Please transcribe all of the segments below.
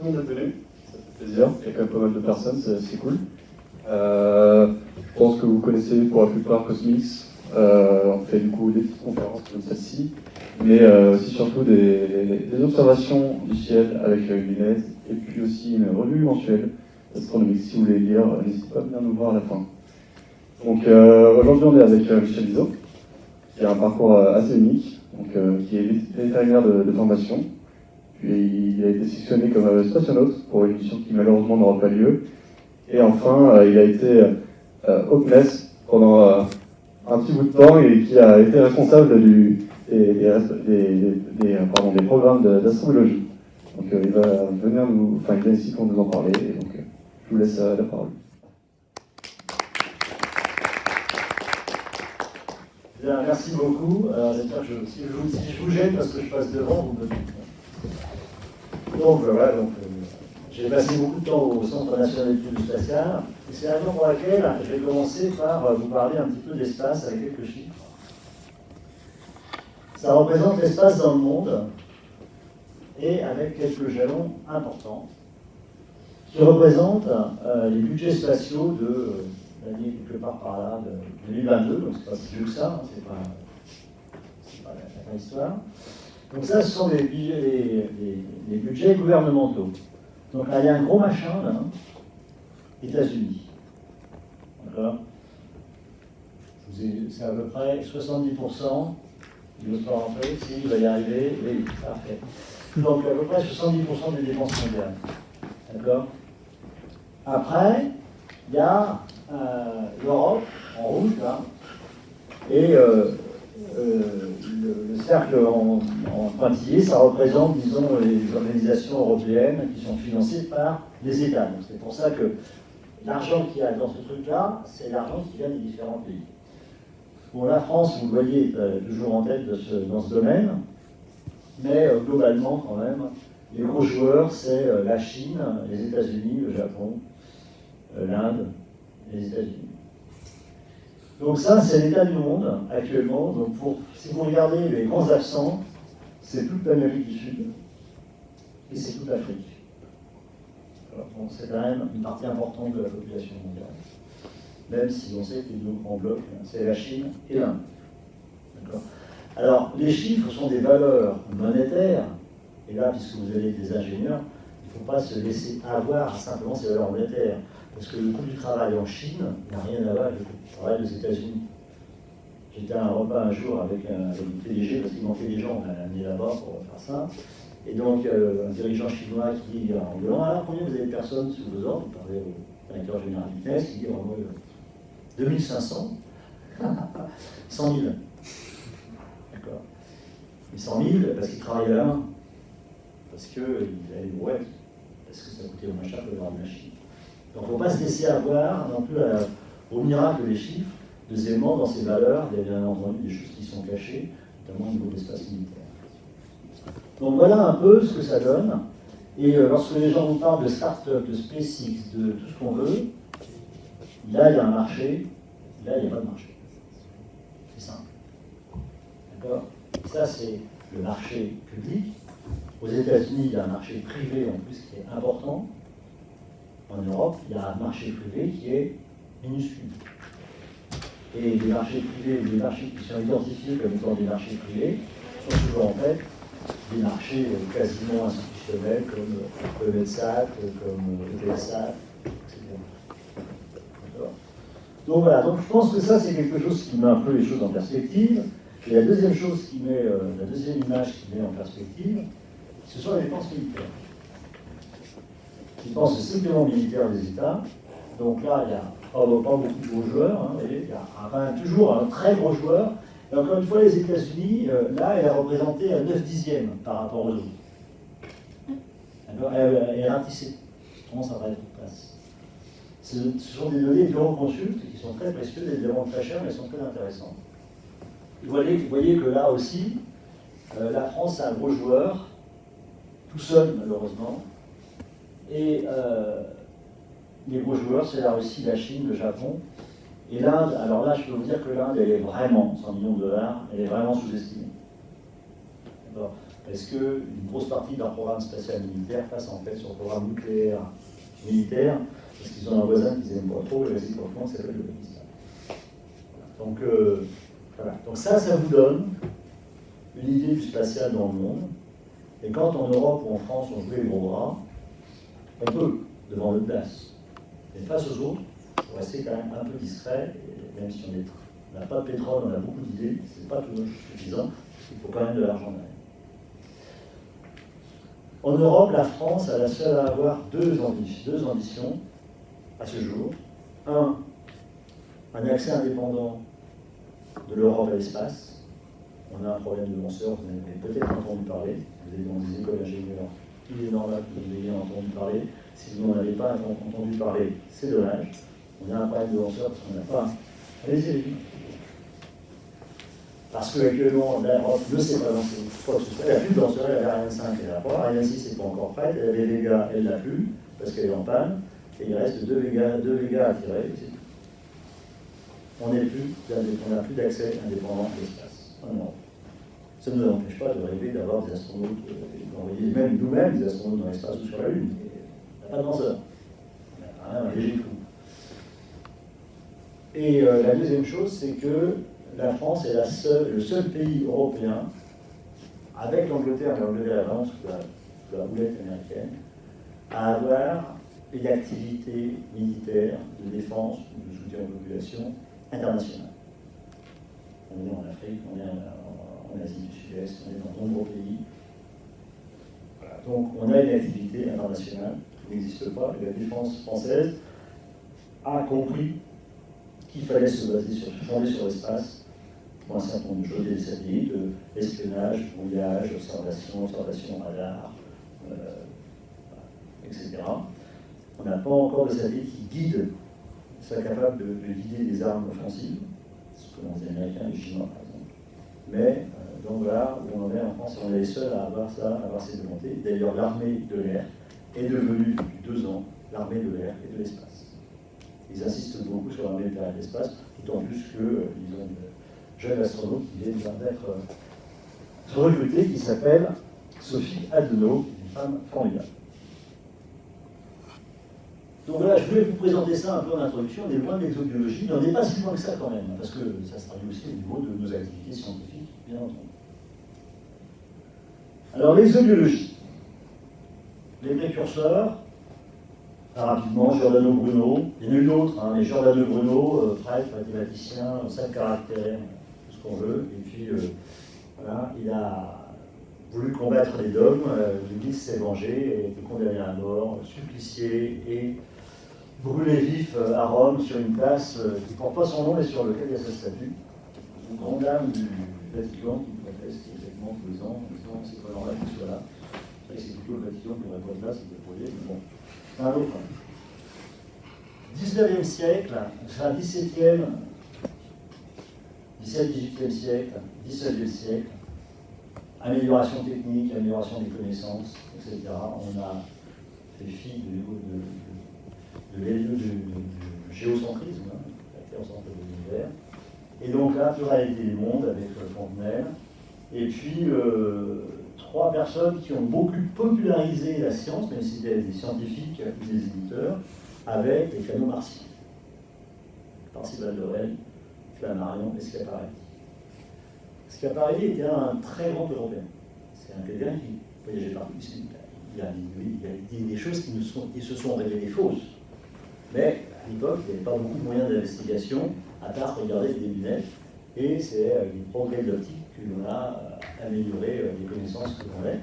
tout le monde est venu, ça fait plaisir, il y a quand même pas mal de personnes, c'est cool. Je pense que vous connaissez pour la plupart Cosmix, on fait du coup des petites conférences comme celle-ci, mais aussi surtout des observations du ciel avec lunettes, et puis aussi une revue mensuelle astronomique. Si vous voulez lire, n'hésitez pas à venir nous voir à la fin. Donc aujourd'hui on est avec Michel Bizot, qui a un parcours assez unique, donc, qui est vétérinaire de formation. Puis il a été sélectionné comme spationaute pour une mission qui malheureusement n'aura pas lieu. Et enfin, il a été au CNES pendant un petit bout de temps et qui a été responsable des programmes d'astrologie. Donc il va venir il vient ici pour nous en parler. Et donc je vous laisse la parole. Bien, merci beaucoup. Alors, si je vous gêne parce que je passe devant, vous me dites. Donc voilà, j'ai passé beaucoup de temps au Centre national d'études spatiales. Et c'est la raison pour laquelle je vais commencer par vous parler un petit peu d'espace avec quelques chiffres. Ça représente l'espace dans le monde et avec quelques jalons importants qui représentent les budgets spatiaux de l'année quelque part par là, de 2022, donc c'est pas si vieux que ça, hein, c'est pas la histoire. Donc ça, ce sont les budgets gouvernementaux. Donc là, il y a un gros machin, là, États-Unis. D'accord? C'est à peu près 70%. Il ne veut pas rentrer, si, il va y arriver, oui, parfait. Donc à peu près 70% des dépenses mondiales. D'accord? Après, il y a l'Europe, en rouge, là, et le cercle en pointillé, ça représente, disons, les organisations européennes qui sont financées par les États. Donc c'est pour ça que l'argent qu'il y a dans ce truc-là, c'est l'argent qui vient des différents pays. Bon, la France, vous le voyez, est toujours en tête dans ce domaine, mais globalement, quand même, les gros joueurs, c'est la Chine, les États-Unis, le Japon, l'Inde, les États-Unis. Donc ça, c'est l'état du monde actuellement. Donc si vous regardez les grands absents, c'est toute l'Amérique du Sud et c'est toute l'Afrique. Bon, c'est quand même une partie importante de la population mondiale. Même si on sait que les deux grands blocs, c'est la Chine et l'Inde. Alors, les chiffres sont des valeurs monétaires. Et là, puisque vous avez des ingénieurs, il ne faut pas se laisser avoir simplement ces valeurs monétaires. Parce que le coût du travail en Chine n'a rien à voir avec le coût du travail aux États-Unis. J'étais à un repas un jour avec un PDG, parce qu'il manquait des gens, on l'a amené là-bas pour faire ça. Et donc, un dirigeant chinois qui dit en rigolant, alors combien vous avez de personnes sous vos ordres? Vous parlez au directeur général du CNES, il dit, moi, 2500, 100 000. D'accord. Mais 100 000 parce qu'il travaillait à la main. Parce qu'il avait une brouette. Parce que ça coûtait au moins cher que d'avoir de la Chine. Donc il ne faut pas se laisser avoir non plus au miracle des chiffres. Deuxièmement, dans ces valeurs, il y a bien entendu des choses qui sont cachées, notamment au niveau de l'espace militaire. Donc voilà un peu ce que ça donne. Et lorsque les gens vous parlent de start-up, de SpaceX, de tout ce qu'on veut, là il y a un marché, là il n'y a pas de marché. C'est simple. D'accord? Ça c'est le marché public. Aux États-Unis, il y a un marché privé en plus qui est important. En Europe, il y a un marché privé qui est minuscule. Et les marchés privés, les marchés qui sont identifiés comme étant des marchés privés, sont souvent en fait des marchés quasiment institutionnels comme le MEDSAT, comme le TSAT, etc. D'accord. Donc voilà, donc je pense que ça c'est quelque chose qui met un peu les choses en perspective. Et la deuxième chose qui met, la deuxième image qui met en perspective, ce sont les dépenses militaires. Les dépenses strictement militaires des États. Donc là, il y a pas beaucoup de gros joueurs, hein, il y a quand même toujours un très gros joueur. Et encore une fois, les États-Unis, là, elle a représenté 9 dixièmes par rapport aux autres. Elle a ratissé. Comment ça va être en place? Ce sont des données Euroconsulte qui sont très précieuses, évidemment très chères, mais elles sont très intéressantes. Vous voyez que là aussi, la France est un gros joueur, tout seul malheureusement. Et les gros joueurs, c'est la Russie, la Chine, le Japon. Et l'Inde, alors là, je peux vous dire que l'Inde, elle est vraiment, 100 millions de dollars, elle est vraiment sous-estimée. est-ce qu'une grosse partie de leur programme spatial militaire passe en fait sur le programme nucléaire militaire, parce qu'ils ont un voisin qu'ils n'aiment pas trop, et réciproquement, qui s'appelle le Pakistan. Donc, voilà. Donc ça vous donne une idée du spatial dans le monde. Et quand en Europe ou en France on joue les gros bras, on peut, devant notre place. Mais face aux autres, il faut rester quand même un peu discret, et même si on n'a pas de pétrole, on a beaucoup d'idées, c'est pas toujours suffisant, il faut quand même de l'argent derrière. En Europe, la France est la seule à avoir deux ambitions à ce jour. Un accès indépendant de l'Europe à l'espace. On a un problème de lanceurs, vous en avez peut-être entendu parler. Vous êtes dans des écoles d'ingénieurs, il est normal que vous ayez entendu parler. Si vous n'en avez pas entendu parler, c'est dommage. On a un problème de lanceurs parce qu'on n'a pas. Allez-y, allez-y. Parce qu'actuellement, l'Europe ne sait pas lancer quoi que ce soit. Elle n'a plus de lanceur, elle avait Ariane 5, elle n'a pas. Ariane 6 n'est pas encore prête. Elle avait Vega, elle l'a plus, parce qu'elle est en panne. Et il reste deux Vega à tirer. On n'a plus d'accès indépendant à l'espace en Europe. Ça ne nous empêche pas de rêver d'avoir des astronautes, d'envoyer même nous-mêmes des astronautes dans l'espace ou sur la Lune. Il n'y a pas de lanceur. On a un léger trou. Et la deuxième chose, c'est que la France est le seul pays européen, avec l'Angleterre, mais l'Angleterre est vraiment sous la houlette américaine, à avoir une activité militaire de défense ou de soutien aux populations internationale. On est en Afrique, on est en Asie du Sud-Est, on est dans de nombreux pays. Voilà. Donc on a une activité internationale qui n'existe pas, et la défense française a compris qu'il fallait se fonder sur l'espace pour un certain nombre de choses, des satellites, espionnage, brouillage, observation radar, etc. On n'a pas encore de satellites qui guident, soient capables de guider des armes offensives, ce que l'ont les Américains et les Chinois par exemple. Mais donc voilà où on en est en France, on est les seuls à avoir ça, à avoir ces volontés. D'ailleurs, l'armée de l'air est devenue depuis 2 ans l'armée de l'air et de l'espace. Ils insistent beaucoup sur l'armée de l'air et de l'espace, d'autant plus qu'ils ont une jeune astronaute qui vient d'être recrutée, qui s'appelle Sophie Adenau, une femme formidable. Donc voilà, je voulais vous présenter ça un peu en introduction. On est loin de l'exobiologie, mais on n'est pas si loin que ça quand même, parce que ça se traduit aussi au niveau de nos activités scientifiques, bien entendu. Alors l'exobiologie. Les précurseurs, rapidement, Giordano Bruno, il y en a eu d'autres, mais Giordano Bruno, prêtre, mathématicien, 5 caractères, tout ce qu'on veut, et puis voilà, il a voulu combattre les dogmes, l'Église s'est vengée, et a été condamné à mort, supplicié et brûlé vif à Rome sur une place qui ne porte pas son nom et sur laquelle il y a sa statue. Une grande dame du Vatican qui proteste exactement tous les ans en disant c'est pas normal qu'il soit là. C'est plutôt le Vatican qui n'aurait pas de place, il peut pourrir, mais bon, c'est un autre. 19e siècle, enfin 17e, 17e siècle, 19e siècle, amélioration technique, amélioration des connaissances, etc. On a fait fi du géocentrisme, la Terre au centre de l'univers. Et donc là, pluralité des mondes avec Fontenelle. Et puis, 3 personnes qui ont beaucoup popularisé la science, même si c'était des scientifiques ou des éditeurs, avec les canaux martiens. Parcival Lorel, Flammarion et Schiaparelli. Schiaparelli était un très grand Européen. C'est un quelqu'un qui voyageait partout. Il y a des choses qui se sont révélées fausses. Mais à l'époque, il n'y avait pas beaucoup de moyens d'investigation, à part regarder des lunettes. Et c'est avec les progrès de l'optique que l'on a amélioré les connaissances que l'on a.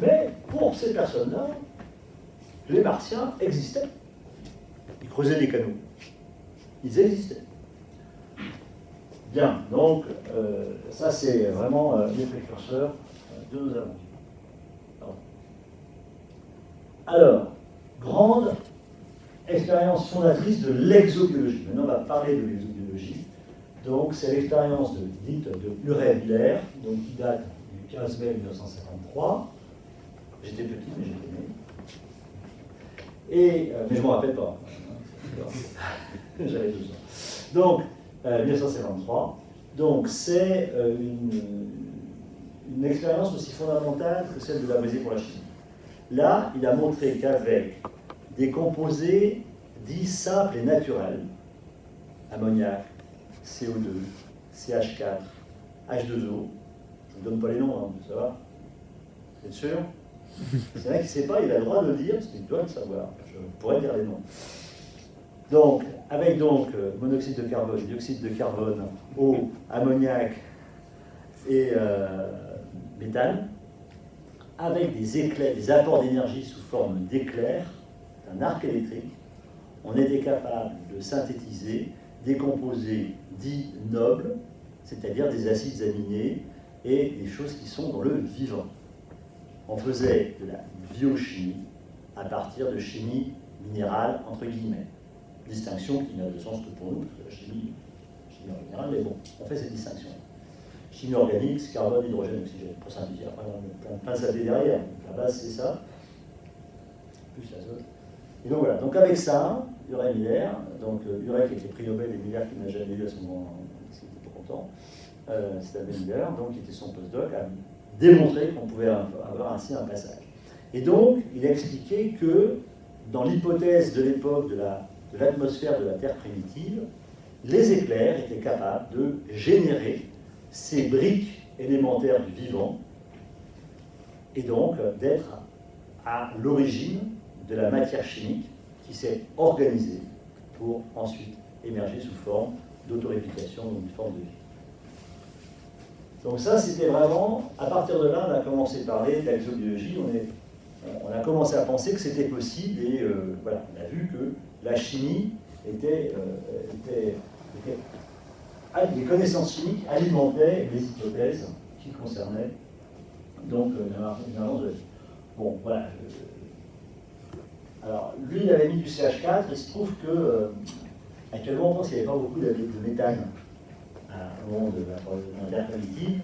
Mais pour ces personnes-là, les Martiens existaient. Ils creusaient des canaux. Ils existaient. Bien, donc ça c'est vraiment les précurseurs de nos aventures. Alors, grande expérience fondatrice de l'exobiologie. Maintenant, on va parler de l'exobiologie. Donc, c'est l'expérience dite de Uri Biller, donc qui date du 15 mai 1953. J'étais petit, mais j'étais né. Mais je ne m'en rappelle pas. J'avais 12 ans. Donc, 1953. Donc, c'est une expérience aussi fondamentale que celle de Lavoisier pour la chimie. Là, il a montré qu'avec des composés dits simples et naturels, ammoniac, CO2, CH4, H2O, je ne vous donne pas les noms, hein, ça va? Vous êtes sûr? C'est vrai qu'il ne sait pas, il a le droit de le dire, parce qu'il doit le savoir. Je pourrais dire les noms. Donc, avec monoxyde de carbone, dioxyde de carbone, eau, ammoniac et méthane, avec des éclairs, des apports d'énergie sous forme d'éclairs, d'un arc électrique, on était capable de synthétiser des composés dits nobles, c'est-à-dire des acides aminés et des choses qui sont dans le vivant. On faisait de la biochimie à partir de chimie minérale, entre guillemets. Distinction qui n'a de sens que pour nous, parce que la chimie minérale, mais bon, on fait cette distinction. Chimie organique, c'est carbone, hydrogène, oxygène, pour simplifier. Après, on a plein de saletés derrière. Donc, la base, c'est ça, plus l'azote. Et donc voilà, donc avec ça, Urey Miller, donc Urey qui était prix Nobel et Miller qui n'a jamais eu à ce moment, parce qu'il était pas content, c'était Miller, donc qui était son postdoc, a démontré qu'on pouvait avoir ainsi un passage. Et donc, il a expliqué que dans l'hypothèse de l'époque de l'atmosphère de la Terre primitive, les éclairs étaient capables de générer ces briques élémentaires du vivant et donc d'être à l'origine de la matière chimique qui s'est organisée pour ensuite émerger sous forme d'autoréplication, donc une forme de vie. Donc ça, c'était vraiment, à partir de là, on a commencé à parler d'exobiologie, on a commencé à penser que c'était possible et voilà, on a vu que la chimie les connaissances chimiques alimentaient les hypothèses qui concernaient donc l'émergence de la vie. Bon, voilà. Alors, lui, il avait mis du CH4, il se trouve que actuellement, on pense qu'il n'y avait pas beaucoup de méthane au moment de la Terre primitive,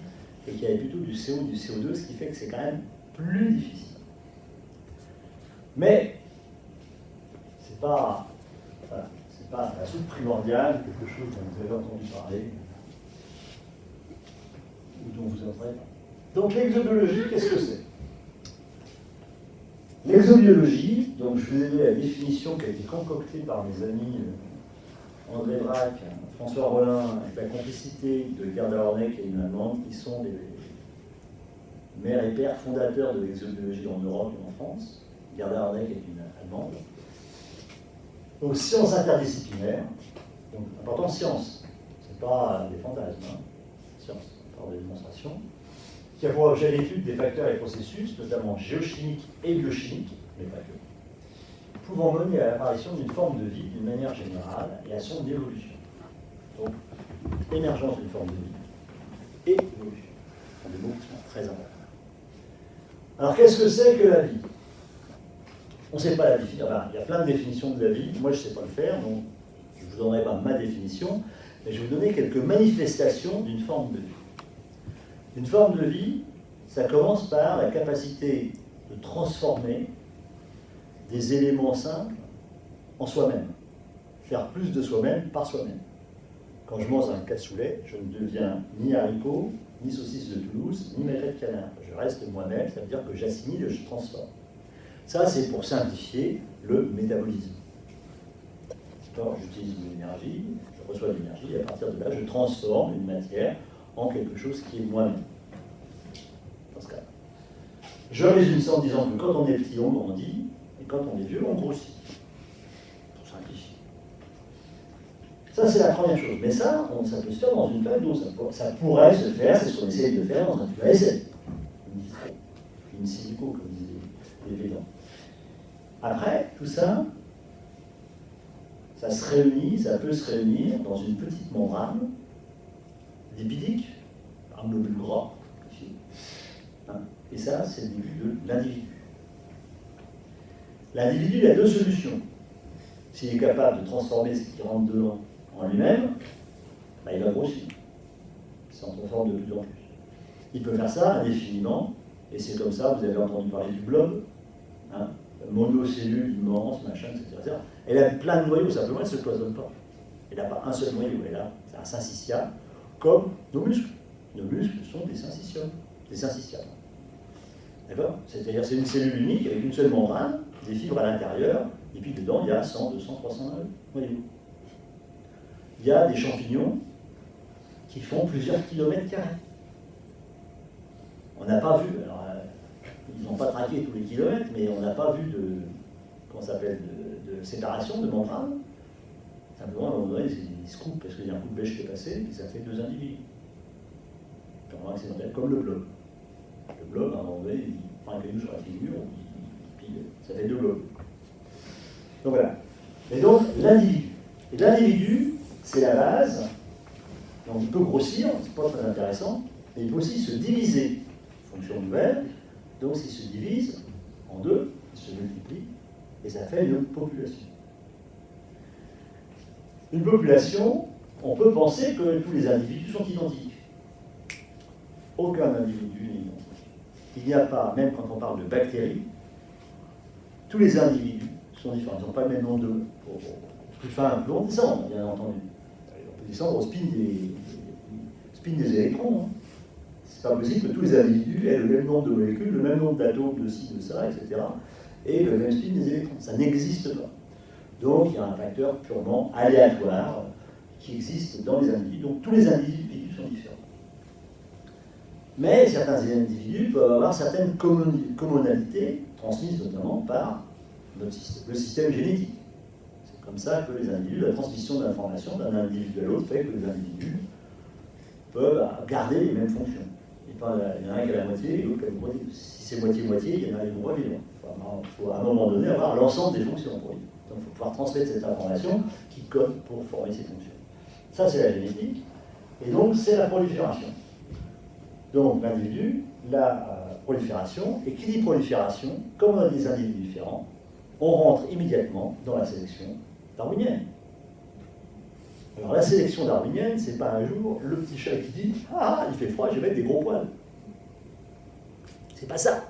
et qu'il y avait plutôt du CO, du CO2, ce qui fait que c'est quand même plus difficile. Mais, c'est pas la soupe primordiale, quelque chose dont vous avez entendu parler, ou dont vous avez parlé. Donc l'exobiologie, qu'est-ce que c'est? L'exobiologie, donc je vous ai donné la définition qui a été concoctée par mes amis André Braque, François Rollin, avec la complicité de Gerda Horneck et une Allemande, qui sont les mères et pères fondateurs de l'exobiologie en Europe et en France. Gerda Horneck est une Allemande. Donc science interdisciplinaire, donc important science, c'est pas des fantasmes, hein. Science, par des démonstrations, qui a pour objet l'étude des facteurs et processus, notamment géochimiques et biochimiques, mais pas que, pouvant mener à l'apparition d'une forme de vie d'une manière générale et à son évolution. Donc, émergence d'une forme de vie et évolution. Ce sont des mots qui sont très importants. Alors, qu'est-ce que c'est que la vie? On ne sait pas la définir. Enfin, il y a plein de définitions de la vie. Moi, je ne sais pas le faire, donc je ne vous donnerai pas ma définition, mais je vais vous donner quelques manifestations d'une forme de vie. Une forme de vie, ça commence par la capacité de transformer des éléments simples en soi-même. Faire plus de soi-même par soi-même. Quand je mange un cassoulet, je ne deviens ni haricot, ni saucisse de Toulouse, ni maigret de canard. Je reste moi-même, ça veut dire que j'assimile et je transforme. Ça, c'est pour simplifier le métabolisme. J'utilise de l'énergie, je reçois de l'énergie, et à partir de là, je transforme une matière en quelque chose qui est moi-même. Dans ce cas. Je résume ça en disant que quand on est petit, on grandit, et quand on est vieux, on grossit. Pour simplifier. Ça, c'est la première chose. Mais ça, ça peut se faire dans une feuille d'eau. Ça pourrait se faire, c'est ce qu'on essaye de faire dans un tube à essai. Une silico, comme disaient les Védans. Après, tout ça, ça se réunit, ça peut se réunir dans une petite membrane lipidique, un globule gras. Et ça, c'est le début de l'individu. L'individu, il a deux solutions. S'il est capable de transformer ce qui rentre dedans en lui-même, bah, il va grossir. Il s'en transforme de plus en plus. Il peut faire ça indéfiniment, et c'est comme ça, vous avez entendu parler du blob, hein, monocellule immense, machin, etc. Elle a plein de noyaux, simplement, elle ne se cloisonne pas. Elle n'a pas un seul noyau, elle a, c'est un syncytial, comme nos muscles. Nos muscles sont des syncytiomes. des syncytiales. D'accord? C'est-à-dire c'est une cellule unique avec une seule membrane, des fibres à l'intérieur, et puis dedans il y a 100, 200, 300 noyaux. Il y a des champignons qui font plusieurs kilomètres carrés. On n'a pas vu, alors, ils n'ont pas traqué tous les kilomètres, mais on n'a pas vu de séparation, de membrane. Simplement, à un moment donné, ils se coupent parce qu'il y a un coup de bêche qui est passé et ça fait 2 individus. Purement accidentel, comme le blob. Le blob, à un moment donné, il prend un caillou sur la figure, puis ça fait 2 globes. Donc voilà. Et donc, l'individu. Et l'individu, c'est la base. Donc il peut grossir, c'est pas très intéressant, mais il peut aussi se diviser. Fonction nouvelle. Donc s'il se divise en 2, il se multiplie, et ça fait une population. Une population, on peut penser que tous les individus sont identiques. Aucun individu n'est identique. Il n'y a pas, même quand on parle de bactéries, tous les individus sont différents. Ils n'ont pas le même nombre de... Plus fin, plus on descend, bien entendu. On peut descendre au spin des électrons. Hein. C'est pas possible que tous les individus aient le même nombre de molécules, le même nombre d'atomes, de ci, de ça, etc. Et le même spin des électrons. Ça n'existe pas. Donc il y a un facteur purement aléatoire qui existe dans les individus. Donc tous les individus sont différents. Mais certains individus peuvent avoir certaines commonalités, transmises notamment par le système génétique. C'est comme ça que les individus, la transmission d'informations d'un individu à l'autre fait que les individus peuvent garder les mêmes fonctions. Il y en a un qui a la moitié et l'autre qui a la moitié. Si c'est moitié-moitié, il y en a qui vont vivre. Il faut à un moment donné avoir l'ensemble des fonctions pour vivre. Donc il faut pouvoir transmettre cette information qui code pour former ces fonctions. Ça, c'est la génétique. Et donc, c'est la prolifération. Donc, l'individu, la prolifération. Et qui dit prolifération, comme on a des individus différents, on rentre immédiatement dans la sélection darwinienne. Alors la sélection darwinienne, c'est pas un jour le petit chat qui dit « Ah, il fait froid, je vais mettre des gros poils ». C'est pas ça.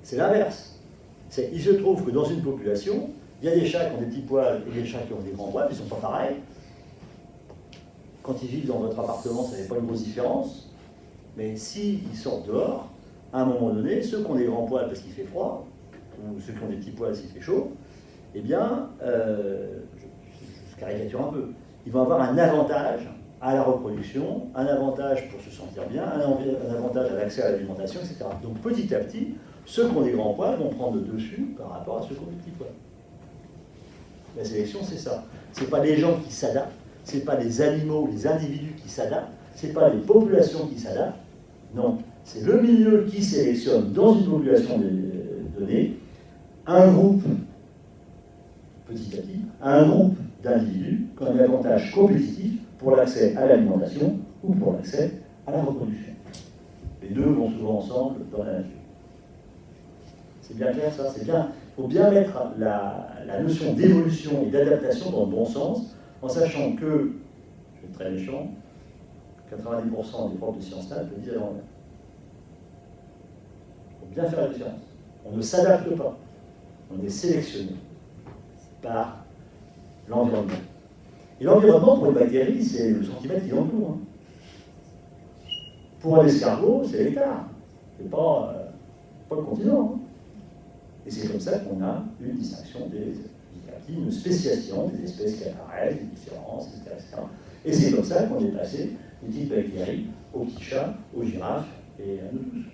C'est l'inverse. Il se trouve que dans une population, il y a des chats qui ont des petits poils et des chats qui ont des grands poils, ils ne sont pas pareils. Quand ils vivent dans votre appartement, ça n'est pas une grosse différence. Mais s'ils sortent dehors, à un moment donné, ceux qui ont des grands poils parce qu'il fait froid, ou ceux qui ont des petits poils s'il fait chaud, eh bien, je caricature un peu, ils vont avoir un avantage à la reproduction, un avantage pour se sentir bien, un avantage à l'accès à l'alimentation, etc. Donc petit à petit, ceux qui ont des grands poils vont prendre le dessus par rapport à ceux qui ont des petits poils. La sélection, c'est ça. Ce n'est pas les gens qui s'adaptent, ce n'est pas les animaux, les individus qui s'adaptent, ce n'est pas les populations qui s'adaptent. Non, c'est le milieu qui sélectionne dans une population donnée un groupe, petit à petit, un groupe d'individus qui ont un avantage compétitif pour l'accès à l'alimentation ou pour l'accès à la reproduction. Les deux vont souvent ensemble dans la nature. C'est bien clair ça, c'est bien. Il faut bien mettre la notion d'évolution et d'adaptation dans le bon sens, en sachant que, je suis très méchant, 90% des profs de sciences nat le disent avant. Il faut bien faire la différence. On ne s'adapte pas, on est sélectionné par l'environnement. Et l'environnement, pour une bactérie, c'est le centimètre qui l'entoure. Pour un escargot, c'est l'hectare. C'est pas le continent. Et c'est comme ça qu'on a une distinction une spéciation des espèces qui apparaissent, des différences, etc. Et c'est comme ça qu'on est passé des petites bactéries aux petits chats, aux girafes et à nous tous.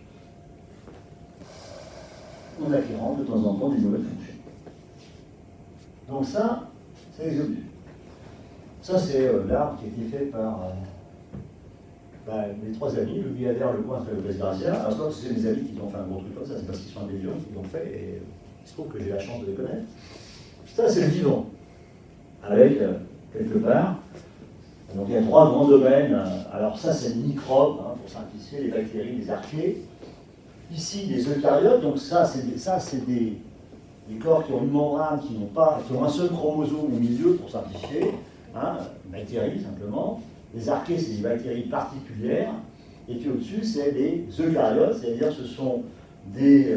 En acquérant de temps en temps des nouvelles fonctions. Donc ça, c'est les objets. Ça, c'est l'arbre qui a été fait par mes 3 amis, le Guyader, le Coin et le Besgracia. Alors, je crois que c'est mes amis qui ont fait un gros truc comme ça, c'est parce qu'ils sont intelligents qu'ils l'ont fait, et il se trouve que j'ai la chance de les connaître. Ça, c'est le vivant, avec, quelque part, donc il y a 3 grands domaines. Alors ça, c'est les microbes, pour simplifier, les bactéries, les archées. Ici, les eucaryotes, donc ça, c'est des corps qui ont une membrane, qui ont un seul chromosome au milieu, pour simplifier, bactéries simplement. Les archées, c'est des bactéries particulières. Et puis au-dessus, c'est les eucaryotes, c'est-à-dire ce sont des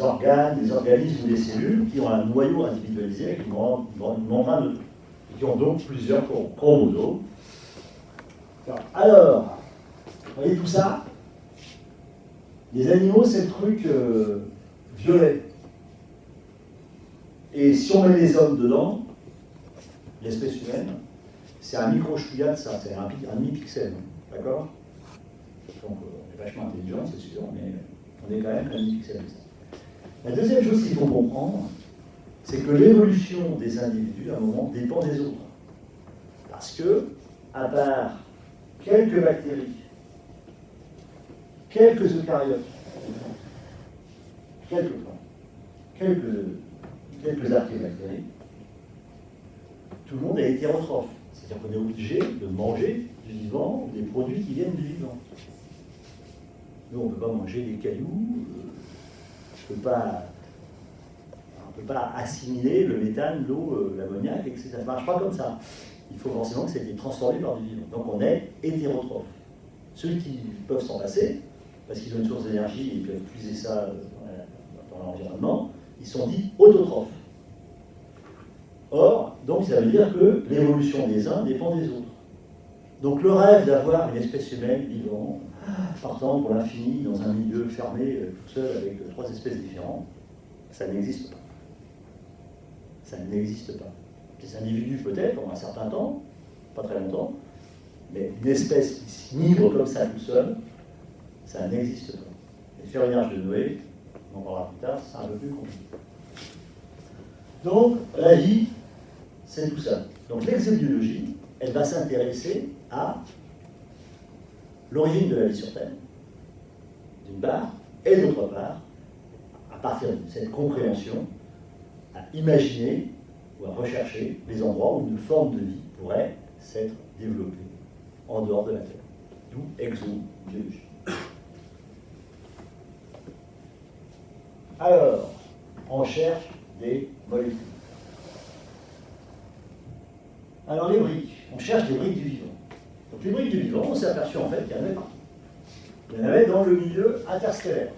organes, des organismes ou des cellules qui ont un noyau individualisé avec une membrane de qui ont donc plusieurs chromosomes. Alors, vous voyez tout ça, Les animaux, c'est le truc violet. Et si on met les hommes dedans, l'espèce humaine, c'est un micro-chouïa de ça, c'est un demi-pixel, d'accord? Donc on est vachement intelligent, c'est sûr, mais on est quand même un demi-pixel de ça. La deuxième chose qu'il faut comprendre, c'est que l'évolution des individus, à un moment, dépend des autres. Parce que, à part quelques bactéries, quelques eucaryotes, quelques archéobactéries, tout le monde est hétérotrophe. C'est-à-dire qu'on est obligé de manger du vivant, des produits qui viennent du vivant. Nous, on ne peut pas manger des cailloux, on ne peut pas assimiler le méthane, l'eau, l'ammoniac, etc. Ça ne marche pas comme ça. Il faut forcément que ça ait été transformé par du vivant. Donc on est hétérotrophe. Ceux qui peuvent s'en passer, parce qu'ils ont une source d'énergie et ils peuvent puiser ça dans l'environnement, ils sont dits autotrophes. Or, donc ça veut dire que l'évolution des uns dépend des autres. Donc le rêve d'avoir une espèce humaine vivante, partant pour l'infini dans un milieu fermé, tout seul, avec 3 espèces différentes, ça n'existe pas. Ça n'existe pas. Des individus peut-être, pendant un certain temps, pas très longtemps, mais une espèce qui s'immigrent comme ça tout seul, ça n'existe pas. Les ferronnages de Noé, on en parlera plus tard, c'est un peu plus compliqué. Donc, la vie, c'est tout ça. Donc, l'exobiologie, elle va s'intéresser à l'origine de la vie sur Terre, d'une part, et d'autre part, à partir de cette compréhension, à imaginer ou à rechercher les endroits où une forme de vie pourrait s'être développée en dehors de la Terre. D'où exobiologie. Alors, on cherche des molécules. Alors les briques, on cherche des briques du vivant. Donc les briques du vivant, on s'est aperçu en fait qu'il y en avait partout. Il y en avait dans le milieu interstellaire.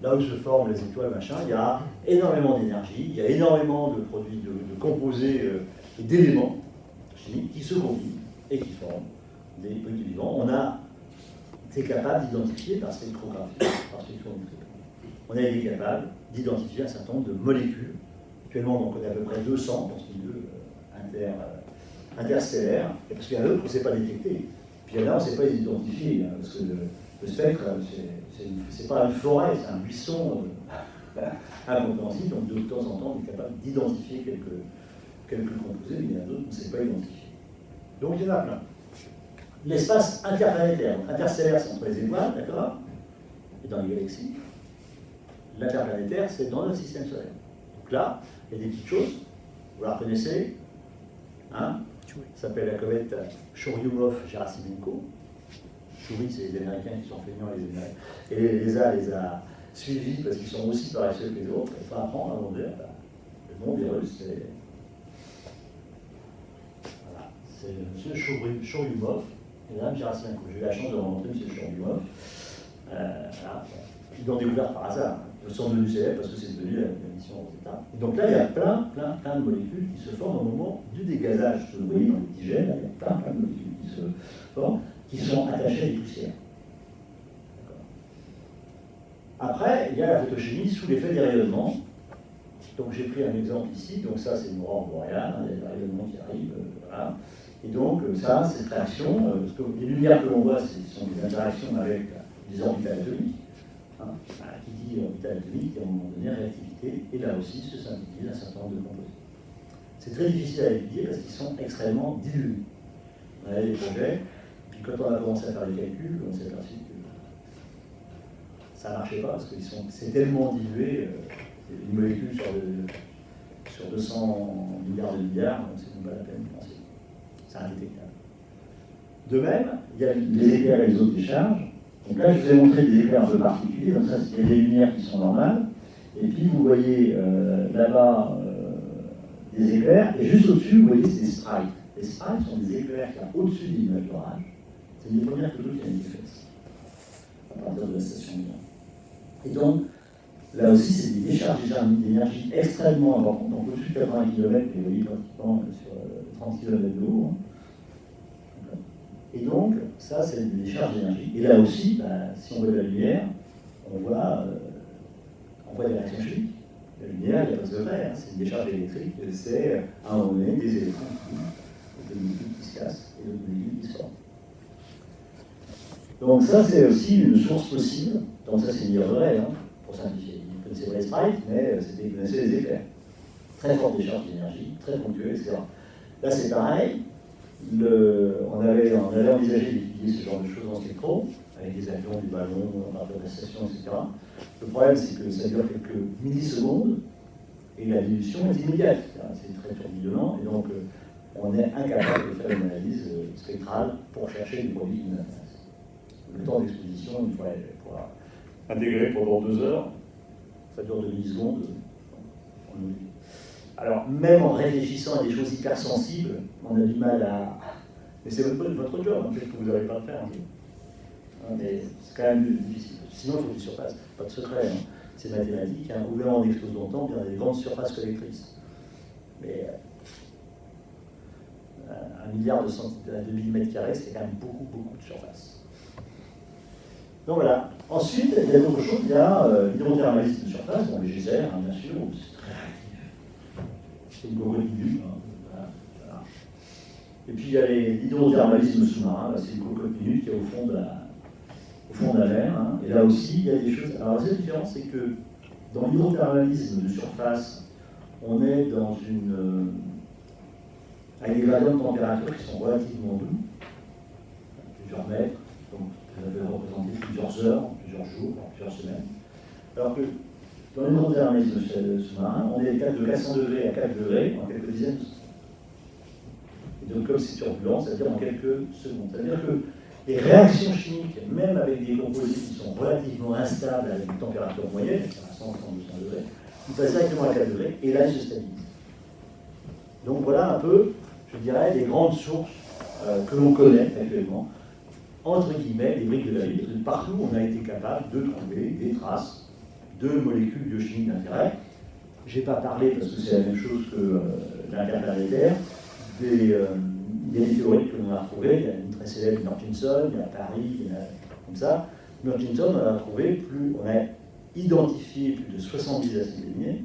Là où se forment les étoiles, machin, il y a énormément d'énergie, il y a énormément de produits, de composés, d'éléments chimiques qui se combinent et qui forment des briques du vivant. On a été capable d'identifier par spectrographie, on a été capable d'identifier un certain nombre de molécules. Actuellement, on connaît à peu près 200 dans ce milieu interstellaire, et parce qu'il y en a d'autres qu'on ne sait pas détecter. Puis il y en a, on ne sait pas les identifier, hein, parce que le spectre, c'est pas une forêt, c'est un buisson incompréhensible, donc de temps en temps, on est capable d'identifier quelques composés, mais il y en a d'autres qu'on ne sait pas identifier. Donc il y en a plein. L'espace interplanétaire, donc interstellaire, c'est entre les étoiles, d'accord, et dans les galaxies. L'interplanétaire, c'est dans notre système solaire. Donc là, il y a des petites choses, vous la reconnaissez, hein, ça s'appelle la comète Churyumov-Gerasimenko. Choury, c'est les Américains qui sont feignants, et l'ESA les a suivis parce qu'ils sont aussi paresseux que les autres. Il faut apprendre à monter. Le nom des Russes, c'est. Voilà, c'est M. Churyumov et Mme Gerasimenko. J'ai eu la chance de rencontrer M. Churyumov. Voilà. Ils l'ont découvert par hasard. Ils sont devenus célèbres parce que c'est devenu la mission Rosetta. Donc là, il y a plein de molécules qui se forment au moment du dégazage. Vous voyez dans les petits gels, il y a plein de molécules qui se forment, qui sont attachées à des poussières. Après, il y a la photochimie sous l'effet des rayonnements. Donc j'ai pris un exemple ici. Donc ça, c'est une aurore boréale, il y a des rayonnements qui arrivent. Voilà. Et donc ça, cette réaction, parce que les lumières que l'on voit, ce sont des interactions avec des orbitales atomiques. Qui dit orbital atomique, et à un moment donné, réactivité, et là aussi se synthétise un certain nombre de composés. C'est très difficile à étudier parce qu'ils sont extrêmement dilués. On avait des projets, puis quand on a commencé à faire les calculs, on s'est aperçu que ça ne marchait pas parce que c'est tellement dilué, une molécule sur 200 milliards de milliards, donc c'est même pas la peine de penser. C'est indétectable. De même, il y a les éclairs et les autres décharges. Donc là, je vous ai montré des éclairs un peu particuliers. Donc ça, c'est des lumières qui sont normales. Et puis, vous voyez là-bas des éclairs. Et juste au-dessus, vous voyez, c'est des sprites. Les sprites sont des éclairs qu'il y a au-dessus des nuages d'orage. C'est une des premières photos qui a été faite à partir de la station de Lyon. Et donc, là aussi, c'est des décharges d'énergie extrêmement importantes. Donc, au-dessus de 80 km, vous voyez pratiquement sur 30 km de haut. Et donc, ça, c'est des charges d'énergie. Et là aussi, bah, si on voit de la lumière, on voit des réactions chimiques. La lumière, il n'y a pas de secret, hein, c'est une décharge électrique, c'est à un moment donné des électrons qui bougent, des molécules qui se cassent et d'autres molécules qui se forment. Donc ça, c'est aussi une source possible. Donc ça, c'est une vrai, hein, pour simplifier. Vous connaissez pas les sprites, mais vous connaissez les éclairs. Très forte décharge d'énergie, très ponctuelle, etc. Là, c'est pareil. On avait envisagé d'étudier ce genre de choses en spectro, avec des avions, des ballons, un rapport de station, etc. Le problème, c'est que ça dure quelques millisecondes et la dilution est immédiate. C'est très tourbillonnant et donc on est incapable de faire une analyse spectrale pour chercher des produits qui nous intéressent. Le temps d'exposition, il faut intégrer pendant 2 heures, ça dure 2 millisecondes, on oublie. Alors, même en réfléchissant à des choses hypersensibles, on a du mal à. Mais c'est votre job, hein, peut-être que vous n'arrivez pas à le faire. Hein, mais c'est quand même difficile. Sinon, il faut des surfaces, pas de secret. Hein. C'est mathématique. Hein. Au moment où on explose longtemps, il y a des grandes surfaces collectrices. Mais 1 milliard de millimètres carrés, c'est quand même beaucoup de surface. Donc voilà. Ensuite, il y a d'autres choses. Il y a l'hydrothermalisme de surface, bon, les geysers, hein, bien sûr, c'est très c'est une cocotte-minute. Hein, voilà. Et puis il y a l'hydrothermalisme sous-marin, c'est une cocotte-minute qui est au fond de la mer. Hein. Et là aussi, il y a des choses. Alors la seule différence, c'est que dans l'hydrothermalisme de surface, on est avec des gradients de température qui sont relativement doux, plusieurs mètres, donc ça peut représenter plusieurs heures, plusieurs jours, plusieurs semaines. Alors que dans l'hydrothermalisme sous-marin, on est de 400 degrés à 4 degrés en quelques dizaines de secondes. Et donc, comme c'est turbulent, c'est-à-dire en quelques secondes. C'est-à-dire que les réactions chimiques, même avec des composés qui sont relativement instables avec une température moyenne, à 100, 200 degrés, ils passent directement à 4 degrés et là, ils se stabilisent. Donc, voilà un peu, je dirais, les grandes sources que l'on connaît actuellement, entre guillemets, les briques de la vie. Partout, on a été capable de trouver des traces de molécules biochimiques d'intérêt. Je n'ai pas parlé, parce que c'est la même chose que l'interplanétaire, des météorites que l'on a retrouvées. Il y a une très célèbre, Murchison, il y a Paris, il y en a comme ça. Murchison, on a trouvé on a identifié plus de 70 acides aminés.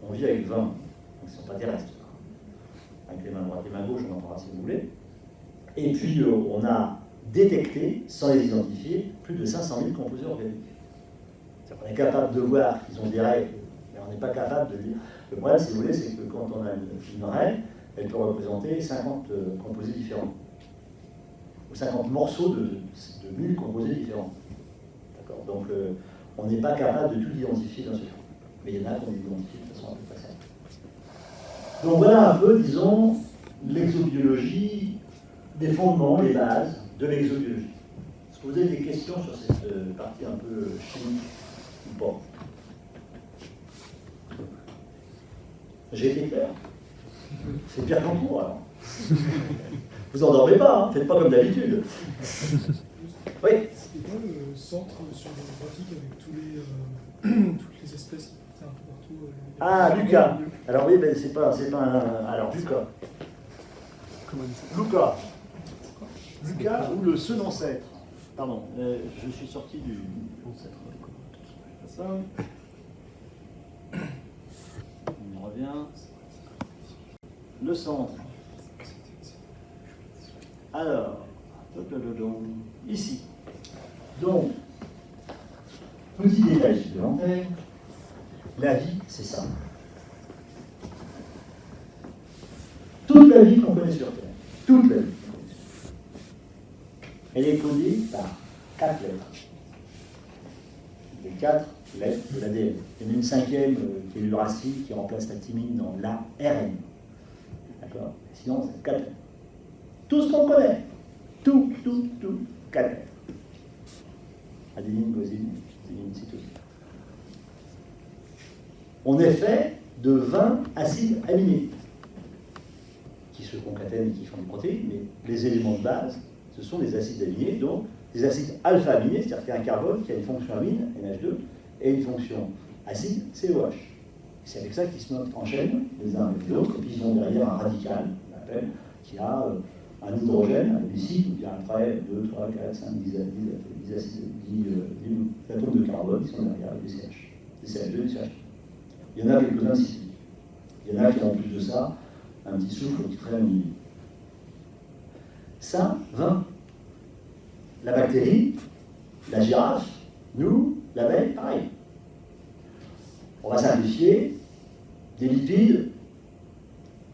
On vit avec 20, donc ils ne sont pas terrestres. Avec les mains droites et les mains gauches, on en parlera si vous voulez. Et puis, on a détecté, sans les identifier, plus de 500 000 composés organiques. On est capable de voir qu'ils ont des règles, mais on n'est pas capable de dire. Le problème, si vous voulez, c'est que quand on a une règle, elle peut représenter 50 composés différents. Ou 50 morceaux de 1000 composés différents. D'accord. Donc, on n'est pas capable de tout identifier d'un seul coup. Mais il y en a qu'on identifie de façon un peu facile. Donc, voilà un peu, disons, l'exobiologie, des fondements, les bases de l'exobiologie. Est-ce que vous avez des questions sur cette partie un peu chimique? Bon. J'ai été clair. C'est pire qu'en cours, alors. Vous endormez pas, hein, faites pas comme d'habitude. Oui. C'est quoi le centre géographique avec toutes les espèces un peu partout Ah, Lucas. Alors oui, ben, c'est pas un... Alors, Lucas. Comment il s'appelle? Lucas. Lucas ou le seul ancêtre. Pardon, je suis sorti du ancêtre. Ça. On revient. Le centre. Alors, ici. Donc, petit détail supplémentaire. La vie, c'est ça. Toute la vie qu'on connaît sur Terre. Toute la vie. Elle est codée par 4 lettres. Les 4 lettres de l'ADN. Il y en a une 5e qui est l'uracile qui remplace la thymine dans l'ARN. D'accord? Sinon, c'est 4 lettres. Tout ce qu'on connaît. Tout. 4 lettres. Adénine, gosine, thymine, cytosine. On est fait de 20 acides aminés qui se concatènent et qui font des protéines, mais les éléments de base, ce sont des acides aminés, donc des acides alpha-aminés, c'est-à-dire qu'il y a un carbone qui a une fonction amine, NH2, et une fonction acide, COH. C'est avec ça qu'ils se enchaînent les uns avec les autres, et puis ils ont derrière un radical, on appelle, qui a un hydrogène, ici, il y a après 2, 3, 4, 5, 10 atomes de carbone qui sont derrière des CH, des CH2, des CH. Il y en a quelques-uns cycliques. Il y en a qui ont en plus de ça un petit souffle qui traîne au milieu. Ça, 20. La bactérie, la girafe, nous, l'abeille, pareil. On va simplifier. Des lipides,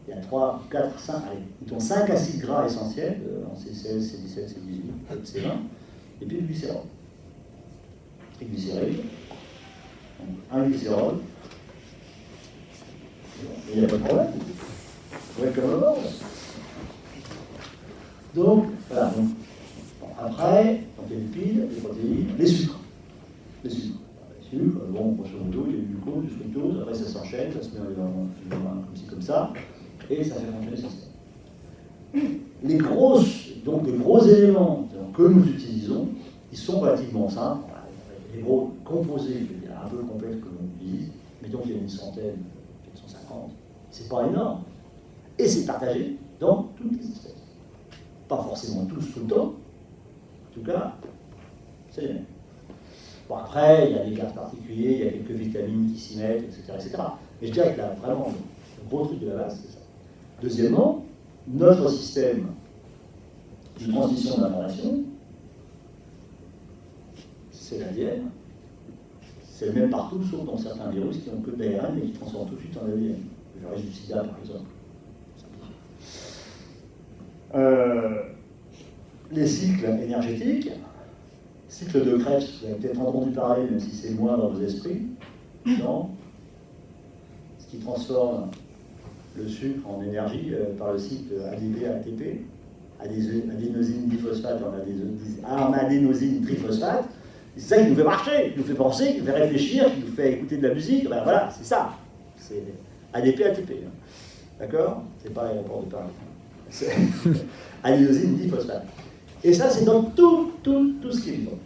il y a 3, 4, 5, allez, mettons 5 acides gras essentiels, en C16, C17, C18, C20, et puis le glycérol. Triglycéride, donc un glycérol, et il n'y a pas de problème. Ouais, comme un ordre. Donc, voilà. Donc, bon, après, donc les lipides, les protéines, les sucres. Les sucres. Les sucres, bon, grosso modo, il y a du glucose, du fructose, après ça s'enchaîne, ça se met comme ci, comme ça, et ça fait fonctionner le système. Les gros éléments que nous utilisons, ils sont relativement simples. Les gros composés, un peu complexes que l'on utilise, mettons qu'il y a une centaine, 150, c'est pas énorme. Et c'est partagé dans toutes les espèces. Pas forcément tous tout le temps, en tout cas, c'est les mêmes. Bon, après, il y a des gaz particuliers, il y a quelques vitamines qui s'y mettent, etc. Mais je dirais que là, vraiment, le gros truc de la base, c'est ça. Deuxièmement, notre système de transmission d'information, c'est l'ADN. C'est le même partout, sauf dans certains virus qui ont que de l'ARN mais qui transforment tout de suite en ADN. Le virus du sida, par exemple. Les cycles énergétiques, cycle de Krebs, vous avez peut-être entendu parler, même si c'est moins dans vos esprits, non? Ce qui transforme le sucre en énergie par le cycle ADP-ATP, adénosine diphosphate en adénosine triphosphate. C'est ça qui nous fait marcher, qui nous fait penser, qui nous fait réfléchir, qui nous fait écouter de la musique. Ben voilà, c'est ça. C'est ADP-ATP. D'accord? C'est pas l'aéroport de Paris. C'est adénosine diphosphate. Et ça, c'est dans tout ce qui est vivant.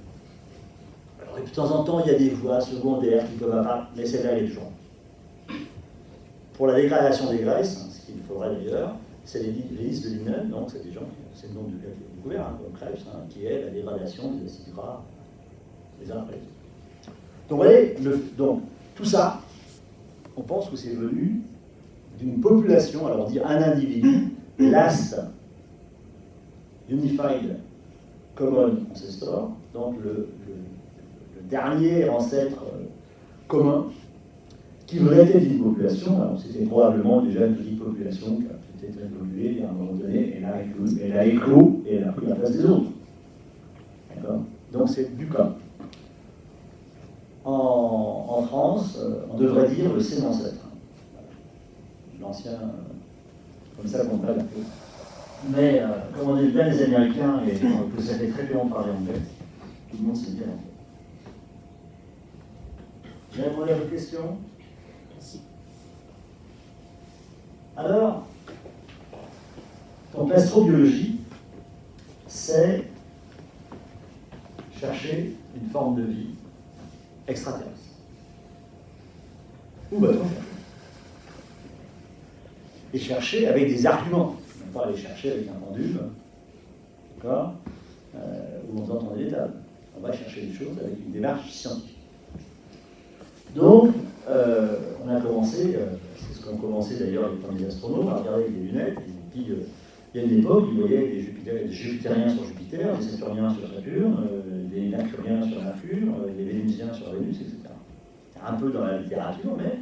Alors, et de temps en temps, il y a des voies secondaires qui peuvent apparaître, mais celle-là, elle est toujours. Pour la dégradation des graisses, ce qu'il faudrait d'ailleurs, c'est l'hélice de Lincoln, donc c'est des gens, c'est le nom du gars qui a découvert, donc Krebs, qui est la dégradation des acides gras les uns après les autres. Donc, vous voyez, donc tout ça, on pense que c'est venu d'une population, alors on dit un individu, last Unified Common Ancestor, donc le dernier ancêtre commun, qui venait d'une population, alors c'était probablement déjà une petite population qui a peut-être évolué à un moment donné, elle a éclos et elle a pris la place des autres. D'accord? Donc c'est du cas. En France, on devrait dire le sémancêtre. L'ancien, comme ça qu'on parle. Mais comme on est bien les Américains et que ça fait très longtemps de parler anglais, tout le monde sait bien anglais. J'ai répondu à votre question? Merci. Alors, donc l'astrobiologie, c'est chercher une forme de vie extraterrestre. Où va-t-on chercher? Et chercher avec des arguments. On ne va pas aller chercher avec un pendule, d'accord, où on entend des tables. On va chercher des choses avec une démarche scientifique. Donc, on a commencé, c'est ce qu'ont commencé d'ailleurs les premiers astronomes, à regarder avec des lunettes, et puis il y a une époque, ils voyaient des Jupitériens sur Jupiter, des Saturniens sur Saturne, des Mercuriens sur Mercure, des Vénusiens sur Vénus, etc. C'est un peu dans la littérature, mais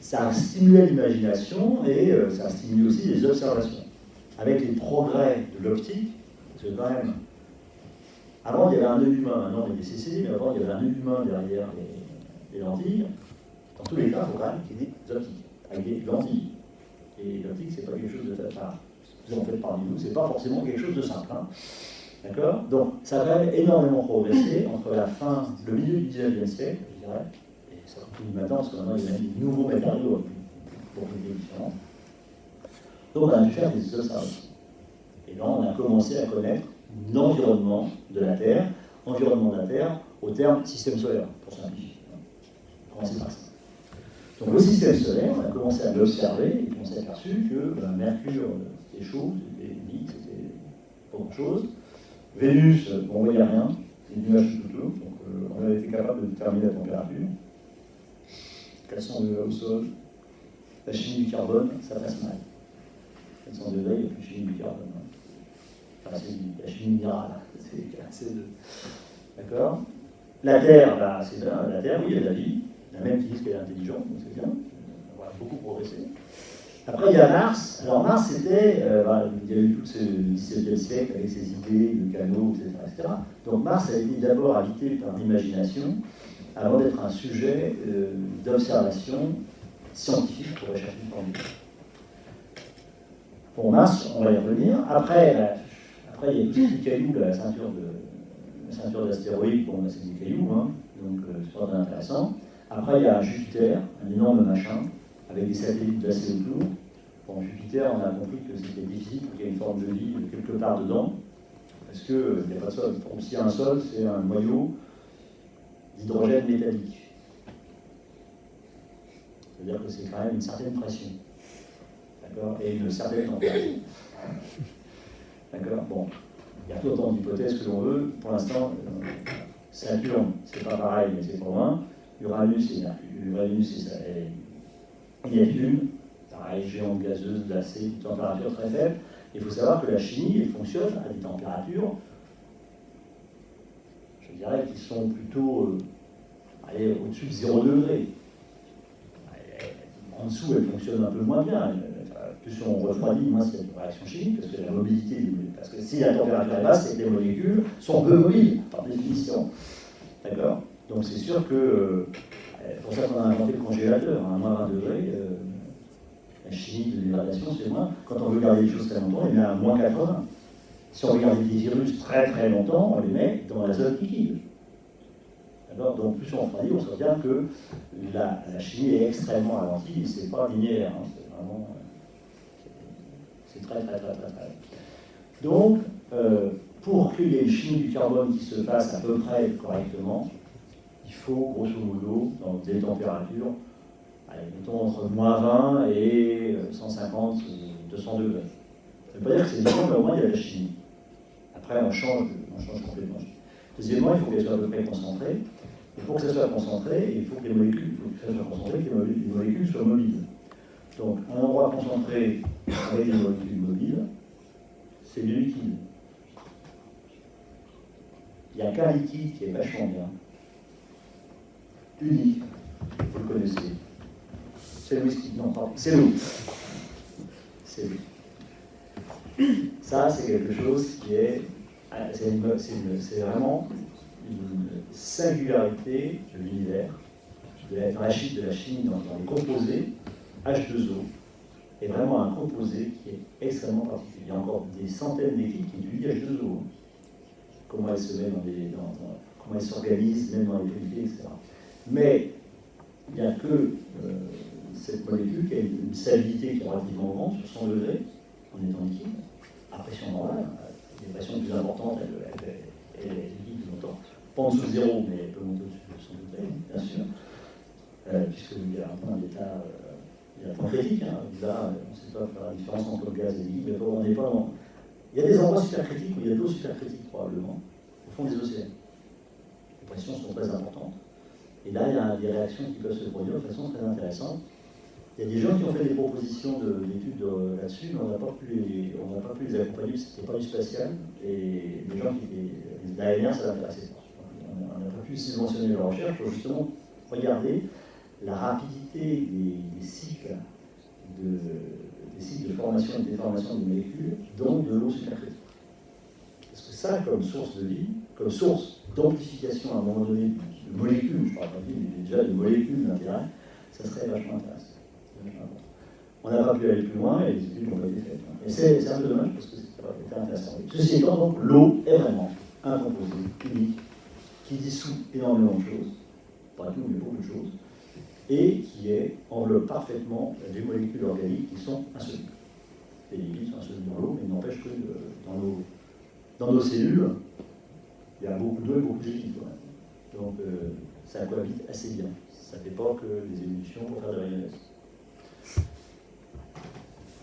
ça a stimulé l'imagination et ça a stimulé aussi les observations. Avec les progrès de l'optique, parce que quand même, avant il y avait un œil humain, maintenant on est des CCD, mais avant il y avait un œil humain derrière les lentilles. Dans tous les cas, il faut quand même qu'il y ait des optiques, avec des lentilles. Et l'optique, c'est pas quelque chose de fait. Vous en faites parmi nous, c'est pas forcément quelque chose de simple. Hein. D'accord? Donc, ça a quand même énormément progressé entre la fin, le milieu du 19e siècle, je dirais, et ça continue maintenant, parce que maintenant il y a des nouveaux matériaux pour des différents. Donc, on a dû faire des observations. Et là, on a commencé à connaître l'environnement de la Terre, au terme système solaire, pour simplifier. Commencer par ça. Donc le système solaire, on a commencé à l'observer et on s'est aperçu que Mercure, c'était chaud, c'était vide, c'était grand-chose. Vénus, bon, on ne voyait rien, les nuages tout autour, donc on a été capable de déterminer la température. 400 degrés au sol, la chimie du carbone, ça passe mal. 400 degrés, il n'y a plus de chimie du carbone. Enfin, c'est la chimie minérale, c'est d'accord. La Terre, bah, c'est bien, la Terre, oui, il y a de la vie. Il y en a même qui disent qu'elle est intelligente, donc c'est bien. On va beaucoup progresser. Après, il y a Mars. Alors, Mars, c'était. Il y a eu tout ce XVIIe siècle avec ses idées de canaux, etc. Donc, Mars a été d'abord habité par l'imagination avant d'être un sujet d'observation scientifique pour rechercher une formule. Pour Mars, on va y revenir. Après il y a tous les cailloux, la ceinture d'astéroïdes, bon, c'est des cailloux, hein, donc c'est pas intéressant. Après, il y a Jupiter, un énorme machin, avec des satellites glacés autour. Bon, Jupiter, on a compris que c'était difficile pour qu'il y ait une forme de vie quelque part dedans, parce qu'il n'y a pas de sol. Donc, s'il y a un sol, c'est un noyau d'hydrogène métallique. C'est-à-dire que c'est quand même une certaine pression. D'accord ? Et une certaine température. D'accord ? Bon, il y a tout autant d'hypothèses que l'on veut. Pour l'instant, Saturne, c'est pas pareil, mais c'est pas loin. Uranus et Neptune, pareil, géante gazeuse, glacée, température très faible. Il faut savoir que la chimie, elle fonctionne à des températures, je dirais, qui sont plutôt au-dessus de 0 degré. En dessous, elle fonctionne un peu moins bien. Plus on refroidit, moins c'est une réaction chimique, parce que la mobilité, parce que si la température est basse, c'est que les molécules sont peu mobiles, par définition. D'accord ? Donc c'est sûr que, c'est pour ça qu'on a inventé le congélateur, à moins 20 degrés, la chimie de dégradation, c'est moins. Quand on veut garder les choses très longtemps, on les met à moins 80. Si on veut garder des virus très très longtemps, on les met dans l'azote liquide. D'accord ? Donc plus on refroidit, on se bien que la chimie est extrêmement ralentie, et c'est pas linéaire, hein, c'est vraiment... C'est très. Donc, pour qu'il y ait une chimie du carbone qui se fasse à peu près correctement, il faut, grosso modo, dans des températures, mettons entre moins 20 et 150, 200 degrés. Ça ne veut pas dire que c'est différent, mais au moins il y a de la chimie. Après, on change complètement. Deuxièmement, il faut qu'elle soit à peu près concentrée. Et pour que ça soit concentré, il faut que les molécules, les molécules soient mobiles. Donc, un endroit concentré avec des molécules mobiles, c'est du liquide. Il n'y a qu'un liquide qui est vachement bien, unique, vous le connaissez. C'est le whisky, non, pardon, c'est l'eau. C'est l'eau. Ça, c'est quelque chose qui est. C'est vraiment une singularité de l'univers, de la chimie dans les composés. H2O est vraiment un composé qui est extrêmement particulier. Il y a encore des centaines d'équipes qui utilisent H2O. Comment elle se met comment elle s'organise, même dans les pellicules, etc. Mais il n'y a que cette molécule qui a une stabilité qui est relativement grande, sur 100 degrés, en étant liquide, à pression normale. Des pressions plus importantes, elle est liquide plus longtemps. Pas en dessous de 0, mais elle peut monter au-dessus de 100 degrés, bien sûr. Puisqu'il y a un point d'état. Il y a un point critique, hein. Là, on ne sait pas faire la différence entre le gaz et le liquide, mais on n'est pas dans... Il y a des endroits supercritiques où il y a de l'eau supercritique, probablement, au fond des océans. Les pressions sont très importantes. Et là, il y a des réactions qui peuvent se produire de façon très intéressante. Il y a des gens qui ont fait des propositions d'études là-dessus, mais on n'a pas pu les accompagner, c'était pas du spatial, et les gens qui étaient d'aérien, ça l'intéressait pas. On n'a pas pu subventionner leur recherche pour justement regarder la rapidité des cycles de formation et de déformation des molécules, donc de l'eau supercritique. Parce que ça, comme source de vie, comme source d'amplification à un moment donné de molécules, je ne parle pas de vie, mais déjà de molécules d'intérêt, ça serait vachement intéressant. On n'a pas pu aller plus loin et les études n'ont pas été faites. Et c'est un peu dommage parce que c'était intéressant. Ceci étant, donc, l'eau est vraiment un composé unique qui dissout énormément de choses, pas tout, mais beaucoup de choses, et qui enveloppe parfaitement des molécules organiques qui sont insolubles. Les lipides sont insolubles dans l'eau, mais il n'empêche que dans nos cellules, il y a beaucoup d'eau et beaucoup de lipides. Donc ça cohabite assez bien. Ça ne fait pas que des évolutions pour faire de la mayonnaise.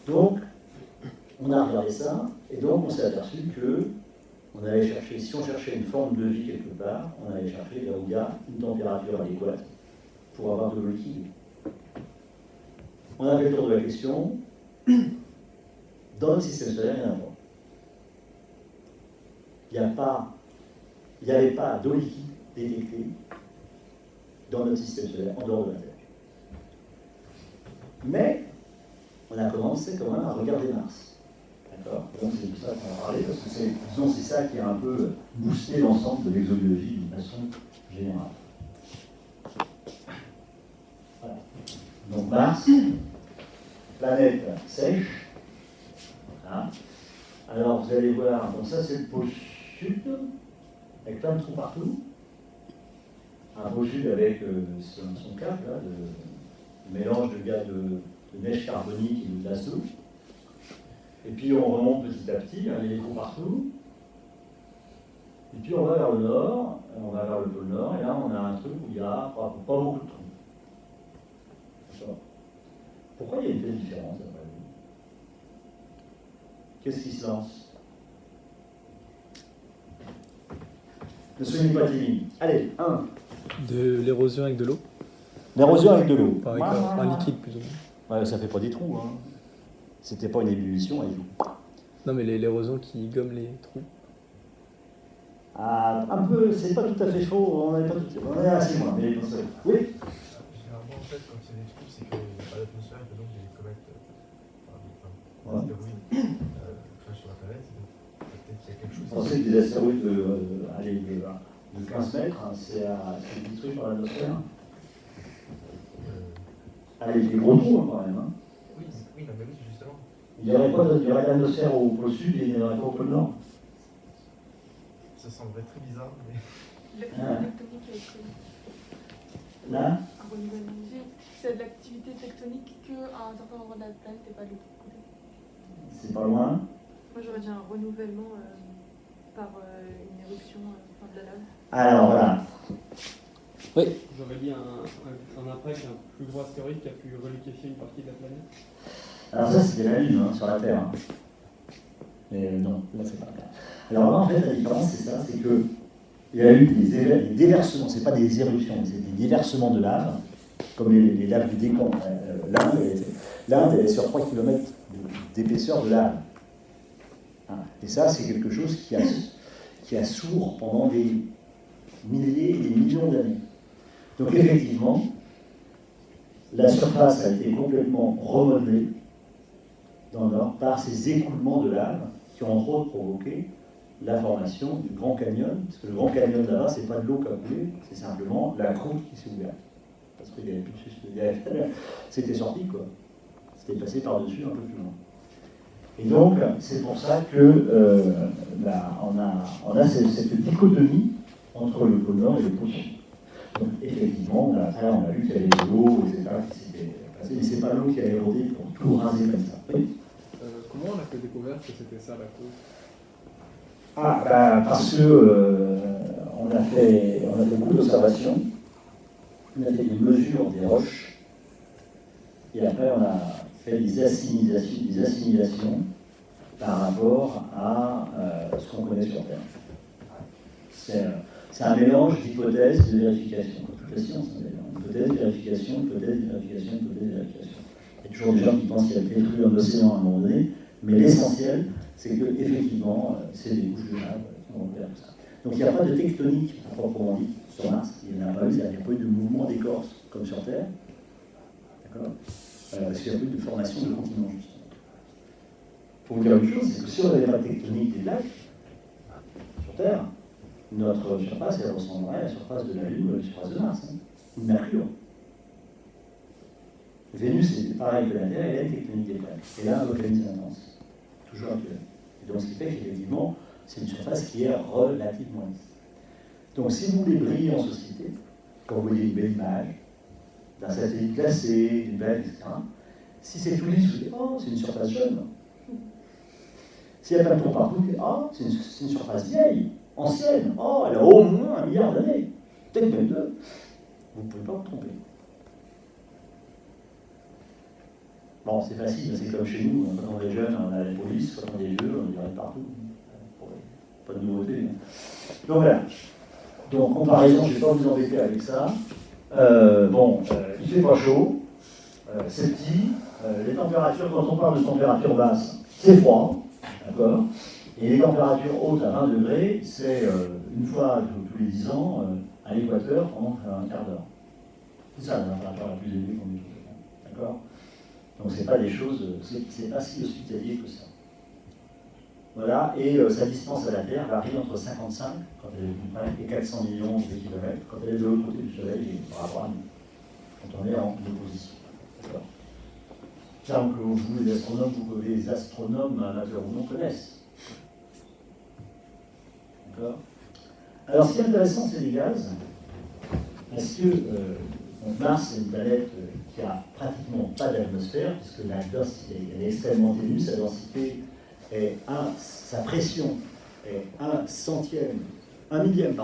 Donc, on a regardé ça, et donc on s'est aperçu que on allait chercher, si on cherchait une forme de vie quelque part, on allait chercher là où il y a une température adéquate pour avoir de l'eau liquide. On a fait le tour de la question. Dans notre système solaire, il y en a pas. Il n'y avait pas d'eau liquide détectée dans notre système solaire, en dehors de la Terre. Mais on a commencé quand même à regarder Mars. D'accord ? Donc c'est de ça qu'on va parler, parce que c'est ça qui a un peu boosté l'ensemble de l'exobiologie d'une façon générale. Voilà. Donc Mars, planète sèche. Voilà. Alors vous allez voir, donc ça c'est le pôle sud, avec plein de trous partout. Un pôle sud avec son cap, là, de mélange de neige carbonique et de glace d'eau. Et puis on remonte petit à petit, il y a des trous partout. Et puis on va vers le nord, on va vers le pôle nord, et là on a un truc où il n'y a pas beaucoup de trous. D'accord. Pourquoi il y a une telle différence après vous ? Qu'est-ce qui se lance ? Ne soyez pas timide. Allez, 1. De l'érosion avec de l'eau. L'érosion avec de l'eau. Avec un liquide plus ou moins. Ouais, ça fait pas des trous. Hein. C'était pas une ébullition avec l'eau. Non, mais l'érosion qui gomme les trous. Ah, un peu, c'est pas tout à fait faux. On est assez loin. Mais oui. Généralement, en fait, quand il y a des trous, c'est qu'il n'y a pas d'atmosphère, et que donc il y a des comètes, des astéroïdes crachent sur la planète. Peut-être qu'il y a quelque chose. Vous pensez que des astéroïdes de 15 mètres, hein, c'est détruit par l'atmosphère. Allez, des gros trous hein, quand même. Hein. Oui, non, mais oui, justement. Il y aurait l'atmosphère au pôle sud et il n'y aurait pas au pôle nord. Ça semblerait très bizarre, mais. L'activité tectonique est connue. Là, C'est de l'activité tectonique qu'à un certain endroit de la planète et pas de l'autre côté. c'est pas loin. Moi j'aurais dit un renouvellement par une éruption de la lave. Alors voilà. Oui. J'aurais dit un impact, un plus gros astéroïde qui a pu reliquéfier une partie de la planète. Alors ça c'était la Lune hein, sur la Terre. Mais non, là c'est pas le cas. Alors là en fait la différence c'est ça, c'est que il y a eu des déversements, c'est pas des éruptions, c'est des déversements de lave, comme les laves du Décan. L'Inde est sur 3 km d'épaisseur de lave. Et ça c'est quelque chose qui a sourd pendant des milliers et des millions d'années. Donc effectivement, la surface a été complètement remodelée dans le nord par ces écoulements de lave qui ont entre autres provoqué la formation du Grand Canyon, parce que le Grand Canyon là-bas, c'est pas de l'eau qui a coulé, c'est simplement la croûte qui s'est ouverte. Parce qu'il n'y avait plus de c'était sorti quoi. C'était passé par-dessus un peu plus loin. Et donc, c'est pour ça que on a cette dichotomie entre le pôle nord et le pôle sud. Donc, effectivement, on a vu qu'il y avait de l'eau, etc., qui s'était passée, mais c'est pas l'eau qui a érodé pour tout raser comme ça. Oui. Comment on a fait découvrir que c'était ça la cause ? Parce que on a fait beaucoup d'observations, on a fait des mesures des roches, et après on a fait des assimilations par rapport à ce qu'on connaît sur Terre. C'est un mélange d'hypothèses et de vérifications. Toute la science, hypothèse, vérification, hypothèse, vérification, hypothèse, vérification. Il y a toujours des gens qui pensent qu'il y a peut-être eu un océan à un moment donné, mais l'essentiel, c'est que effectivement, c'est des couches de lave qui vont faire tout ça. Donc il n'y a pas de tectonique à proprement dit sur Mars. Il n'y a pas eu de mouvement d'écorce comme sur Terre. D'accord ? Parce qu'il n'y a pas eu de formation de continents, justement. Pour vous dire une chose, c'est que si on n'avait pas de tectonique des plaques sur Terre, notre surface, elle ressemblerait à la surface de la Lune ou à la surface de Mars, ou de Mercure. Vénus, c'est pareil que la Terre, elle a une tectonique des plaques. Et là, un volcanisme intense, toujours actuel. Et donc, ce qui fait qu'effectivement, c'est une surface qui est relativement lisse. Donc, si vous voulez briller en société, quand vous voyez une belle image d'un satellite glacé, d'une belle, etc., si c'est tout lisse, vous dites, oh, c'est une surface jeune. S'il n'y a pas de trou partout, vous dites, oh, c'est une surface vieille, ancienne, oh, elle a au moins 1 milliard d'années, peut-être même 2. Vous ne pouvez pas vous tromper. Bon, c'est facile, c'est comme chez nous, quand on est jeune, on a la police, quand on est vieux, on dirait partout. Pas de nouveauté. Donc voilà. Donc, comparaison, je ne vais pas vous embêter avec ça. Il fait pas chaud, c'est petit, les températures, quand on parle de température basse, c'est froid, d'accord? Et les températures hautes à 20 degrés, c'est une fois tous les 10 ans à l'équateur pendant un quart d'heure. C'est ça la température la plus élevée qu'on ait. D'accord? Donc c'est pas des choses, c'est pas si hospitalier que ça. Voilà, et sa distance à la Terre varie entre 55 quand elle est plus près et 400 millions de kilomètres quand elle est de l'autre côté du Soleil et par rapport à nous, quand on est en opposition. D'accord. Terme que vous, les astronomes amateurs ou non connaissent. D'accord. Alors ce qui est intéressant, c'est les gaz, parce que Mars est une planète qui a pratiquement pas d'atmosphère, puisque la densité elle est extrêmement ténue, sa densité est sa pression est un millième,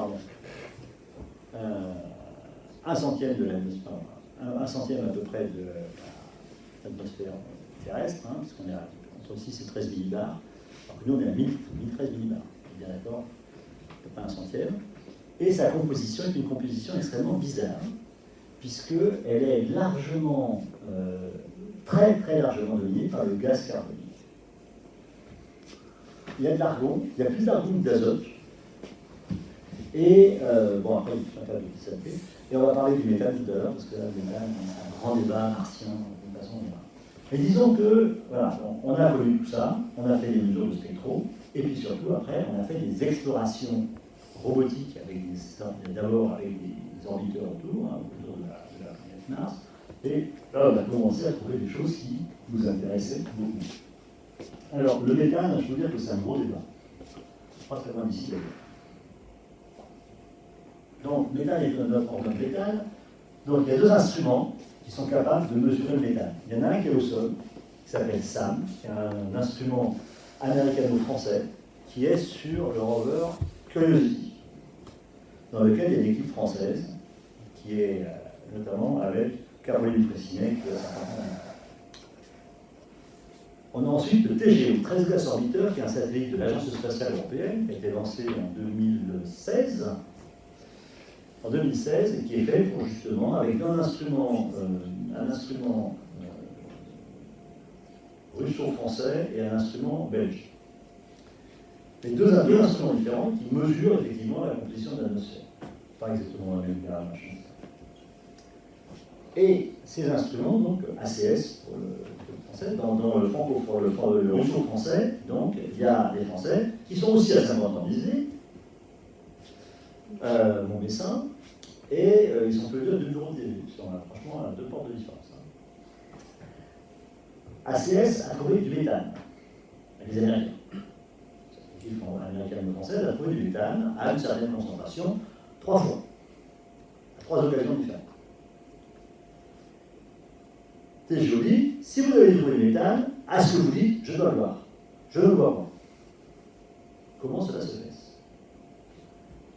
un centième de l'atmosphère, un centième à peu près de l'atmosphère terrestre, puisqu'on est entre 6 et 13 millibars, alors que nous on est à 1013 millibars, bien d'accord, pas un centième, et sa composition est une composition extrêmement bizarre, puisqu'elle est largement, très très largement dominée par le gaz carbonique. Il y a de l'argon, il y a plus d'argon que d'azote. Et, après, il y a pas de santé. Et on va parler du méthane tout à l'heure, parce que là, le méthane, c'est un grand débat martien, de toute façon. Mais disons que, voilà, on a connu tout ça, on a fait des mesures de spectro, et puis surtout, après, on a fait des explorations robotiques, d'abord avec des orbiteurs autour de la planète Mars, et là, on a commencé à trouver des choses qui nous intéressaient beaucoup. Alors, le méthane, je veux dire que c'est un gros débat. Pas très loin d'ici, d'ailleurs. Donc, méthane est notre organe méthane. Donc, il y a deux instruments qui sont capables de mesurer le méthane. Il y en a un qui est au sol, qui s'appelle SAM, qui est un instrument américano-français, qui est sur le rover Curiosity, dans lequel il y a une équipe française, qui est notamment avec Caroline Fraissinet, qui est à Saint-Quentin. On a ensuite le TGO, 13 Gas Orbiteur, qui est un satellite de l'Agence spatiale européenne, qui a été lancé en 2016, et qui est fait pour justement, avec un instrument russo-français et un instrument belge. Les deux instruments différents qui mesurent effectivement la composition de l'atmosphère. Pas exactement la même machin. Et ces instruments, donc ACS pour le français, dans le russo-français, donc il y a des Français qui sont aussi à Saint-Quentin-d'Isée, Montbessin, et ils sont tous les deux à 2 bureaux de début, ils sont franchement à 2 portes de différence. ACS a trouvé du méthane, les Américains. L'équipe américano-française a trouvé du méthane à une certaine concentration 3 fois, à 3 occasions différentes. C'est joli, si vous avez trouvé du méthane, à ce que vous dites, je dois le voir. Je le vois pas. Comment cela se fait?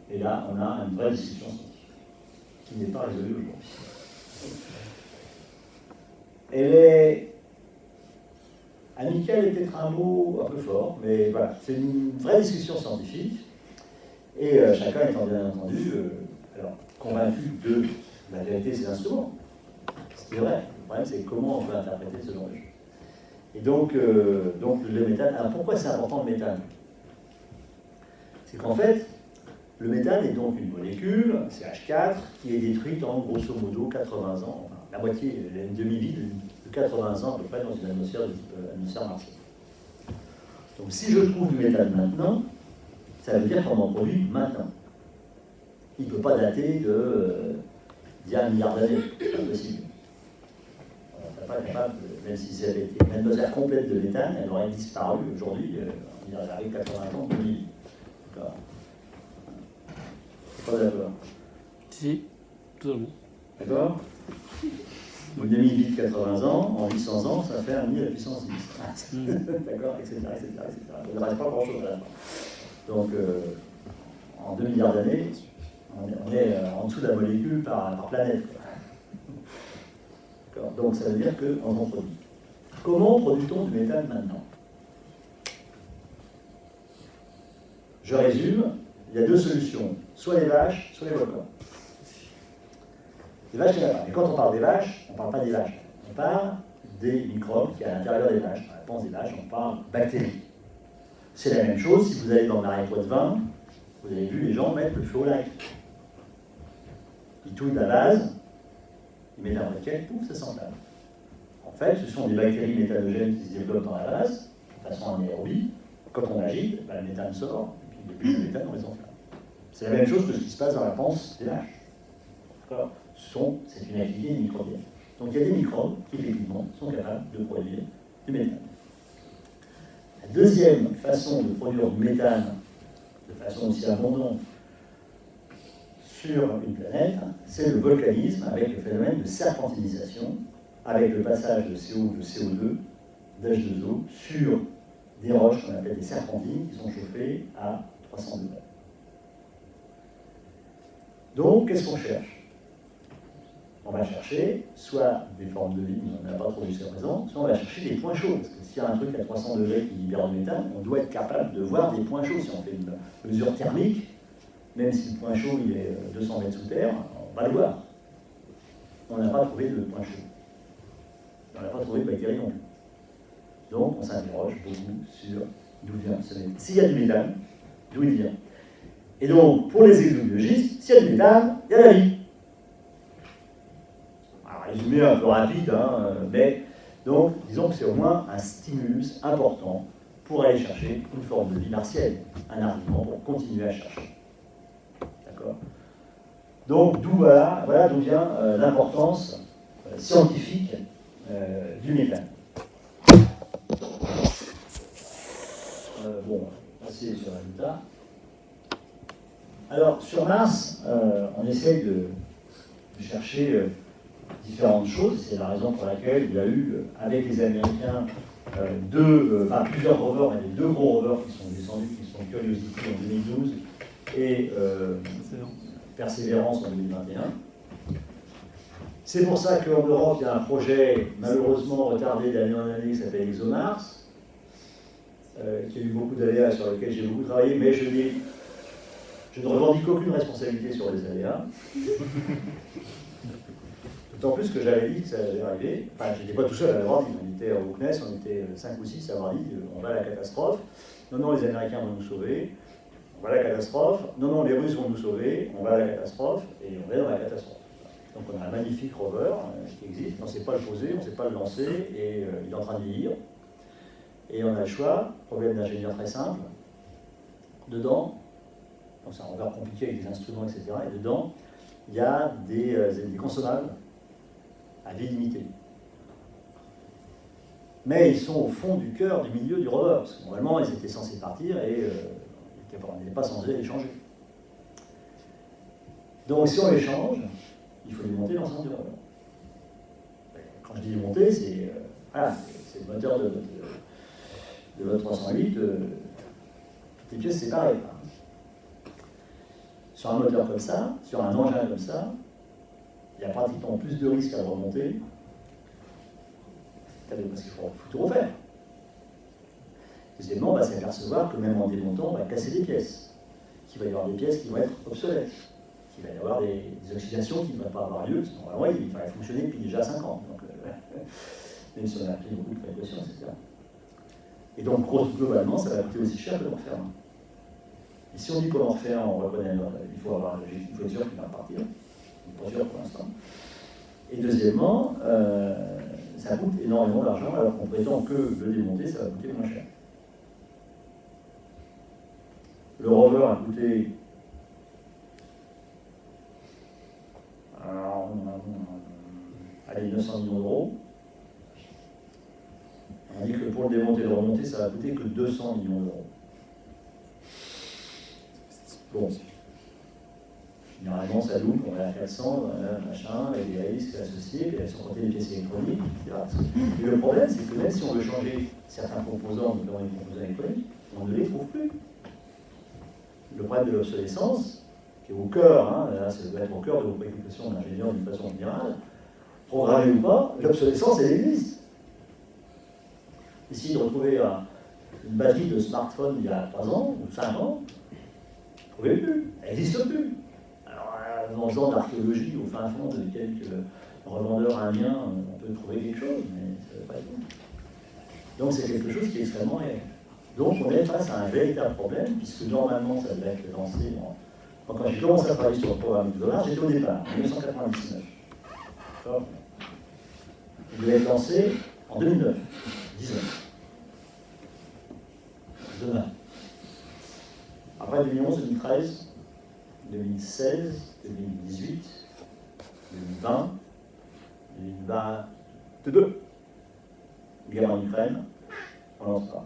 Et là, on a une vraie discussion scientifique, qui n'est pas résolue aujourd'hui. Elle est amicale, est peut-être un mot un peu fort, mais voilà, c'est une vraie discussion scientifique, et chacun étant bien entendu convaincu de la vérité de ces instruments. C'est vrai, le problème c'est comment on peut interpréter ce genre de choses. Et donc le méthane, alors pourquoi c'est important le méthane? C'est qu'en fait, le méthane est donc une molécule, CH4, qui est détruite en grosso modo 80 ans, enfin, la moitié, elle a une demi-vie de 80 ans à peu près dans une atmosphère de type atmosphère martienne. Donc si je trouve du méthane maintenant, ça veut dire qu'on en produit maintenant. Il ne peut pas dater d'il y a 1 milliard d'années, c'est pas possible. On n'est pas capable, même si c'était une atmosphère complète de méthane, elle aurait disparu aujourd'hui, il arrive 80 ans de vie. D'accord. Pas d'accord. Si, totalement. D'accord. Une demi-vie de 80 ans, en 800 ans, ça fait 1 à la puissance 10. D'accord, etc. Il ne reste pas grand-chose à la fin. Donc, en 2 milliards d'années, on est en dessous de la molécule par planète. D'accord. Donc, ça veut dire qu'on en produit. Comment produit-on du méthane maintenant? Je résume, il y a deux solutions, soit les vaches, soit les volcans. Les vaches, il y en a pas. Et quand on parle des vaches, on ne parle pas des vaches. On parle des microbes qui sont à l'intérieur des vaches. Dans la réponse des vaches, on parle bactéries. C'est la même chose si vous allez dans le marais Poitevin, vous avez vu les gens mettre le feu au lac. Ils touillent la base, ils mettent un briquet, pouf, ça s'enflamme. En fait, ce sont des bactéries méthanogènes qui se développent dans la base, de façon anaérobie. Quand on agite, le méthane sort, et puis les bulles de méthane, on les enflamme. C'est la même chose que ce qui se passe dans la panse des vaches. D'accord? C'est une activité microbienne. Donc il y a des microbes qui, effectivement, sont capables de produire du méthane. La deuxième façon de produire du méthane de façon aussi abondante sur une planète, c'est le volcanisme avec le phénomène de serpentinisation, avec le passage de CO ou de CO2, d'H2O, sur des roches qu'on appelle des serpentines qui sont chauffées à 300 degrés. Donc, qu'est-ce qu'on cherche? On va chercher soit des formes de vie, mais on n'a pas trop jusqu'à présent, soit on va chercher des points chauds. Parce que s'il y a un truc à 300 degrés qui libère du méthane, on doit être capable de voir des points chauds. Si on fait une mesure thermique, même si le point chaud il est 200 mètres sous terre, on va le voir. On n'a pas trouvé de point chaud. On n'a pas trouvé de bactéries non plus. Donc on s'interroge beaucoup sur d'où vient ce méthane. S'il y a du méthane, d'où il vient. Et donc, pour les exobiologistes, s'il y a du méthane, il y a la vie. Résumé un peu rapide, hein, mais donc disons que c'est au moins un stimulus important pour aller chercher une forme de vie martienne, un argument pour continuer à chercher. D'accord? Donc voilà d'où vient l'importance scientifique du méthane. Bon, passer sur le résultat. Alors sur Mars, on essaye de chercher différentes choses. C'est la raison pour laquelle il y a eu, avec les Américains, plusieurs rovers, mais les deux gros rovers qui sont descendus, qui sont Curiosity en 2012 et Perseverance en 2021. C'est pour ça qu'en Europe, il y a un projet malheureusement retardé d'année en année qui s'appelle ExoMars, qui a eu beaucoup d'aléas sur lesquels j'ai beaucoup travaillé, mais je ne revendique aucune responsabilité sur les aléas. D'autant plus que j'avais dit que ça allait arriver. Enfin, j'étais pas tout seul à l'avoir dit. On était au CNES, on était 5 ou 6 à avoir dit on va à la catastrophe. Non, les Américains vont nous sauver. On va à la catastrophe. Non, les Russes vont nous sauver. On va à la catastrophe. Et on est dans la catastrophe. Donc on a un magnifique rover qui existe. On ne sait pas le poser, on ne sait pas le lancer. Et il est en train de vieillir. Et on a le choix, problème d'ingénieur très simple. Dedans, donc c'est un rover compliqué avec des instruments, etc. Et dedans, il y a des consommables à vie limitée. Mais ils sont au fond du cœur, du milieu du rover, parce que normalement ils étaient censés partir et on n'était pas censé les changer. Donc si on les change, il faut démonter l'ensemble du rover. Quand je dis démonter, c'est le moteur de votre 308, toutes les pièces séparées. Sur un moteur comme ça, sur un engin comme ça, il y a pratiquement plus de risques à remonter, parce qu'il faut tout refaire. Deuxièmement, on va s'apercevoir que même en démontant, on va casser des pièces. Qu'il va y avoir des pièces qui vont être obsolètes. Qu'il va y avoir des oxydations qui ne vont pas avoir lieu, parce que normalement, il fallait fonctionner depuis déjà 5 ans. Donc, même si on a pris beaucoup de précautions, etc. Et donc, globalement, ça va coûter aussi cher que d'en refaire un. Et si on dit qu'on en refait un, on reconnaît, il faut avoir une voiture qui va partir. Pas sûr pour l'instant. Et deuxièmement, ça coûte énormément d'argent alors qu'on prétend que le démonter, ça va coûter moins cher. Le rover a coûté allez, 900 millions d'euros. On dit que pour le démonter et le remonter, ça va coûter que 200 millions d'euros. Bon. Généralement, ça loupe, on est à 400, machin, et des risques associés, et sans compter les pièces électroniques, etc. Et le problème, c'est que même si on veut changer certains composants, notamment les composants électroniques, on ne les trouve plus. Le problème de l'obsolescence, qui est au cœur, là, ça doit être au cœur de vos préoccupations d'ingénieur d'une façon générale, programmée ou pas, l'obsolescence, elle existe. essayez de retrouver une batterie de smartphone il y a 3 ans ou 5 ans, vous ne trouvez plus, elle n'existe plus. Alors, en faisant de l'archéologie au fin fond de quelques revendeurs indiens, on peut trouver quelque chose, mais ça ne veut pas être bon. Donc c'est quelque chose qui est extrêmement réel. Donc on est face à un véritable problème, puisque normalement ça devait être lancé quand j'ai commencé à travailler sur le programme $, j'étais au départ, en 1999. D'accord. Il devait être lancé en 2009, 19. Demain. Après 2011, 2013, 2016, 2018, 2020, 2022, guerre en Ukraine, on lance pas.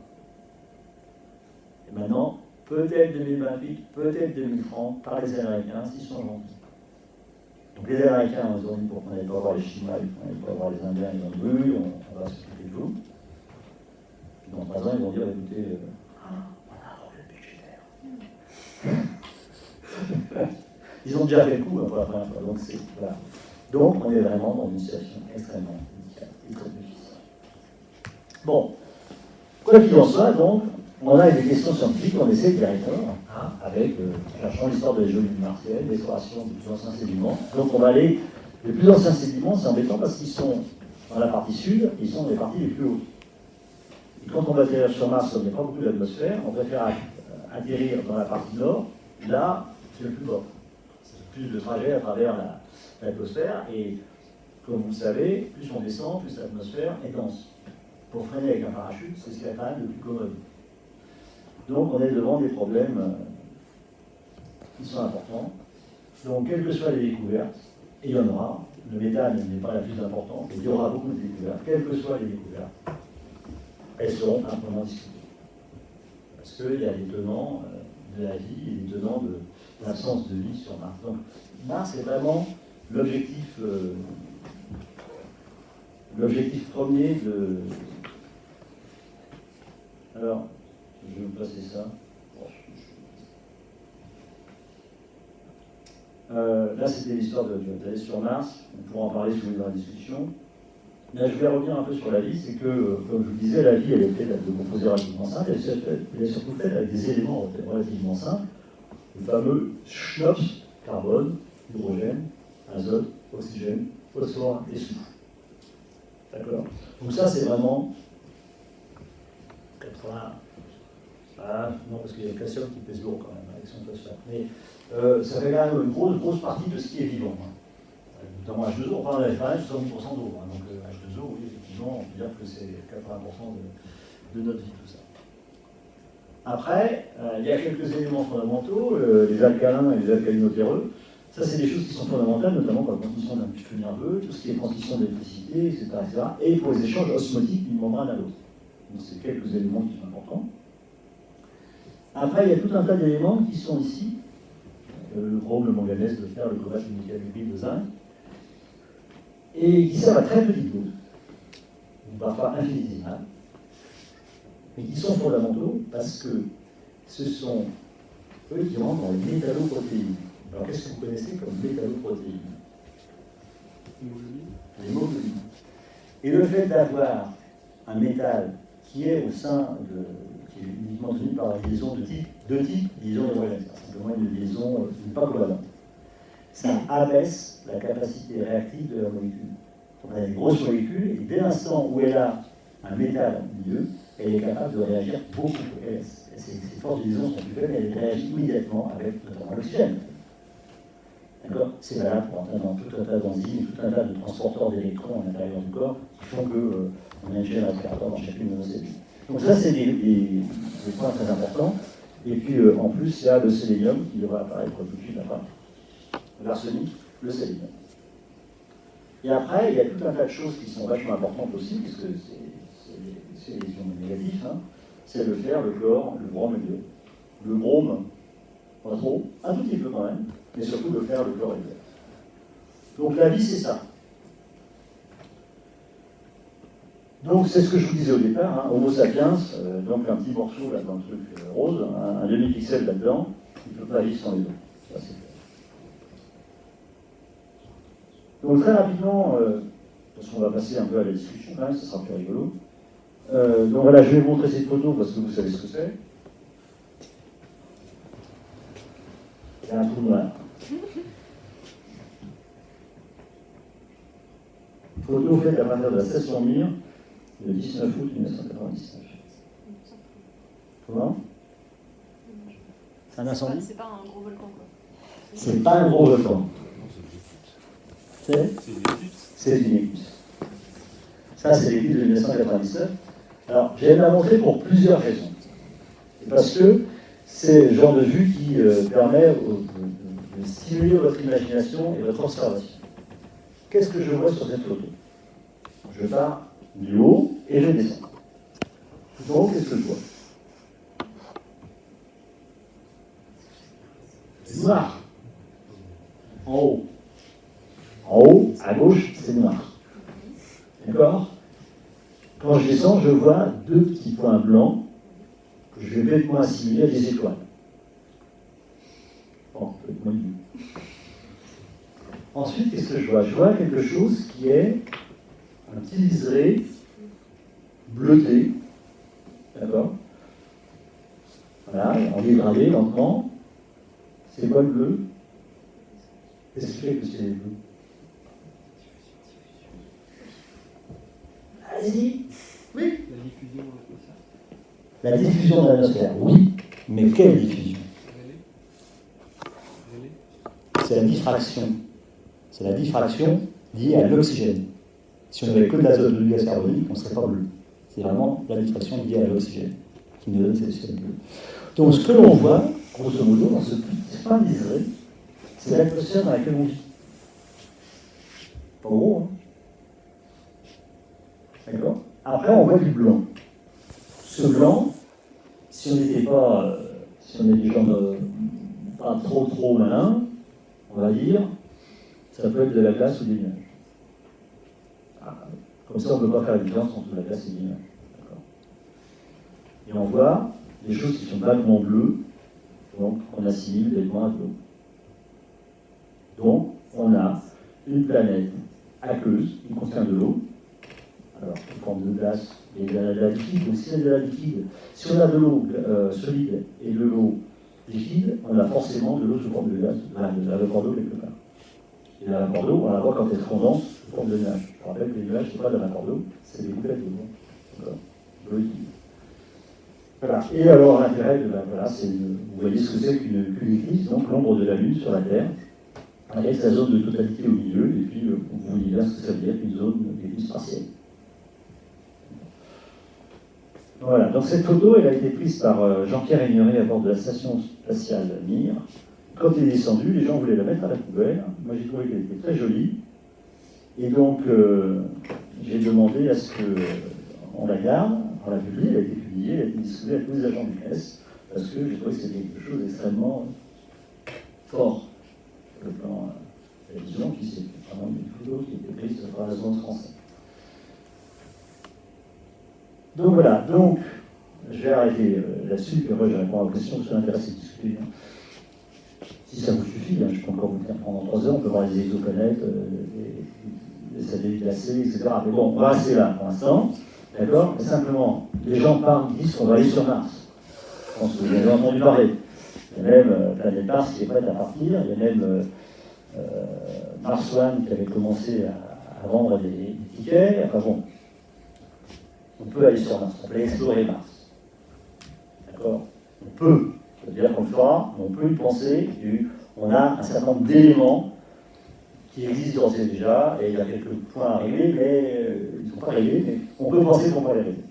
Et maintenant, peut-être 2028, peut-être 2030, par les Américains, s'ils sont gentils. Donc les Américains, ils ont dit pour qu'on n'aille pas voir les Chinois, qu'on n'aille pas voir les Indiens, ils ont dit oui, on va s'occuper de vous. Puis dans 3 ans, ils vont dire écoutez, on a un problème budgétaire. Ils ont déjà fait le coup pour la première fois, donc c'est voilà. Donc on est vraiment dans une situation extrêmement délicate et très difficile. Bon, quoi qu'il en soit, donc, on a des questions scientifiques, on essaie d'y répondre, avec, cherchant l'histoire de la géologie martienne, l'exploration des plus anciens sédiments. Donc on va aller, les plus anciens sédiments, c'est embêtant parce qu'ils sont dans la partie sud, ils sont dans les parties les plus hautes. Et quand on va atterrir sur Mars, comme il n'y a pas beaucoup d'atmosphère, on préfère atterrir dans la partie nord, là, c'est le plus bas. C'est plus de trajet à travers l'atmosphère, et comme vous le savez, plus on descend, plus l'atmosphère est dense. Pour freiner avec un parachute, c'est ce qu'il y a quand même de plus commode. Donc on est devant des problèmes qui sont importants. Donc quelles que soient les découvertes, et il y en aura, le méthane n'est pas la plus importante, mais il y aura beaucoup de découvertes, quelles que soient les découvertes, elles seront amplement discutées. Parce qu'il y a des tenants de la vie et des tenants de l'absence de vie sur Mars. Donc Mars est vraiment l'objectif premier de... Alors, je vais vous passer ça. Là, c'était l'histoire d'aller sur Mars. On pourra en parler si vous voulez dans la discussion. Là, je vais revenir un peu sur la vie. C'est que, comme je vous disais, la vie, elle est faite de composés relativement simples. Elle est surtout faite avec des éléments relativement simples. Le fameux SHNOPS, carbone, hydrogène, azote, oxygène, phosphore et soufre. D'accord. Donc ça, c'est vraiment 80. Ah, non, parce qu'il y a le calcium qui pèse lourd quand même, avec son phosphate. Mais ça fait quand même une grosse partie de ce qui est vivant. Notamment H2O, enfin, on a quand même 70% d'eau. Donc H2O, oui, effectivement, on peut dire que c'est 80% de notre vie, tout ça. Après, il y a quelques éléments fondamentaux, les alcalins et les alcalinotéreux. Ça, c'est des choses qui sont fondamentales, notamment pour la transmission d'un flux nerveux, tout ce qui est transmission d'électricité, etc., etc., et pour les échanges osmotiques d'une membrane à l'autre. Donc, c'est quelques éléments qui sont importants. Après, il y a tout un tas d'éléments qui sont ici. Le chrome, le manganèse, le fer, le cobalt, le nickel, le cuivre, le zinc. Et qui servent à très petite dose, ou parfois infinitésimales, mais qui sont fondamentaux parce que ce sont eux qui rentrent dans les métalloprotéines. Alors, qu'est-ce que vous connaissez comme métalloprotéines? L'hémoglobine. Et le fait d'avoir un métal qui est au sein qui est uniquement tenu par une liaison de type liaison hydrogène, c'est simplement une liaison qui n'est pas covalente. Ça abaisse la capacité réactive de la molécule. On a une grosse molécule, et dès l'instant où elle a un métal au milieu, elle est capable de réagir beaucoup. Ses forces de liaison sont plus faibles, elle réagit immédiatement avec notamment l'oxygène. D'accord. C'est valable pour tout un tas d'enzymes, tout un tas de transporteurs d'électrons à l'intérieur du corps qui font qu'on a une chaîne respiratoire dans chacune de nos cellules. Donc ça, c'est des points très importants. Et puis, en plus, il y a le sélénium qui devrait apparaître tout de suite après. L'arsenic, le sélénium. Et après, il y a tout un tas de choses qui sont vachement importantes aussi, puisque c'est les ions négatifs. C'est le fer, le chlore, le brome et le iode. Le brome, pas trop, un tout petit peu quand même, mais surtout le fer, le chlore et le iode. Donc la vie, c'est ça. Donc c'est ce que je vous disais au départ, Homo sapiens, donc un petit morceau là dans le truc rose, un demi-pixel là-dedans, il ne peut pas vivre sans les autres. Ça, c'est clair. Donc très rapidement, parce qu'on va passer un peu à la discussion, quand même, ça sera plus rigolo. Donc voilà, je vais vous montrer cette photo parce que vous savez ce que c'est. Il y a un trou noir. Photo faite à partir de la station Mir, le 19 août 1999. Comment? C'est un incendie? C'est pas un gros volcan, quoi. C'est pas un gros volcan. C'est une éclipse. Ça, c'est l'éclipse de 1999. Alors, j'aime la montrer pour plusieurs raisons. Parce que c'est le genre de vue qui permet de stimuler votre imagination et votre observation. Qu'est-ce que je vois sur cette photo? Je pars du haut et je descends. Donc, qu'est-ce que je vois? C'est noir. En haut. En haut, à gauche, c'est noir. D'accord? Quand je descends, je vois deux petits points blancs que je vais bêtement assimiler à des étoiles. Bon, peut-être moins de vue. Ensuite, qu'est-ce que je vois? Je vois quelque chose qui est un petit liseré bleuté. D'accord? Voilà, en dégradé lentement. C'est quoi le bleu? Qu'est-ce qui fait que c'est bleu? Allez-y. Oui. La diffusion dans l'atmosphère. La diffusion de l'atmosphère, oui. Mais quelle diffusion? C'est la diffraction. C'est la diffraction liée à l'oxygène. Si on n'avait que de l'azote de gaz carbonique, on ne serait pas bleu. C'est vraiment la diffraction liée à l'oxygène qui nous donne cette ciel bleu. Donc ce que l'on voit, grosso modo, dans ce petit fin liseré, c'est l'atmosphère dans laquelle on vit. Pas gros, hein? D'accord? Après, on voit du blanc. Ce blanc, si on n'était pas, si on est des gens pas trop malins, on va dire, ça peut être de la glace ou des nuages. Comme ça, on ne peut pas faire la différence entre la glace et des nuages. D'accord? Et on voit des choses qui sont vaguement bleues, donc on assimile vaguement à de l'eau. Donc, on a une planète aqueuse qui contient de l'eau, alors sous forme de glace et de la liquide. Donc, si on a de la liquide, si on a de l'eau solide et de l'eau liquide, on a forcément de l'eau sous forme de gaz, de la vapeur d'eau quelque part. Et la vapeur d'eau, on la voit quand elle se condense sous forme de nuages. Je rappelle que les nuages, ce n'est pas de la vapeur d'eau, c'est des gouttelettes d'eau. D'accord? De l'eau liquide. Voilà. Et alors, l'intérêt de voilà, c'est vous voyez ce que c'est qu'une éclipse, donc l'ombre de la Lune sur la Terre, avec sa zone de totalité au milieu, et puis vous voyez bien ce que ça veut dire qu'une zone d'éclipse partielle. Voilà, donc cette photo, elle a été prise par Jean-Pierre Ignoré à bord de la station spatiale Mir. Quand il est descendu, les gens voulaient la mettre à la poubelle. Moi, j'ai trouvé qu'elle était très jolie. Et donc, j'ai demandé à ce qu'on la garde. On l'a publiée, elle a été publiée, elle a été distribuée à tous les agents du CNES, parce que j'ai trouvé que c'était quelque chose d'extrêmement fort. Le plan télévision, puis c'est vraiment une photo qui était prise par la zone française. Donc voilà, donc je vais arrêter là-dessus, puis après je réponds à vos questions, si ça m'intéresse de discuter. Si ça vous suffit, je peux encore vous tenir pendant 3 heures, on peut voir les exoplanètes, les satellites glacés, etc. Mais bon, on va rester là pour l'instant, d'accord? Simplement, les gens parlent, disent qu'on va aller sur Mars. Je pense que vous avez entendu parler. Il y a même Planète Mars qui est prête à partir, il y a même Mars One qui avait commencé à vendre des tickets, enfin bon. On peut aller sur Mars, on peut explorer Mars. D'accord? On peut, ça veut dire qu'on le fera, mais on peut y penser. On a un certain nombre d'éléments qui existent d'ores et déjà, et il y a quelques points à régler, mais ils ne sont pas réglés, mais on peut penser qu'on va les régler.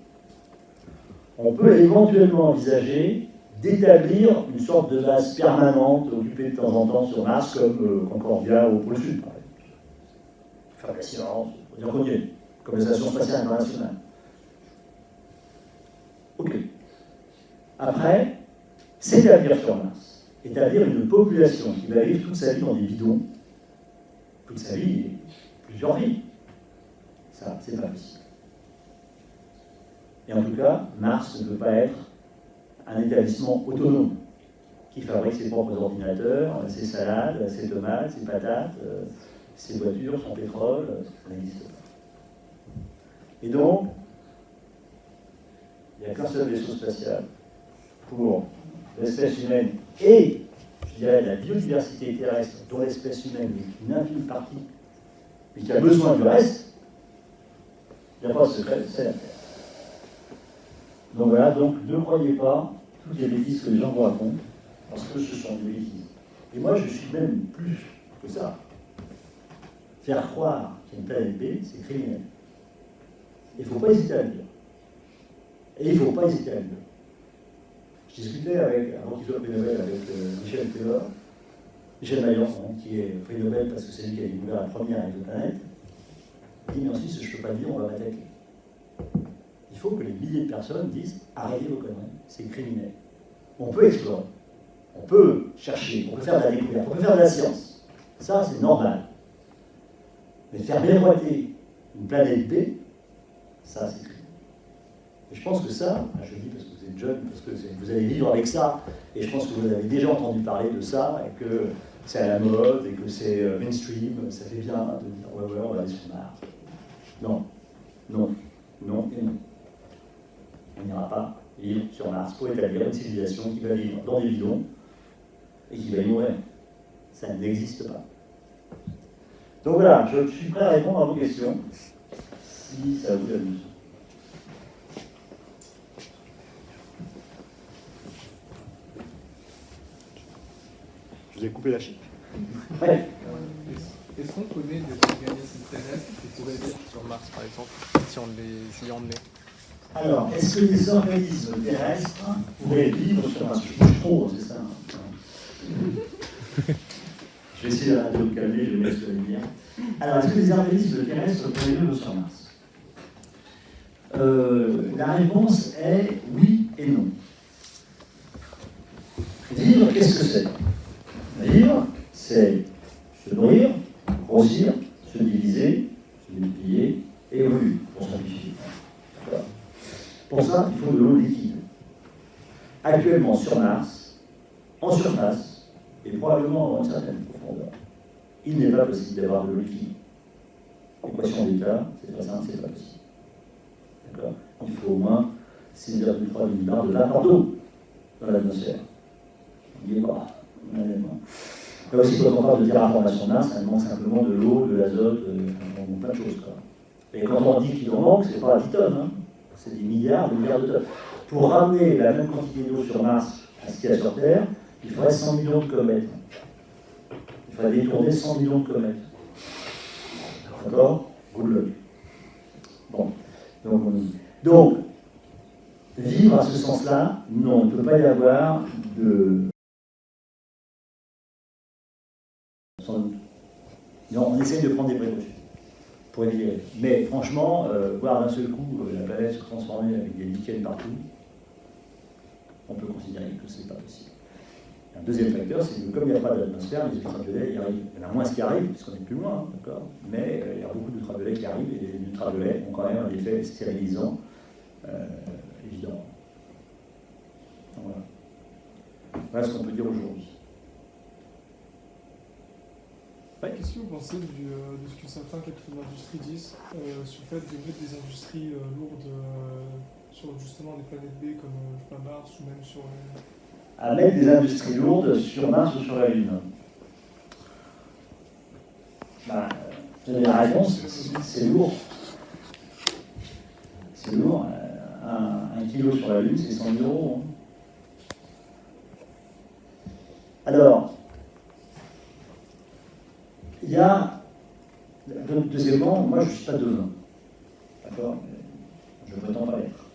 On peut éventuellement envisager d'établir une sorte de base permanente occupée de temps en temps sur Mars, comme Concordia au pôle Sud, par exemple. Faire de la science, dire qu'on y est, comme la Station spatiale internationale. Ok. Après, c'est établir sur Mars, établir une population qui va vivre toute sa vie dans des bidons, toute sa vie, plusieurs vies. Ça, c'est pas possible. Et en tout cas, Mars ne peut pas être un établissement autonome qui fabrique ses propres ordinateurs, ses salades, ses tomates, ses patates, ses voitures, son pétrole, ça n'existe pas. Et donc, il n'y a qu'un seul vaisseau spatial pour l'espèce humaine et, je dirais, la biodiversité terrestre, dont l'espèce humaine est une infime partie, mais qui a besoin du reste, il n'y a pas de secret, c'est la Terre. Donc voilà, donc ne croyez pas toutes les bêtises que les gens vous racontent, parce que ce sont des bêtises. Et moi, je suis même plus que ça. Faire croire qu'il y a une planète B, c'est criminel. Il ne faut pas hésiter à le dire. Et il ne faut pas hésiter à le dire. Je discutais avec, avant qu'il soit prix Nobel, avec Michel Taylor, Michel Maillan, qui est prix Nobel parce que c'est lui qui a découvert la première exoplanète. Il dit, mais ensuite, je ne peux pas le dire, on va m'attaquer. Il faut que les milliers de personnes disent, arrêtez vos conneries, c'est criminel. On peut explorer, on peut chercher, on peut faire de la découverte, on peut faire de la science. Ça, c'est normal. Mais faire miroiter une planète B, ça, c'est criminel. Et je pense que ça, je le dis parce que vous êtes jeune, parce que vous allez vivre avec ça, et je pense que vous avez déjà entendu parler de ça, et que c'est à la mode, et que c'est mainstream, ça fait bien de dire, ouais, on va aller sur Mars. Non, non, non et non. On n'ira pas vivre sur Mars pour établir une civilisation qui va vivre dans des bidons et qui va y mourir. Ça n'existe pas. Donc voilà, je suis prêt à répondre à vos questions, si ça vous amuse. Je vous ai coupé la chic. Ouais. Est-ce qu'on connaît des organismes terrestres qui pourraient vivre sur Mars, par exemple, si on les y emmenait? Alors, est-ce que les organismes terrestres pourraient vivre sur Mars? Je bouge trop, c'est ça. Je vais essayer de me calmer, je vais me laisser le dire. Alors, est-ce que les organismes terrestres pourraient vivre sur Mars? La réponse est oui et non. Vivre, qu'est-ce que c'est? Vivre, c'est se nourrir, grossir, se diviser, se multiplier et évoluer, pour simplifier. Voilà. Pour ça, il faut de l'eau liquide. Actuellement, sur Mars, en surface, et probablement dans une certaine profondeur, il n'est pas possible d'avoir de l'eau liquide. L'équation d'état, c'est très simple, c'est pas possible. D'accord? Il faut au moins 6,3 milliards de vapeur d'eau dans l'atmosphère. Il n'y est pas. Là aussi, quand on parle de terraformation de Mars, ça demande simplement de l'eau, de l'azote, plein de choses. Quoi. Et quand on dit qu'il en manque, c'est pas 10 tonnes, hein. C'est des milliards de tonnes. Pour ramener la même quantité d'eau sur Mars à ce qu'il y a sur Terre, il faudrait 100 millions de comètes. Il faudrait détourner 100 millions de comètes. D'accord? Good luck. Bon. Donc, vivre à ce sens-là, non, il ne peut pas y avoir de... Sans doute. Non, on essaie de prendre des précautions pour éviter. Mais franchement, voir d'un seul coup la planète se transformer avec des lichens partout, on peut considérer que ce n'est pas possible. Un deuxième facteur, c'est que comme il n'y a pas d'atmosphère, les ultraviolets y arrivent. Il y en a moins qui arrivent, puisqu'on est plus loin, d'accord. Mais il y a beaucoup d'ultraviolets qui arrivent, et les ultraviolets ont quand même un effet stérilisant évident. Donc, voilà. Voilà ce qu'on peut dire aujourd'hui. Qu'est-ce que vous pensez de ce que certains capitaines d'industrie disent sur le fait de mettre des industries lourdes sur justement des planètes B comme Mars ou même sur... À mettre des industries lourdes sur Mars ou sur la Lune? La réponse, c'est lourd. C'est lourd. Un kilo sur la Lune, c'est 100 000 €. Hein. Alors, il y a, deuxièmement, moi je ne suis pas devin, d'accord? Je ne prétends pas l'être.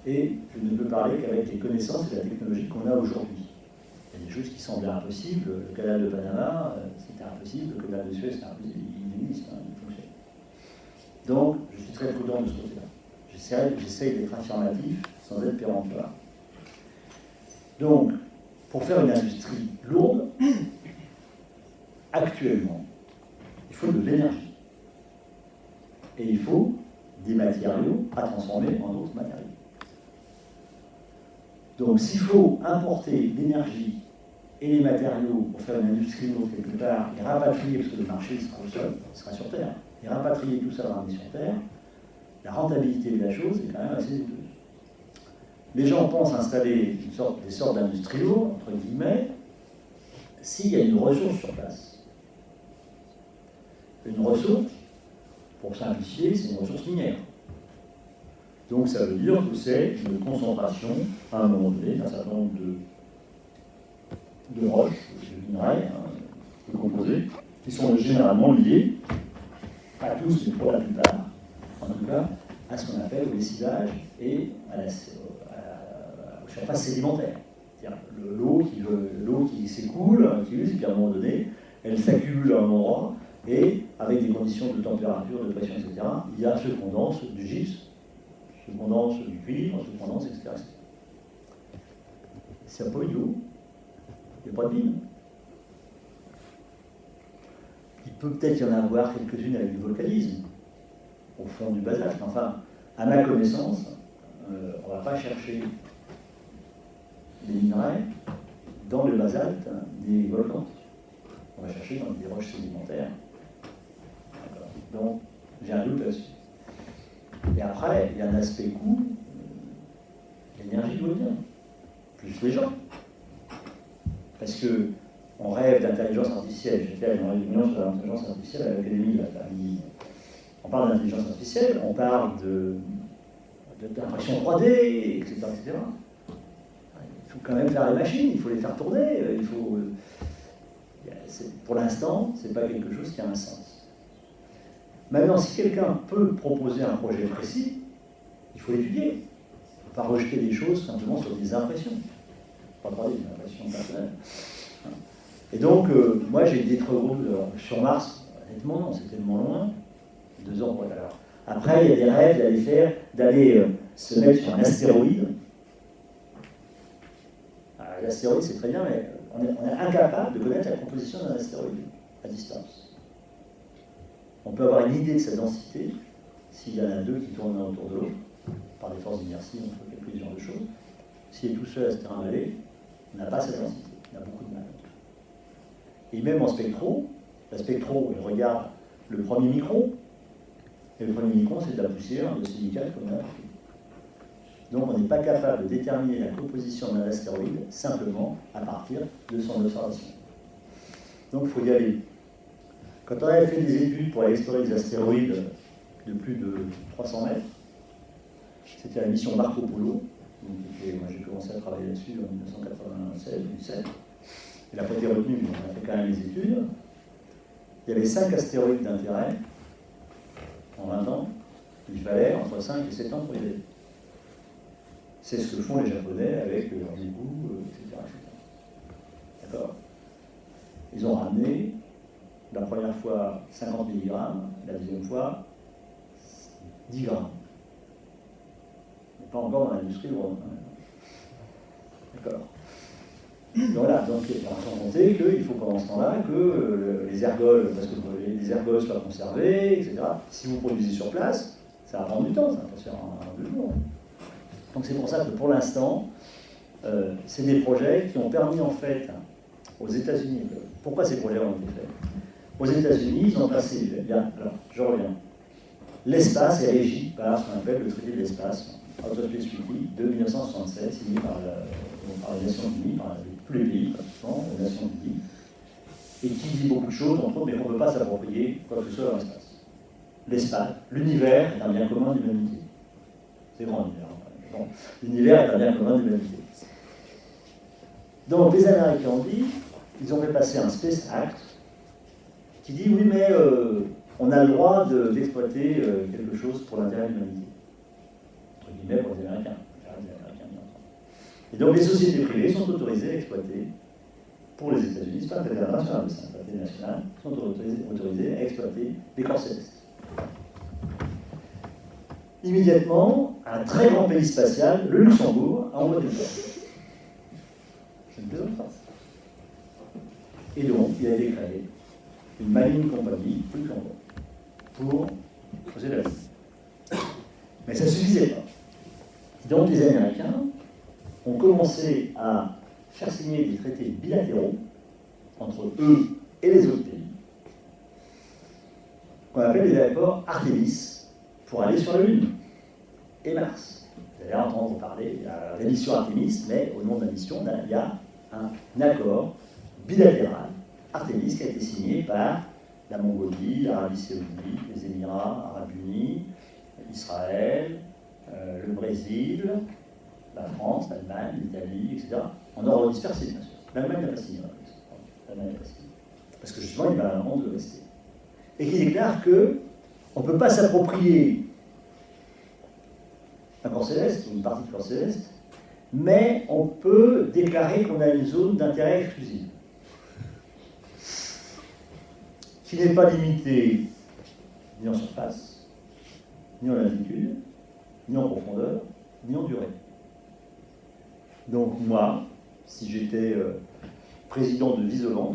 Et je ne peux parler qu'avec les connaissances et la technologie qu'on a aujourd'hui. Il y a des choses qui semblaient impossibles, le canal de Panama, c'était impossible, le canal de Suez, c'était impossible, il existe, hein, il fonctionne. Donc, je suis très prudent de ce côté-là. J'essaie d'être affirmatif sans être péremptoire. Donc, pour faire une industrie lourde, actuellement, il faut de l'énergie. Et il faut des matériaux à transformer en d'autres matériaux. Donc s'il faut importer l'énergie et les matériaux pour faire une industrie lourde quelque part, et rapatrier, parce que le marché sera au sol, il sera sur Terre, et rapatrier tout ça, ramener sur Terre, la rentabilité de la chose est quand même assez douteuse. les gens pensent installer des sortes d'industriaux, entre guillemets, s'il y a une ressource sur place. Une ressource, pour simplifier, c'est une ressource minière. Donc ça veut dire que c'est une concentration, à un moment donné, d'un certain nombre de roches, de minerais, de composés, qui sont généralement liés, pas tous, mais pour la plupart, en tout cas, à ce qu'on appelle le lessivage et aux surfaces sédimentaires. C'est-à-dire l'eau qui s'écoule, qui use, et puis à un moment donné, elle s'accumule à un endroit, et avec des conditions de température, de pression, etc., il y a ce condense du gypse, ce condense du cuivre, ce condense, etc. C'est un peu idiot. Il n'y a pas de mine. Il peut peut-être y en avoir quelques-unes avec du volcanisme, au fond du basalte. Enfin, à ma connaissance, on ne va pas chercher des minerais dans le basalte des volcans. On va chercher dans des roches sédimentaires. Donc, j'ai un doute là-dessus. Et après, il y a un aspect coût. L'énergie doit venir. Plus les gens. Parce que on rêve d'intelligence artificielle. J'étais à une réunion sur l'intelligence artificielle à l'Académie de la Paris. On parle d'intelligence artificielle, on parle d'impression 3D, etc., etc. Il faut quand même faire les machines, il faut les faire tourner, pour l'instant, ce n'est pas quelque chose qui a un sens. Maintenant, si quelqu'un peut proposer un projet précis, il faut l'étudier. Il ne faut pas rejeter des choses simplement sur des impressions. Pas parler des impressions personnelles. Et donc, moi, j'ai des travaux sur Mars. Honnêtement, non, c'est tellement loin. 2 ans, voilà. Alors, après, il y a des rêves d'aller se mettre sur un astéroïde. L'astéroïde, c'est très bien, mais on est incapable de connaître la composition d'un astéroïde à distance. On peut avoir une idée de sa densité s'il y en a 2 qui tournent l'un autour de l'autre. Par des forces d'inertie, on peut calculer ce genre de choses. S'il est tout seul à se trimballer, on n'a pas cette densité. On a beaucoup de mal. Et même en spectro, la spectro, elle regarde le premier micron, et le premier micron, c'est de la poussière, de silicate qu'on a partout. Donc on n'est pas capable de déterminer la composition d'un astéroïde simplement à partir de son observation. Donc il faut y aller. Quand on avait fait des études pour aller explorer des astéroïdes de plus de 300 mètres, c'était la mission Marco Polo. Moi j'ai commencé à travailler là-dessus en 1996-2007. Il n'a pas été retenu, mais on a fait quand même les études. Il y avait 5 astéroïdes d'intérêt en 20 ans. Il fallait entre 5 et 7 ans pour y aller. C'est ce que font les Japonais avec leurs égouts, etc. D'accord ? Ils ont ramené la première fois 50 mg, la deuxième fois 10 grammes. Mais pas encore dans l'industrie lourde. D'accord ? Voilà, donc sans compter qu'il faut pendant ce temps-là que les ergols, parce que les ergols soient conservés, etc. Si vous produisez sur place, ça va prendre du temps, ça va pas se faire en 2 jours. Donc c'est pour ça que pour l'instant, c'est des projets qui ont permis en fait aux États-Unis. Pourquoi ces projets ont été faits ? Aux États-Unis, ils ont passé, alors je reviens, l'espace est régi par ce qu'on appelle le traité de l'espace, Outer Space Treaty de 1976, signé par les Nations Unies, par tous les pays, pratiquement, les Nations Unies, et qui dit beaucoup de choses, entre autres, mais qu'on ne peut pas s'approprier quoi que ce soit dans l'espace. L'espace, l'univers est un bien commun de l'humanité. C'est grand l'univers. Bon, l'univers est un bien commun de l'humanité. Donc les Américains ont dit, ils ont fait passer un Space Act qui dit oui mais on a le droit d'exploiter quelque chose pour l'intérêt de l'humanité. Entre guillemets pour les Américains. Et donc les sociétés privées sont autorisées à exploiter, pour les États-Unis, c'est pas un traité international, c'est un traité national, sont autorisées à exploiter les corps célestes. Immédiatement, un très grand pays spatial, le Luxembourg, a envoyé le corps. Je ne plaisante pas. Et donc, il a été créé une mining company, le Luxembourg, pour creuser la Lune. Mais ça ne suffisait pas. Donc, les Américains ont commencé à faire signer des traités bilatéraux entre eux et les autres pays, qu'on appelle les accords Artemis, pour aller sur la Lune et Mars. Vous allez entendre parler de la mission Artemis, mais au nom de la mission, il y a un accord bilatéral, Artemis, qui a été signé par la Mongolie, l'Arabie Saoudite, les Émirats Arabes Unis, Israël, le Brésil, la France, l'Allemagne, l'Italie, etc. En ordre dispersé, bien sûr. L'Allemagne n'a pas signé. L'Allemagne n'a pas signé. Parce que justement, il va vraiment de rester. Et qui déclare qu'on ne peut pas s'approprier un corps céleste, ou une partie de corps céleste, mais on peut déclarer qu'on a une zone d'intérêt exclusive, qui n'est pas limitée ni en surface, ni en altitude, ni en profondeur, ni en durée. Donc moi, si j'étais président de Viseland,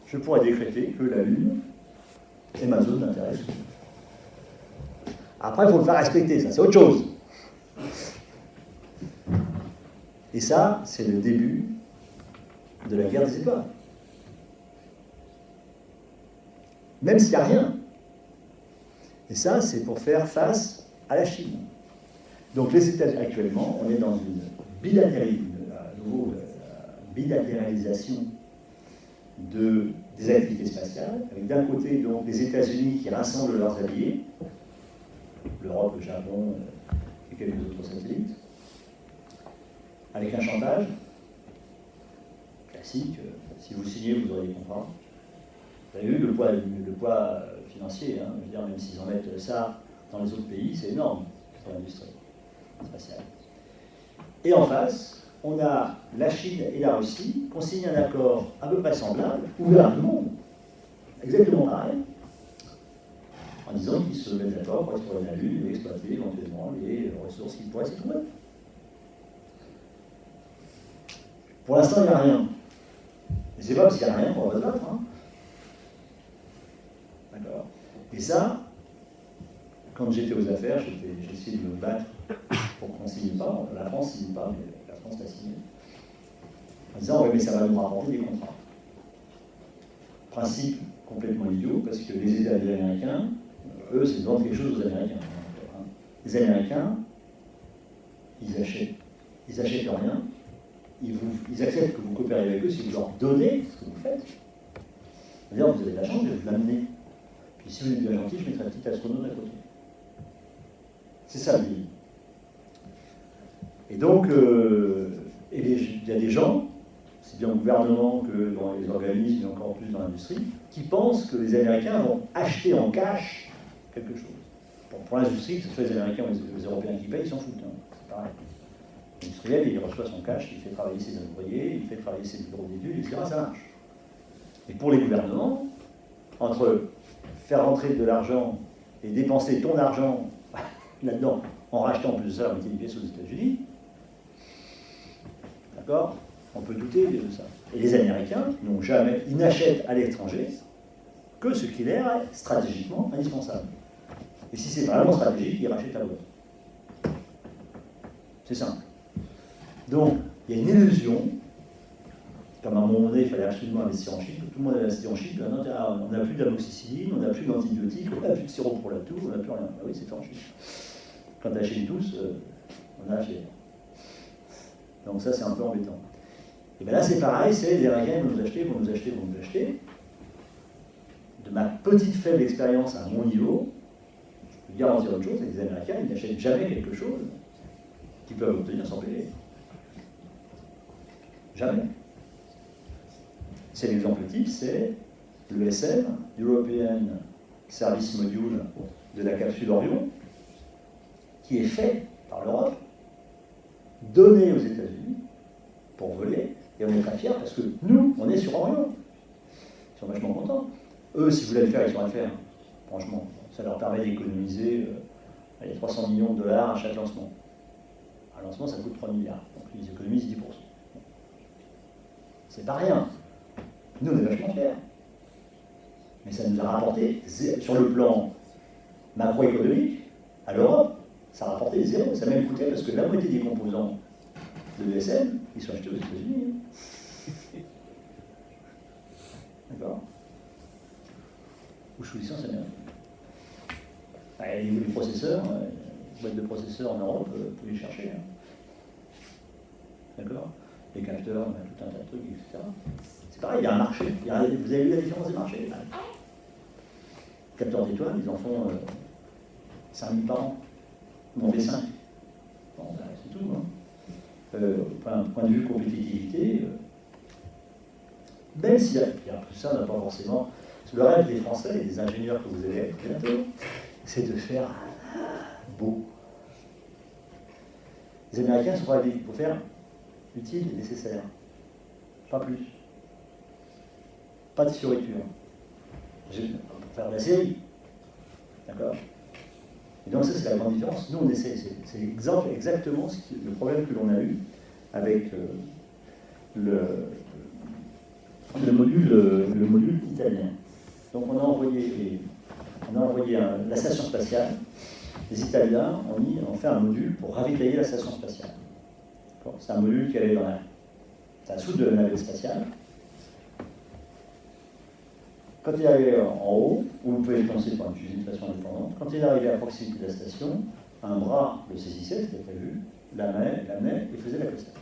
je pourrais décréter que la Lune est ma zone d'intérêt exclusive. Après, il faut le faire respecter, ça c'est autre chose. Et ça, c'est le début de la guerre des étoiles. Même s'il n'y a rien. Et ça, c'est pour faire face à la Chine. Donc les États-Unis, actuellement, on est dans une bilatéralisation des activités spatiales, avec d'un côté donc les États-Unis qui rassemblent leurs alliés, l'Europe, le Japon et quelques autres satellites, avec un chantage classique. Si vous signez, vous aurez des contrats. Vous avez vu le poids financier, hein, je veux dire, même s'ils en mettent ça dans les autres pays, c'est énorme pour l'industrie spatiale. Et en face, on a la Chine et la Russie qui ont signé un accord à peu près semblable, ouvert à tout le monde, exactement pareil, en disant qu'ils se mettent d'accord pour explorer la Lune et exploiter éventuellement les ressources qui pourraient s'y trouver. Pour l'instant, il n'y a rien. Et c'est pas parce qu'il n'y a rien qu'on va se battre. Hein. D'accord. Et ça, quand j'étais aux affaires, j'ai essayé de me battre pour qu'on ne signe pas. La France ne signe pas, mais la France l'a signé. En disant, oui, mais ça va nous rapporter des contrats. Principe complètement idiot, parce que les États américains, eux, c'est de vendre quelque chose aux Américains. Les Américains, ils achètent rien. Ils acceptent que vous coopérez avec eux si vous leur donnez ce que vous faites. C'est-à-dire, vous avez de la chance, je vais vous l'amener. Puis si vous êtes bien gentil, je mettrai un petit astronaute à côté. C'est ça le deal. Et donc, il y a des gens, c'est bien au gouvernement que dans les organismes et encore plus dans l'industrie, qui pensent que les Américains vont acheter en cash quelque chose. Pour l'industrie, que ce soit les Américains ou les Européens qui payent, ils s'en foutent. Hein. C'est pareil. L'industriel, il reçoit son cash, il fait travailler ses employés, il fait travailler ses bureaux d'études, etc. Ça marche. Et pour les gouvernements, entre faire rentrer de l'argent et dépenser ton argent là-dedans, en rachetant en plus de ça la moitié des pièces aux États-Unis, d'accord, on peut douter de ça. Et les Américains ils n'achètent à l'étranger que ce qui leur est stratégiquement indispensable. Et si c'est vraiment stratégique, ils rachètent la boîte. C'est simple. Donc, il y a une illusion, comme à un moment donné, il fallait absolument investir en Chine, tout le monde a investi en Chine, on n'a plus d'amoxicilline, on n'a plus d'antibiotiques, on n'a plus de sirop pour la toux, on n'a plus rien. Ah oui, c'est fait en Chine. Quand la Chine tousse, on a la fièvre. Donc ça, c'est un peu embêtant. Et bien là, c'est pareil, c'est les Américains vont nous acheter. De ma petite faible expérience à mon niveau, je peux garantir autre chose, c'est que les Américains, ils n'achètent jamais quelque chose qu'ils peuvent obtenir sans payer. Jamais. C'est l'exemple type, c'est l'ESM, European Service Module de la capsule Orion, qui est fait par l'Europe, donné aux États-Unis pour voler, et on est très fiers parce que nous, on est sur Orion. Ils sont vachement contents. Eux, si vous voulez le faire, ils sauraient le faire. Franchement, ça leur permet d'économiser 300 millions de dollars à chaque lancement. Un lancement, ça coûte 3 milliards. Donc ils économisent 10%. C'est pas rien. Nous, on est vachement fiers. Mais ça nous a rapporté, sur le plan macroéconomique, à l'Europe, ça a rapporté zéro. Ça a même coûté parce que la moitié des composants de l'ESM, ils sont achetés aux États-Unis. D'accord. Ou sous licence américaine. Les processeurs, boîtes de processeurs en Europe, vous pouvez les chercher. Hein. D'accord? Les capteurs, tout un tas de trucs, etc. C'est pareil, il y a un marché. Vous avez vu la différence des marchés? Capteurs d'étoiles, ils en font 5000 par an. On en fait 5. Bon, ben, c'est tout. Hein. Point de vue compétitivité, même si tout ça n'a pas forcément. Le rêve des Français et des ingénieurs que vous allez être bientôt, c'est de faire beau. Les Américains sont ravis pour faire utile et nécessaire. Pas plus. Pas de fioriture. Pour faire de la série. D'accord? Et donc ça, c'est la grande différence. Nous, on essaie, c'est exactement le problème que l'on a eu avec le module italien. Donc on a envoyé la station spatiale. Les Italiens ont fait un module pour ravitailler la station spatiale. C'est un module qui allait dans la soute de la navette spatiale. Quand il est arrivé en haut, vous pouvez le lancer par une fusée de façon indépendante, quand il est arrivé à proximité de la station, un bras le saisissait, c'était prévu, l'amenait et faisait la costelle.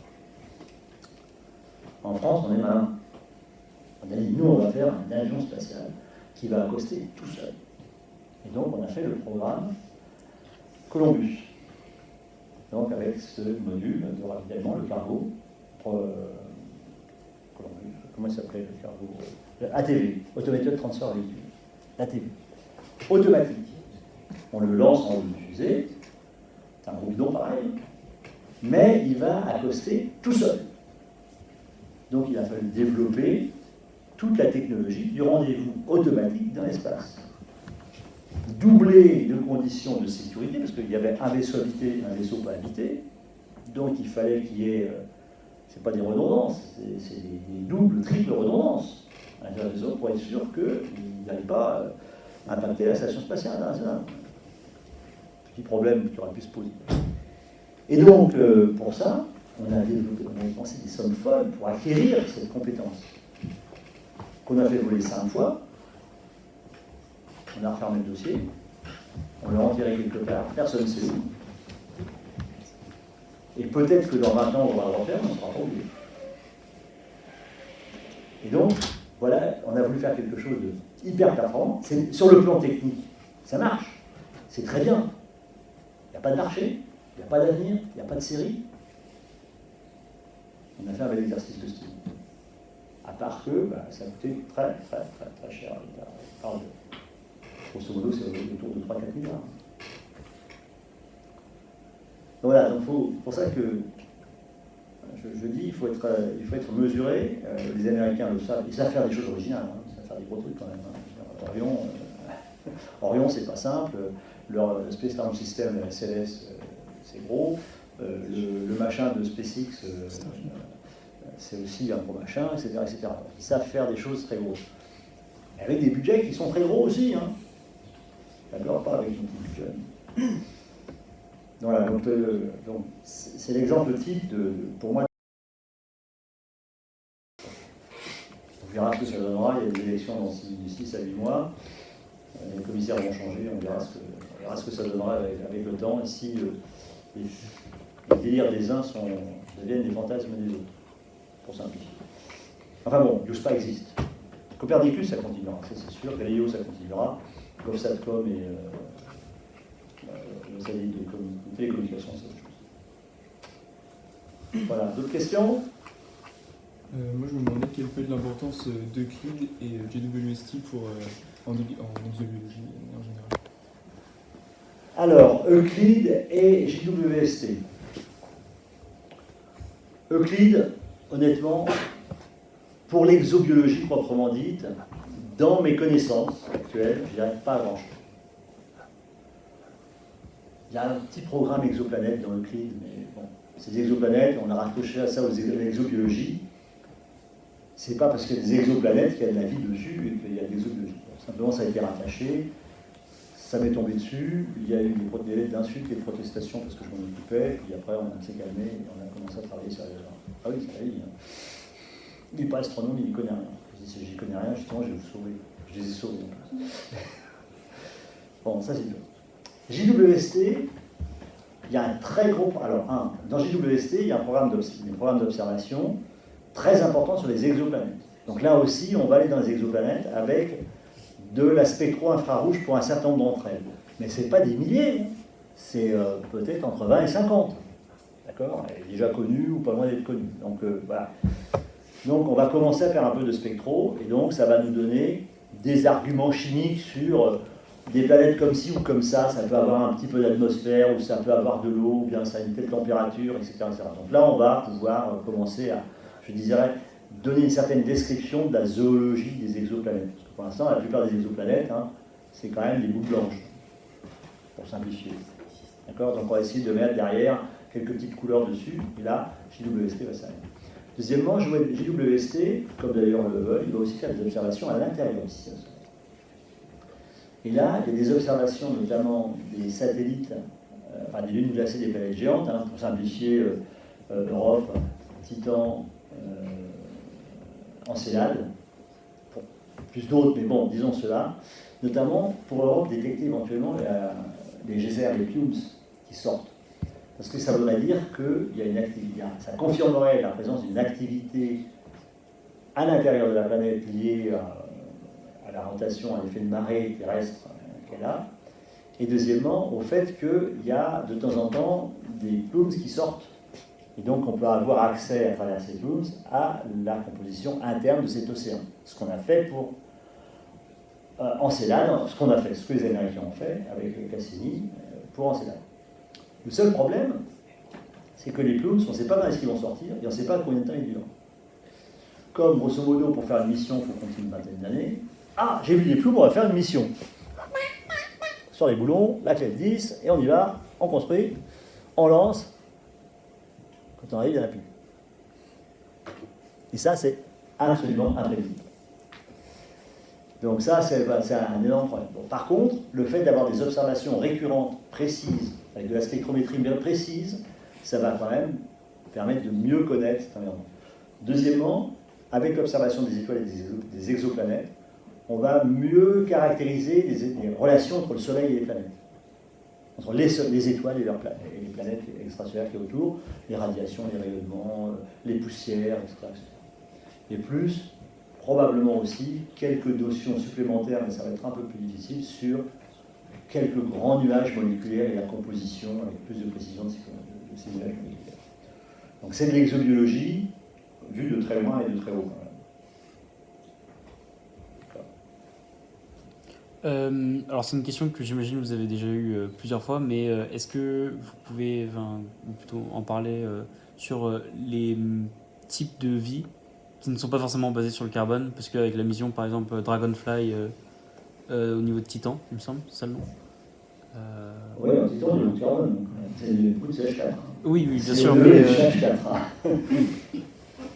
En France, on est malin. On a dit, nous, on va faire un avion spatial qui va accoster tout seul. Et donc, on a fait le programme Columbus. Donc, avec ce module de ravitaillement, le cargo, Columbus, comment il s'appelait le cargo? ATV, Automated Transfer Vehicle. ATV. Automatique. On le lance en haut d'une fusée, c'est un gros bidon pareil, mais il va accoster tout seul. Donc, il a fallu développer toute la technologie du rendez-vous automatique dans l'espace. Doubler de conditions de sécurité, parce qu'il y avait un vaisseau habité, un vaisseau pas habité, donc il fallait qu'il y ait, c'est pas des redondances, c'est des doubles, triples redondances à l'intérieur du vaisseau pour être sûr qu'il n'allait pas impacter la station spatiale internationale. Petit problème qui aurait pu se poser. Et donc, pour ça, on a dépensé des sommes folles pour acquérir cette compétence. Qu'on a fait voler 5 fois, on a refermé le dossier, on l'a enterré quelque part, personne ne sait où. Et peut-être que dans 20 ans, on va le refaire, mais on ne sera pas oublié. Et donc, voilà, on a voulu faire quelque chose de hyper performant. Sur le plan technique, ça marche, c'est très bien. Il n'y a pas de marché, il n'y a pas d'avenir, il n'y a pas de série. On a fait un bel exercice de style. À part que ça a coûté très cher à l'État. Grosso modo, c'est autour de 3-4 milliards. Donc voilà, donc pour ça que je dis, il faut être mesuré. Les Américains le savent, ils savent faire des choses originales, hein, ils savent faire des gros trucs quand même. Hein. Orion, c'est pas simple. Leur Space Launch System, le SLS, c'est gros. Le machin de SpaceX, c'est aussi un gros machin, etc., etc. Donc, ils savent faire des choses très grosses. Avec des budgets qui sont très gros aussi. Hein. D'accord, pas avec une petite budget. Voilà, donc c'est l'exemple type pour moi. On verra ce que ça donnera. Il y a des élections dans 6 à 8 mois. Les commissaires vont changer. On verra ce que ça donnera avec le temps. Et si les délires des uns deviennent des fantasmes des autres. Pour simplifier. Enfin bon, Yospa existe. Copernicus, ça continuera, ça c'est sûr. Galileo, ça continuera. GovSatcom et le satellite de télécommunications, c'est autre chose. Voilà, d'autres questions? Moi, je me demandais quelle peut être l'importance d'Euclide et JWST en exobiologie en général. Alors, Euclide et JWST. Euclide, honnêtement, pour l'exobiologie proprement dite, dans mes connaissances actuelles, je dirais pas grand-chose. Il y a un petit programme exoplanète dans Euclide, mais bon, ces exoplanètes, on a raccroché à ça aux exobiologies. C'est pas parce qu'il y a des exoplanètes qu'il y a de la vie dessus et qu'il y a des exobiologies. Simplement, ça a été rattaché, ça m'est tombé dessus, il y a eu des lettres d'insultes et de protestations parce que je m'en occupais, puis après on s'est calmé et on a commencé à travailler sérieusement. Ah oui, c'est la vie. Hein. Il n'est pas astronome, il n'y connaît rien. Je dis, si j'y connais rien, justement, je vais vous sauver. Je les ai sauvés en plus. Bon, ça c'est bien. JWST, il y a un très gros... Alors, dans JWST, il y a un programme d'observation très important sur les exoplanètes. Donc là aussi, on va aller dans les exoplanètes avec de la spectro-infrarouge pour un certain nombre d'entre elles. Mais ce n'est pas des milliers, hein. C'est peut-être entre 20 et 50. D'accord? Elle est déjà connue ou pas loin d'être connue. Donc voilà. Donc on va commencer à faire un peu de spectro, et donc ça va nous donner des arguments chimiques sur des planètes comme ci ou comme ça peut avoir un petit peu d'atmosphère, ou ça peut avoir de l'eau, ou bien ça a une telle température, etc., etc. Donc là on va pouvoir commencer à, je dirais, donner une certaine description de la zoologie des exoplanètes. Parce que pour l'instant, la plupart des exoplanètes, hein, c'est quand même des boules blanches, pour simplifier. D'accord? Donc on va essayer de mettre derrière quelques petites couleurs dessus, et là, JWST va servir. Deuxièmement, JWST, comme d'ailleurs le Hubble, il va aussi faire des observations à l'intérieur du système solaire. Et là, il y a des observations, notamment des satellites, des lunes glacées des planètes géantes, hein, pour simplifier Europe, Titan, Encelade, plus d'autres, mais bon, disons cela, notamment pour Europe détecter éventuellement les geysers, les plumes qui sortent. Parce que ça voudrait dire qu'il y a une activité, ça confirmerait la présence d'une activité à l'intérieur de la planète liée à la rotation, à l'effet de marée terrestre qu'elle a. Et deuxièmement, au fait qu'il y a de temps en temps des plumes qui sortent. Et donc on peut avoir accès à travers ces plumes à la composition interne de cet océan. Ce qu'on a fait pour Encelade, ce que les Américains ont fait avec Cassini pour Encelade. Le seul problème, c'est que les plumes, on ne sait pas quand est-ce qu'ils vont sortir, et on ne sait pas combien de temps ils durent. Comme, grosso modo, pour faire une mission, il faut compter une vingtaine d'années. Ah, j'ai vu des plumes, on va faire une mission. Sur les boulons, la clé 10, et on y va, on construit, on lance. Quand on arrive, il n'y en a plus. Et ça, c'est absolument imprévisible. Donc ça, c'est un énorme problème. Bon, par contre, le fait d'avoir des observations récurrentes, précises, avec de la spectrométrie bien précise, ça va quand même permettre de mieux connaître cet environnement. Deuxièmement, avec l'observation des étoiles et des exoplanètes, on va mieux caractériser les relations entre le Soleil et les planètes. Entre les étoiles et les planètes extrasolaires qui sont autour, les radiations, les rayonnements, les poussières, etc., etc. Et plus, probablement aussi, quelques notions supplémentaires, mais ça va être un peu plus difficile, sur quelques grands nuages moléculaires et la composition avec plus de précision de ces nuages moléculaires. Donc c'est de l'exobiologie vue de très loin et de très haut quand même. Alors c'est une question que j'imagine vous avez déjà eue plusieurs fois, mais est-ce que vous pouvez plutôt en parler sur les types de vie qui ne sont pas forcément basés sur le carbone, parce qu'avec la mission par exemple Dragonfly au niveau de Titan, il me semble, c'est ça le nom Oui, Titan, il y a le carbone, c'est le coup de CH4. Oui, bien sûr, mais... CH4.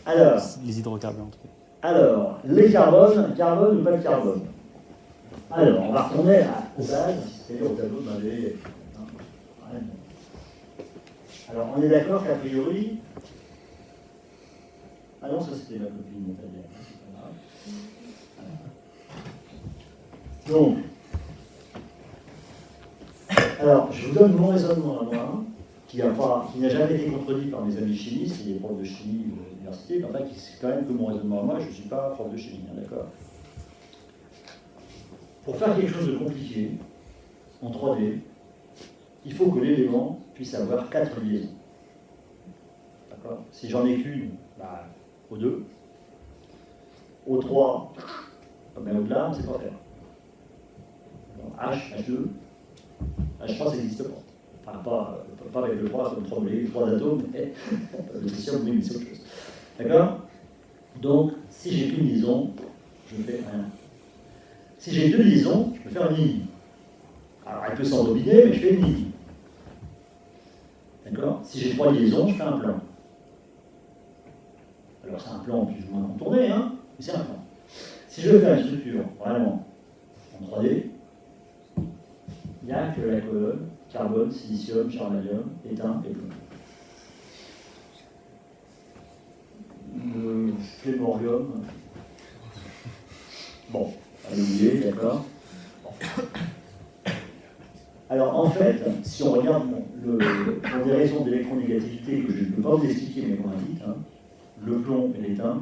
Alors, les hydrocarbures en tout cas. Alors, les carbone ou pas de carbone? Alors, on va retourner aux bases, c'est-à-dire au tableau de Mandel. Alors, on est d'accord qu'a priori... Ah non, ça c'était ma copine italienne, c'est pas grave. Donc, alors, je vous donne mon raisonnement à moi, qui n'a jamais été contredit par mes amis chimistes et des profs de chimie de l'université, mais enfin, c'est quand même que mon raisonnement à moi, je ne suis pas prof de chimie, hein, d'accord? Pour faire quelque chose de compliqué, en 3D, il faut que l'élément puisse avoir 4 liaisons. D'accord? Si j'en ai qu'une, O2, O3, au-delà, on ne sait pas faire. Donc, H, H2, H3, ça n'existe pas. Enfin, pas avec le 3, comme 3 atomes, mais le lithium, oui, mais c'est autre chose. D'accord? Donc, si j'ai qu'une liaison, je fais rien. Si j'ai 2 liaisons, je peux faire une ligne. Alors, elle peut s'embobiner, mais je fais une ligne. D'accord? Si j'ai 3 liaisons, je fais un plan. Alors, c'est un plan plus ou moins contourné, hein, mais c'est un plan. Si je veux faire une structure vraiment en 3D, il n'y a que la colonne carbone, silicium, germanium, étain et plomb. Le flémorium. Bon, allez oublier, d'accord. Alors en fait, si on regarde pour des raisons d'électronégativité que je ne peux pas vous expliquer, mais qu'on indique, hein, le plomb et l'étain,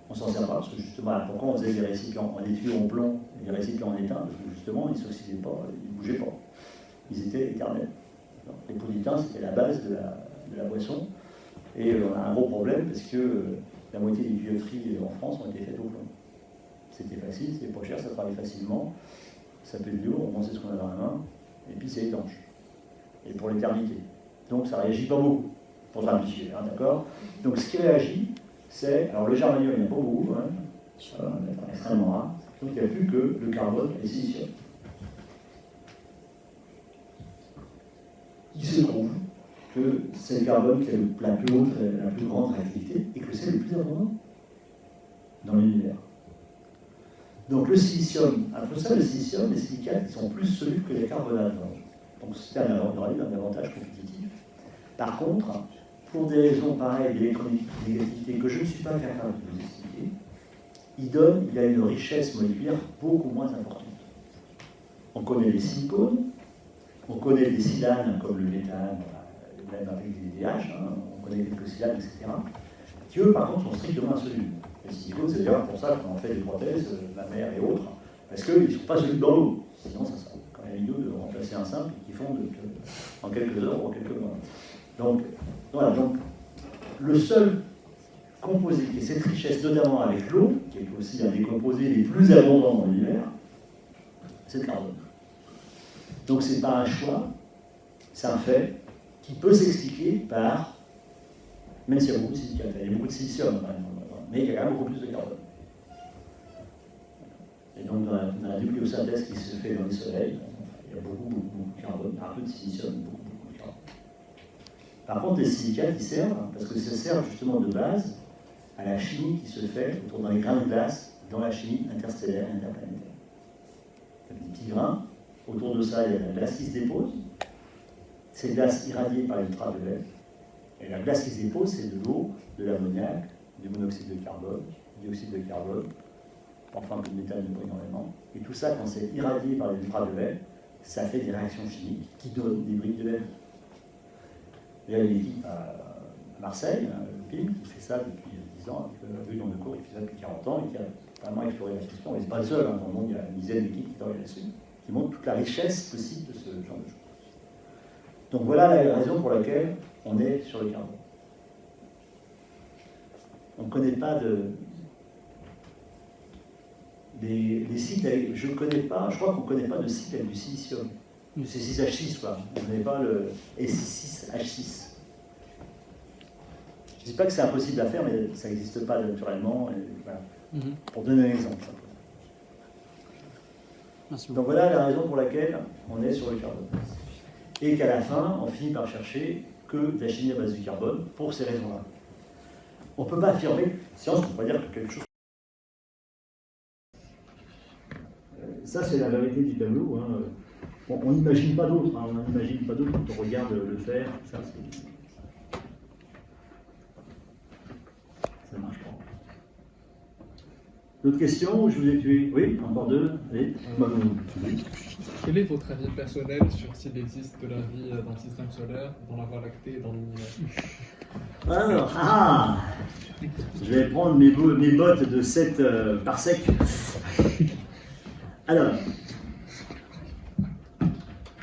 on s'en sert pas, parce que justement, pourquoi on faisait des récipients, des tuyaux en plomb et des récipients en étain? Parce que justement, ils ne s'oxydaient pas, ils ne bougeaient pas. Ils étaient éternels. Donc, les pots d'étain, c'était la base de la boisson. Et on a un gros problème, parce que la moitié des tuyauteries en France ont été faites au plomb. C'était facile, c'était pas cher, ça travaille facilement, ça peut être lourd, on sait ce qu'on a dans la main, et puis c'est étanche. Et pour l'éternité. Donc ça ne réagit pas beaucoup, pour simplifier, hein, d'accord? Donc ce qui réagit, c'est, alors le germanium, il n'y en a pas beaucoup, hein, voilà, c'est extrêmement rare, donc il n'y a plus que le carbone et le silicium. Il se trouve que c'est le carbone qui a la plus grande réactivité et que c'est le plus abondant dans l'univers. Donc le silicium, après ça, le silicium, les silicates, ils sont plus solubles que les carbonates. Donc c'était un avantage compétitif. Par contre, pour des raisons pareilles d'électronégativité que je ne suis pas capable de vous expliquer, il a une richesse moléculaire beaucoup moins importante. On connaît les silicones, on connaît des silanes comme le méthane, même avec des DH, hein, on connaît quelques silanes, etc., qui eux par contre sont strictement insolubles. Les silicones, c'est bien pour ça qu'on en fait des prothèses, mammaires et autres, parce qu'ils ne sont pas solubles dans l'eau. Sinon, ça serait quand même idiot de remplacer un simple qui fond en quelques heures ou en quelques mois. Donc, voilà, donc, le seul composé qui ait cette richesse, notamment avec l'eau, qui est aussi un des composés les plus abondants dans l'univers, c'est le carbone. Donc, ce n'est pas un choix, c'est un fait qui peut s'expliquer par, même s'il y a beaucoup de silicate, il y a beaucoup de silicium, mais il y a quand même beaucoup plus de carbone. Et donc, dans la nucléosynthèse qui se fait dans les soleils, il y a beaucoup de carbone, un peu de silicium, beaucoup de carbone. Par contre, les silicates, ils servent, parce que ça sert justement de base à la chimie qui se fait autour dans les grains de glace, dans la chimie interstellaire et interplanétaire. Il y a des petits grains, autour de ça, il y a la glace qui se dépose, c'est glace irradiée par les ultraviolets, et la glace qui se dépose, c'est de l'eau, de l'ammoniac, du monoxyde de carbone, du dioxyde de carbone, enfin du méthane de pas énormément. Et tout ça, quand c'est irradié par les ultraviolets, ça fait des réactions chimiques qui donnent des briques de la vie. Il y a une équipe à Marseille, le PIM, qui fait ça depuis 10 ans, avec Bruno de Cour, il fait ça depuis 40 ans, et qui a vraiment exploré la question. Et c'est pas le seul, hein, dans le monde, il y a une dizaine d'équipes qui travaillent là-dessus, qui montrent toute la richesse possible de ce genre de choses. Donc voilà la raison pour laquelle on est sur le carbone. On ne connaît pas des sites avec, je crois qu'on ne connaît pas de site avec du silicium. C'est 6H6, quoi. On ne connaît pas le SI6H6. Je ne dis pas que c'est impossible à faire, mais ça n'existe pas naturellement. Et voilà. Pour donner un exemple. Donc voilà la raison pour laquelle on est sur le carbone. Et qu'à la fin, on finit par chercher que de la chimie à base du carbone pour ces raisons-là. On ne peut pas affirmer, science, on ne peut pas dire que quelque chose. Ça, c'est la vérité du tableau. Hein. On n'imagine pas d'autre. Hein. On n'imagine pas d'autre quand on regarde le fer. Ça marche pas. D'autres questions? Je vous ai tué. Oui, encore deux. Allez. Quel est votre avis personnel sur s'il existe de la vie dans le système solaire, dans la Voie lactée et dans l'univers? Alors, je vais prendre mes bottes de 7 parsec. Alors,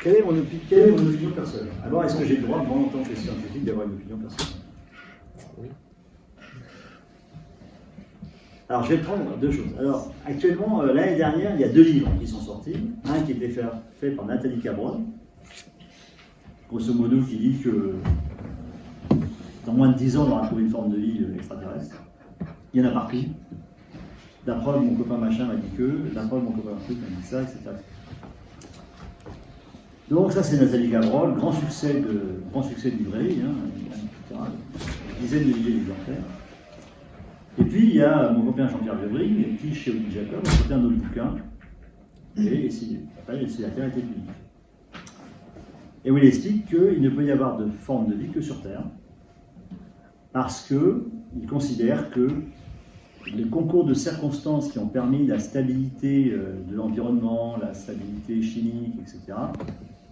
quelle est mon opinion personnelle? Alors, est-ce que j'ai le droit, moi, en tant que scientifique, d'avoir une opinion personnelle? Oui. Alors, je vais prendre deux choses. Alors, actuellement, l'année dernière, il y a 2 livres qui sont sortis. Un qui était fait par Nathalie Cabrol, grosso modo, qui dit que dans moins de 10 ans, on aura trouvé une forme de vie extraterrestre. Il y en a partout. La preuve, mon copain machin m'a dit que, la preuve, mon copain truc m'a dit ça, etc. Donc ça, c'est Nathalie Cabrol, grand succès de librairie, etc. Dizaines de milliers d'exemplaires. Et puis, il y a mon copain Jean-Pierre Lebrig, qui, chez Odile Jacob, a sorti un autre bouquin, et c'est la Terre était unique. Et où il explique qu'il ne peut y avoir de forme de vie que sur Terre, parce qu'il considère que les concours de circonstances qui ont permis la stabilité de l'environnement, la stabilité chimique, etc.,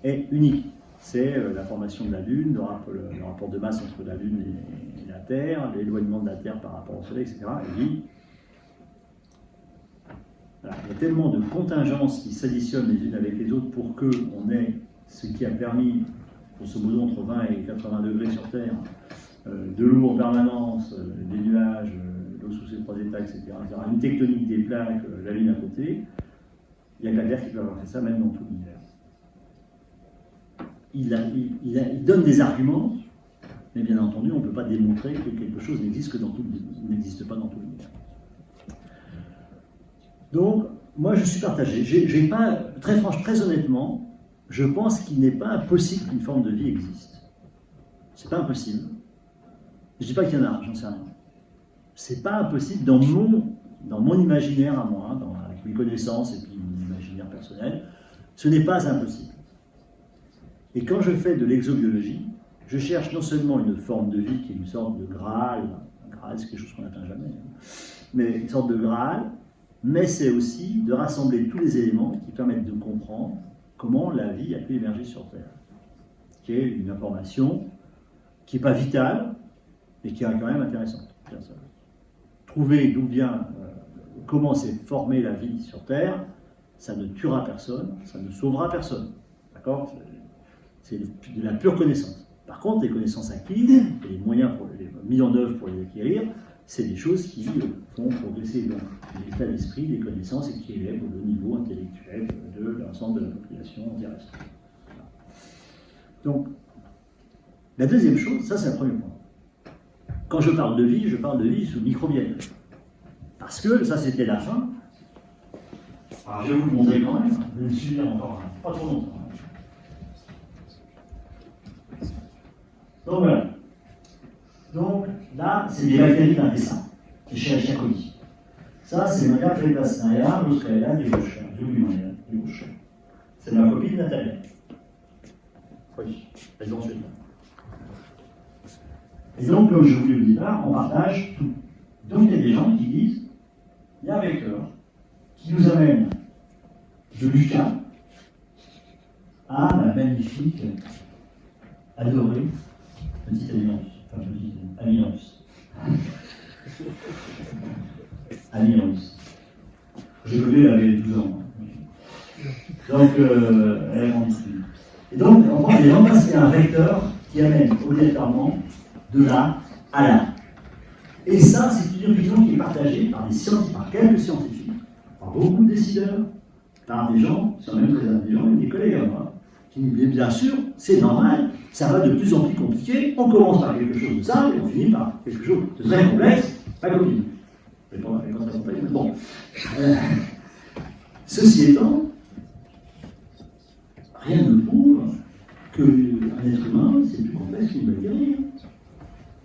est unique. C'est la formation de la Lune, le rapport de masse entre la Lune et la Terre, l'éloignement de la Terre par rapport au Soleil, etc. Et lui, voilà, il y a tellement de contingences qui s'additionnent les unes avec les autres pour qu'on ait ce qui a permis, grosso modo, entre 20 et 80 degrés sur Terre, de l'eau en permanence, des nuages, l'eau sous ses 3 états, etc., une tectonique des plaques, la Lune à côté. Il y a que la Terre qui peut avoir fait ça, même dans tout l'univers. Il donne des arguments, mais bien entendu, on ne peut pas démontrer que quelque chose n'existe pas dans tout l'univers. Donc, moi, je suis partagé. J'ai pas, très honnêtement, je pense qu'il n'est pas impossible qu'une forme de vie existe. C'est pas impossible. Je ne dis pas qu'il y en a, j'en sais rien. C'est pas impossible dans mon imaginaire à moi, avec mes connaissances et puis mon imaginaire personnel, ce n'est pas impossible. Et quand je fais de l'exobiologie, je cherche non seulement une forme de vie qui est une sorte de Graal, un Graal c'est quelque chose qu'on n'atteint jamais, mais une sorte de Graal, mais c'est aussi de rassembler tous les éléments qui permettent de comprendre comment la vie a pu émerger sur Terre, qui est une information qui n'est pas vitale, mais qui est quand même intéressante. Trouver d'où vient, comment s'est formée la vie sur Terre, ça ne tuera personne, ça ne sauvera personne. D'accord ? C'est de la pure connaissance. Par contre, les connaissances acquises, et les moyens mis en œuvre pour les acquérir, c'est des choses qui font progresser l'état d'esprit, les connaissances, et qui élèvent le niveau intellectuel de l'ensemble de la population terrestre. Donc, la deuxième chose, ça c'est le premier point. Quand je parle de vie sous microbienne. Parce que ça c'était la fin. Alors je vais vous le montrer quand même, je vais le suivre encore pas trop longtemps. Donc voilà. Donc là, c'est des bactéries d'intestin, des Escherichia coli. Ça, c'est Maria Plevasnaia, Muscaria, des gauches. C'est ma copine Nathalie. Oui, elles ont suivi. Et donc, comme je vous l'ai dit là, on partage tout. Donc, il y a des gens qui disent, il y a un vecteur qui nous amène de Lucas à la magnifique, adorée, petite Amilorus. Amilorus. J'ai connu, elle avait 12 ans. Donc, elle est grande. Et donc, on prend des gens parce qu'il y a un vecteur qui amène obligatoirement de là à là. Et ça, c'est une opinion qui est partagée par quelques scientifiques, par beaucoup de décideurs, par des gens, sans même présenter des gens, des collègues à moi, qui nous disent bien sûr, c'est normal, ça va de plus en plus compliqué, on commence par quelque chose de simple et on finit par quelque chose de très complexe, pas comme nous. Je vais pas la fréquence accompagnée, mais bon. Ceci étant, rien ne prouve qu'un être humain, c'est plus complexe qu'une bactérie.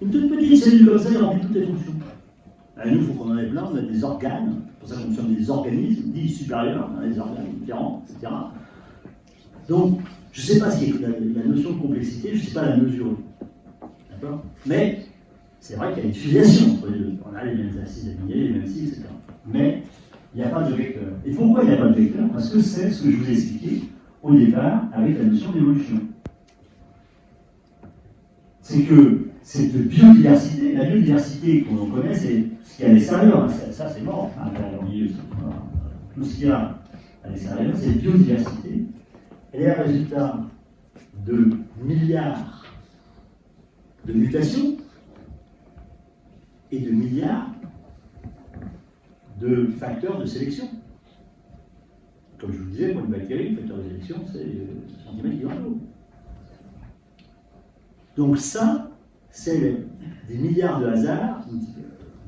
Une toute petite cellule comme ça, elle remplit toutes les fonctions. Nous, il faut qu'on en ait plein, on a des organes, c'est pour ça qu'on sommes des organismes dits supérieurs, on a des organes différents, etc. Donc, je ne sais pas ce qu'est la notion de complexité, je ne sais pas la mesurer. D'accord ? Mais, c'est vrai qu'il y a une filiation entre les deux. On a les mêmes acides aminés, les mêmes cycles, etc. Mais, il n'y a pas de vecteur. Et pourquoi il n'y a pas de vecteur ? Parce que c'est ce que je vous ai expliqué au départ avec la notion d'évolution. C'est que cette biodiversité, la biodiversité qu'on connaît, c'est ce qu'il y a à l'extérieur. Ça, c'est mort. Tout ce qu'il y a à l'extérieur, c'est biodiversité. Elle est le résultat de milliards de mutations et de milliards de facteurs de sélection. Comme je vous le disais, pour une bactérie, le facteur de sélection, c'est le centimètre qui va en haut. Donc ça, c'est des milliards de hasards,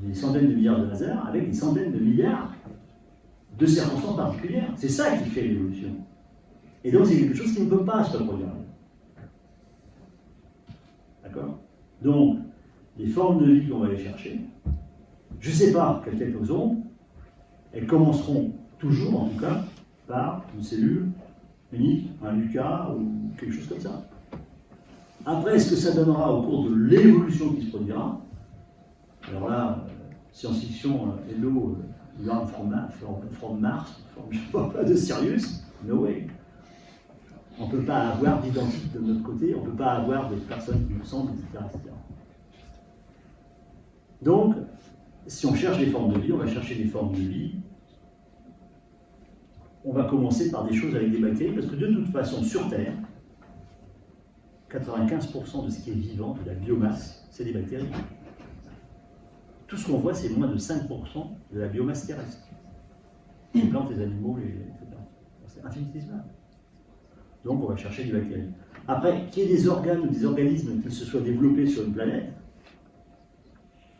des centaines de milliards de hasards, avec des centaines de milliards de circonstances particulières. C'est ça qui fait l'évolution. Et donc c'est quelque chose qui ne peut pas se reproduire. D'accord ? Donc, les formes de vie qu'on va aller chercher, je ne sais pas quelles elles auront, elles commenceront toujours, en tout cas, par une cellule unique, un Lucas ou quelque chose comme ça. Après, ce que ça donnera au cours de l'évolution qui se produira, alors là, science-fiction, hello, learn from Mars, je ne vois pas de Sirius, no way. On ne peut pas avoir d'identique de notre côté, on ne peut pas avoir des personnes qui nous ressemblent, etc., etc. Donc, si on cherche des formes de vie, on va chercher des formes de vie. On va commencer par des choses avec des bactéries, parce que de toute façon, sur Terre, 95% de ce qui est vivant, de la biomasse, c'est des bactéries. Tout ce qu'on voit, c'est moins de 5% de la biomasse terrestre. Les plantes, les animaux, etc. C'est infinitésimal. Donc on va chercher des bactéries. Après, qu'il y ait des organes ou des organismes qui se soient développés sur une planète,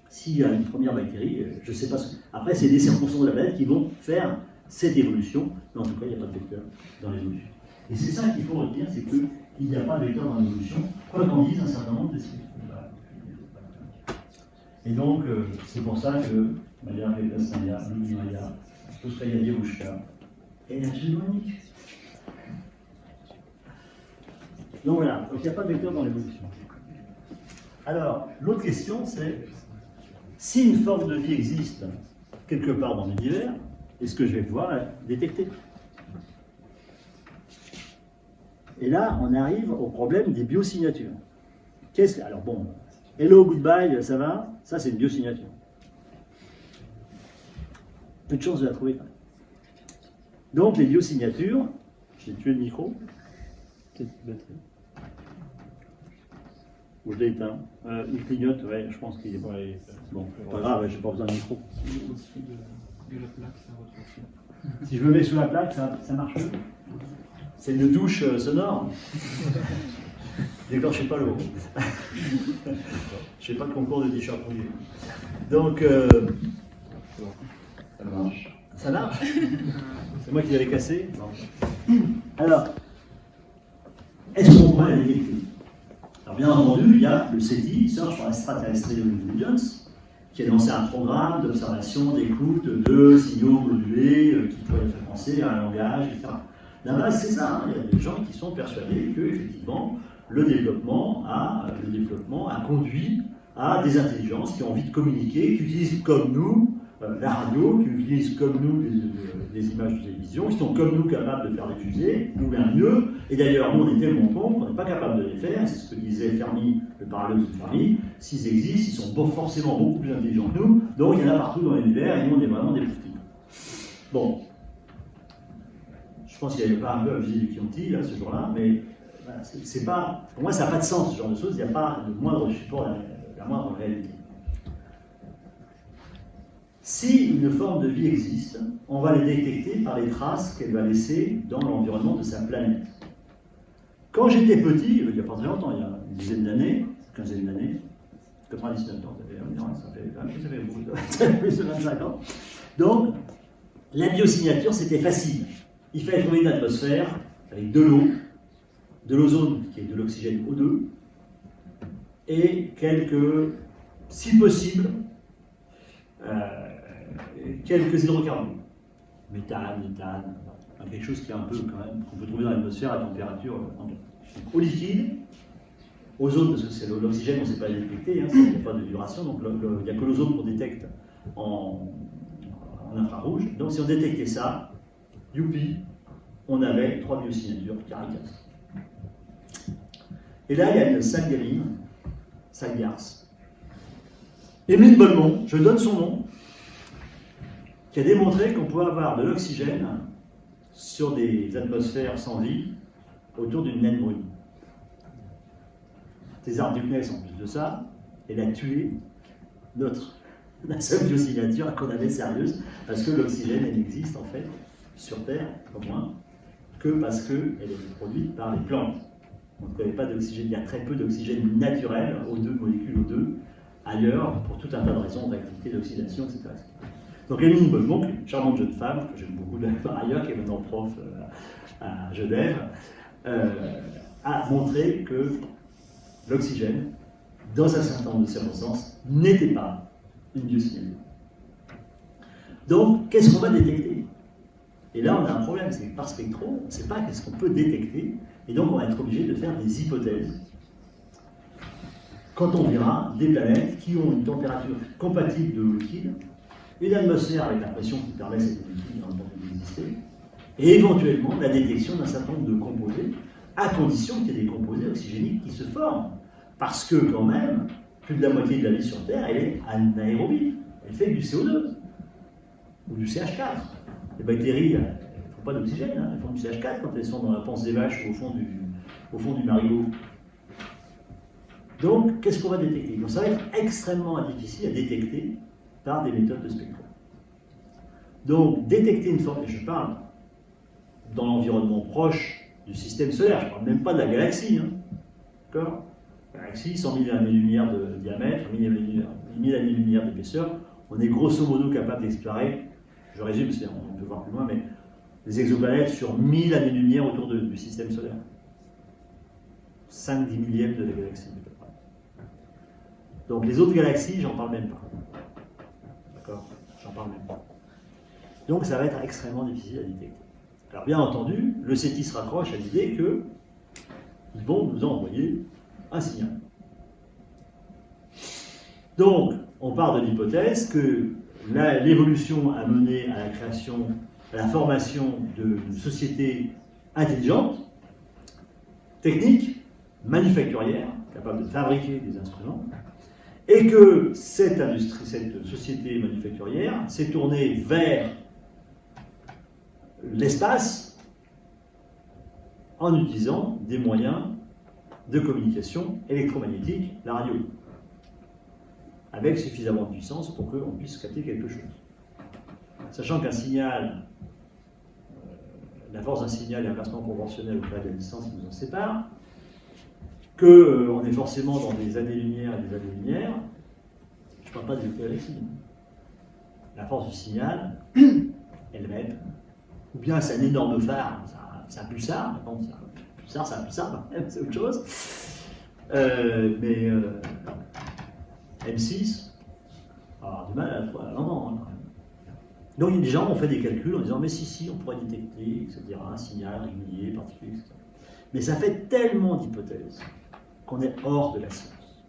s'il y a une première bactérie, je ne sais pas ce... Après, c'est les 5% de la planète qui vont faire cette évolution, mais en tout cas, il n'y a pas de vecteur dans l'évolution. Et c'est ça qu'il faut retenir, c'est qu'il n'y a pas de vecteur dans l'évolution, quoi qu'en dise un certain nombre de scientifiques. Et donc, c'est pour ça que Maya, Maya, Maya, Toskaya Yevushka est absolument unique. Donc voilà, donc il n'y a pas de vecteur dans l'évolution. Alors, l'autre question, c'est si une forme de vie existe quelque part dans l'univers, est-ce que je vais pouvoir la détecter? Et là, on arrive au problème des biosignatures. Alors bon, hello, goodbye, ça va? Ça, c'est une biosignature. Peu de chance de la trouver quand même. Donc, les biosignatures, j'ai tué le micro. Peut-être une batterie. Ou je l'ai éteint. Il clignote, ouais, je pense qu'il est pas. Bon, pas grave, j'ai pas besoin de micro. Au-dessus de la plaque, ça retransmet. Si je me mets sous la plaque, ça marche mieux. C'est une douche sonore. Déclenchez pas l'eau. Je fais pas de concours de t-shirt mouillé. Donc, Ça marche. ça marche. C'est moi qui l'avais cassé. Non. Alors, est-ce qu'on pourrait la détecter? Alors, bien entendu, il y a le SETI, Search for Extraterrestrial Intelligence, qui a lancé un programme d'observation, d'écoute de signaux modulés qui pourraient faire penser à un langage, etc. La base, c'est ça. Il y a des gens qui sont persuadés que, effectivement, le développement a conduit à des intelligences qui ont envie de communiquer, qui utilisent comme nous la radio, qui utilisent comme nous des images de télévision, qui sont comme nous capables de faire des fusées, ou bien mieux. Et d'ailleurs, nous, on est tellement cons qu'on n'est pas capable de les faire. C'est ce que disait Fermi, le paradoxe de Fermi. S'ils existent, ils sont forcément beaucoup plus intelligents que nous. Donc, il y en a partout dans l'univers, et nous, on est vraiment des petits. Bon. Je pense qu'il n'y avait pas un peu à visiter du Chianti, là, ce jour-là, mais voilà, c'est pas, pour moi, ça n'a pas de sens, ce genre de choses. Il n'y a pas de moindre support, la moindre réalité. Si une forme de vie existe, on va les détecter par les traces qu'elle va laisser dans l'environnement de sa planète. Quand j'étais petit, il n'y a pas très longtemps, il y a une dizaine d'années, une quinzaine d'années, 99 ans, ça fait beaucoup de plus de 25 ans. Donc, la biosignature, c'était facile. Il fallait trouver une atmosphère avec de l'eau, de l'ozone qui est de l'oxygène O2, et quelques, si possible, quelques hydrocarbures. Méthane, quelque chose qui est un peu quand même, qu'on peut trouver dans l'atmosphère à température ambiante. Au liquide, ozone, parce que c'est l'oxygène, on ne sait pas le détecter, hein, il n'y a pas de vibration, donc il n'y a que l'ozone qu'on détecte en infrarouge. Donc si on détectait ça, youpi, on avait 3 biosignatures Caritas. Et là, il y a une Salgarine, Salgars. Émile Bolmont, je donne son nom, qui a démontré qu'on pouvait avoir de l'oxygène sur des atmosphères sans vie autour d'une naine brune. César Ducnès, en plus de ça, elle a tué la seule biosignature qu'on avait sérieuse, parce que l'oxygène, elle existe en fait sur Terre, au moins, que parce qu'elle est produite par les plantes. On ne connaît pas d'oxygène, il y a très peu d'oxygène naturel, O2, molécule O2, ailleurs, pour tout un tas de raisons d'activité d'oxydation, etc. Donc Émile Bolmont, une charmante jeune femme, que j'aime beaucoup par ailleurs, qui est maintenant prof à Genève, a montré que l'oxygène, dans un certain nombre de circonstances, n'était pas une biosignature. Donc, qu'est-ce qu'on va détecter? Et là, on a un problème, c'est que par spectro, on ne sait pas qu'est-ce qu'on peut détecter, et donc on va être obligé de faire des hypothèses. quand on verra des planètes qui ont une température compatible de l'eau liquide, une atmosphère avec la pression qui permet à cette eau liquide d'exister, et éventuellement la détection d'un certain nombre de composés, à condition qu'il y ait des composés oxygéniques qui se forment. Parce que quand même, plus de la moitié de la vie sur Terre, elle est anaérobie. Elle fait du CO2 ou du CH4. Les bactéries, elles ne font pas d'oxygène, hein, elles font du CH4 quand elles sont dans la panse des vaches ou au fond du marigot. Donc, qu'est-ce qu'on va détecter? Donc, ça va être extrêmement difficile à détecter par des méthodes de spectro. Donc, détecter une forme, et je parle dans l'environnement proche du système solaire, je ne parle même pas de la galaxie. Hein. D'accord? La galaxie, 100 000 années-lumière de diamètre, 1000 années-lumière d'épaisseur, on est grosso modo capable d'explorer, je résume, on peut voir plus loin, mais les exoplanètes sur 1000 années-lumière autour du système solaire. 5-10 millièmes de la galaxie. Donc les autres galaxies, j'en parle même pas. D'accord? J'en parle même pas. Donc ça va être extrêmement difficile à détecter. Alors bien entendu, le SETI se raccroche à l'idée qu'ils vont nous envoyer un signal. Donc, on part de l'hypothèse que l'évolution a mené à la création, à la formation de sociétés intelligentes, techniques, manufacturières, capables de fabriquer des instruments, et que cette société manufacturière s'est tournée vers l'espace en utilisant des moyens de communication électromagnétique, la radio, avec suffisamment de puissance pour qu'on puisse capter quelque chose. Sachant qu'un signal, la force d'un signal est inversement proportionnelle au carré de la distance qui nous en sépare, qu'on est forcément dans des années-lumière et des années-lumière, je ne parle pas des galaxies. La force du signal, elle va être, ou bien c'est un énorme phare, c'est un pulsar, c'est un pulsar, c'est autre chose. Mais M6, on va avoir du mal à l'entendre. Donc les gens ont fait des calculs en disant mais si, on pourrait détecter, etc., un signal régulier, particulier, etc. Mais ça fait tellement d'hypothèses qu'on est hors de la science.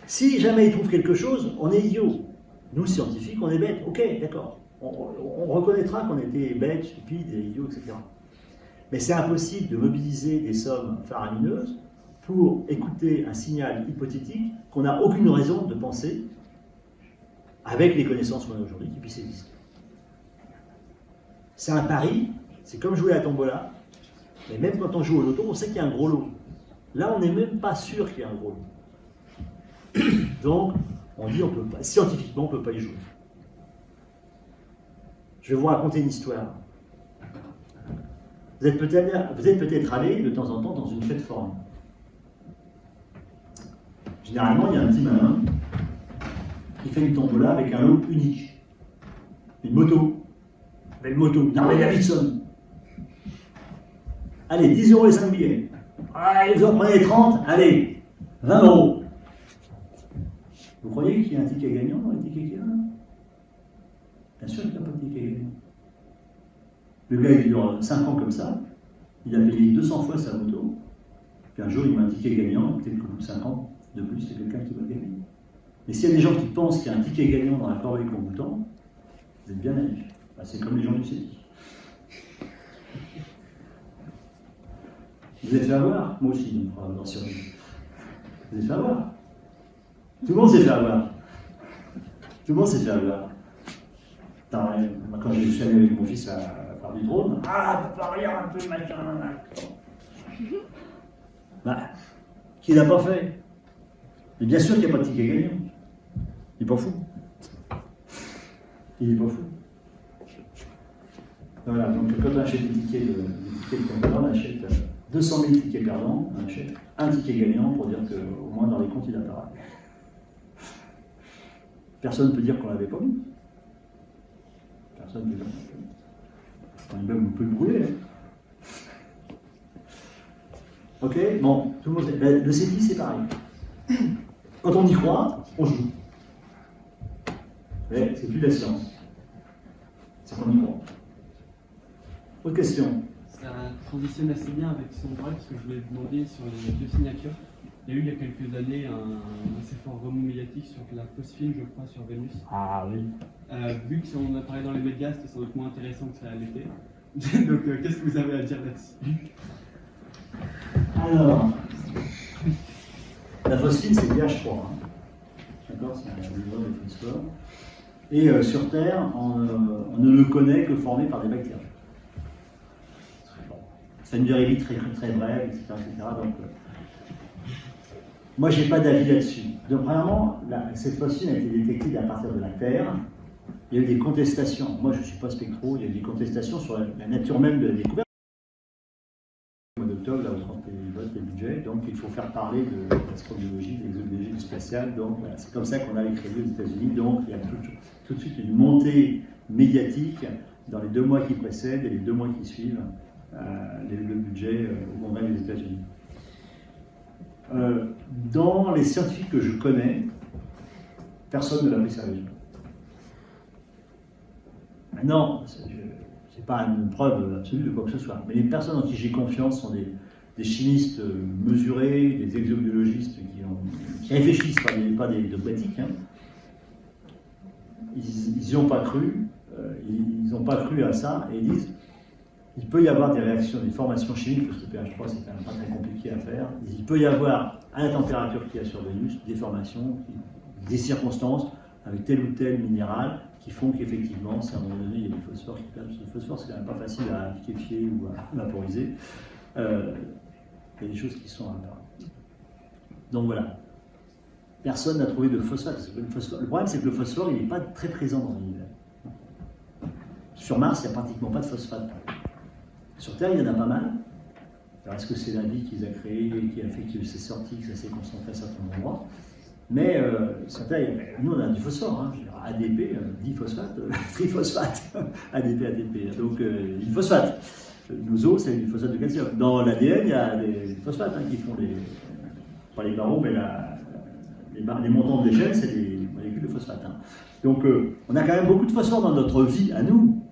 Si jamais ils trouvent quelque chose, on est idiot. Nous, scientifiques, on est bêtes. Ok, d'accord. On reconnaîtra qu'on était bêtes, stupides, idiots, etc. Mais c'est impossible de mobiliser des sommes faramineuses pour écouter un signal hypothétique qu'on n'a aucune raison de penser, avec les connaissances qu'on a aujourd'hui, qui puisse exister. C'est un pari, c'est comme jouer à la tombola, mais même quand on joue au loto, on sait qu'il y a un gros lot. Là, on n'est même pas sûr qu'il y a un gros lot. Donc, on dit, scientifiquement, on ne peut pas y jouer. Je vais vous raconter une histoire. Vous êtes peut-être allé de temps en temps dans une fête foraine. Généralement, il y a un petit malin qui fait une tombola avec un lot unique. Une moto. Une moto, une Harley Davidson. Allez, 10 € les 5 billets. Allez, vous en prenez 30, allez, 20 €. Vous croyez qu'il y a un ticket gagnant dans les tickets qu'il y a là? Bien sûr qu'il n'y a pas de ticket gagnant. Le gars, il dure 5 ans comme ça, il a payé 200 fois sa moto, puis un jour, il met un ticket gagnant, peut-être qu'au bout de 5 ans de plus, c'est quelqu'un qui va gagner. Mais s'il y a des gens qui pensent qu'il y a un ticket gagnant dans la corbeille qu'on vous tend, vous êtes bien naïfs. Bah, c'est comme les gens du CETI. Vous êtes fait avoir? Moi aussi, dans survie. Vous êtes fait avoir? Tout le monde s'est fait avoir. Tout le monde s'est fait avoir. Quand je suis allé avec mon fils à faire du drone, ah, parler un peu, machin, bah, qui l'a pas fait? Mais bien sûr qu'il n'y a pas de ticket gagnant. Il n'est pas fou. Il n'est pas fou. Voilà, donc quand on achète des tickets de compteur, on achète 200 000 tickets perdants, on achète un ticket gagnant pour dire qu'au moins dans les comptes il apparaît. Personne ne peut dire qu'on ne l'avait pas vu. Personne ne peut dire qu'on l'avait pas vu. On peut le brûler. Hein. Ok, bon, tout le monde. Le CETI, c'est pareil. Quand on y croit, on joue. Mais c'est plus de la science. C'est qu'on y croit. Autre question. Ça transitionne assez bien avec son droit, parce que je voulais demander sur les deux signatures. Il y a eu il y a quelques années un assez fort remous médiatique sur la phosphine, je crois, sur Vénus. Ah oui. Vu que si on a parlé dans les médias, c'était sans doute moins intéressant que ça l'était. Donc qu'est-ce que vous avez à dire là-dessus? Alors, la phosphine, c'est le pH 3. Hein. D'accord, c'est un solvant de phosphore. Et sur Terre, on ne le connaît que formé par des bactéries. Bon. Ça a une durée de vie très, très brève, etc. Donc, moi, je n'ai pas d'avis là-dessus. Donc, premièrement, cette phosphine a été détectée à partir de la Terre. Il y a eu des contestations. Moi, je ne suis pas spectro. Il y a eu des contestations sur la nature même de la découverte. Au mois d'octobre, là, quand ils votent les budgets, donc il faut faire parler de l'astrobiologie, de l'exobiologie, du spatial. Donc, voilà, c'est comme ça qu'on a les crédits aux États-Unis. Donc, il y a tout de suite une montée médiatique dans les 2 mois qui précèdent et les 2 mois qui suivent le budget au Congrès des États-Unis. Dans les scientifiques que je connais, personne ne l'a pris sérieusement. Maintenant, ce n'est pas une preuve absolue de quoi que ce soit, mais les personnes en qui j'ai confiance sont des chimistes mesurés, des exobiologistes qui réfléchissent, pas des dogmatiques. Hein. Ils n'y ont pas cru, ils n'ont pas cru à ça, et ils disent il peut y avoir des réactions, des formations chimiques, parce que le pH 3 c'est quand même pas très compliqué à faire. Il peut y avoir, à la température qu'il y a sur Vénus, des formations, des circonstances avec tel ou tel minéral qui font qu'effectivement, si à un moment donné il y a du phosphore qui perd, parce que le phosphore c'est quand même pas facile à liquéfier ou à vaporiser, il y a des choses qui sont apparentes. Donc voilà. Personne n'a trouvé de phosphate. Le problème c'est que le phosphore il n'est pas très présent dans l'univers. Sur Mars, il n'y a pratiquement pas de phosphate. Sur Terre, il y en a pas mal. Alors, est-ce que c'est la vie qu'ils a créée, qui a fait que c'est sorti, que ça s'est concentré à certains endroits? Mais sur Terre, nous, on a du phosphore. Hein. ADP, diphosphate, triphosphate. ADP, ADP. Donc, du phosphate. Nos os, c'est du phosphate de calcium. Dans l'ADN, il y a des phosphates qui font pas les barreaux, mais les montants de l'échelle, c'est des molécules de phosphate. Hein. Donc, on a quand même beaucoup de phosphore dans notre vie, à nous.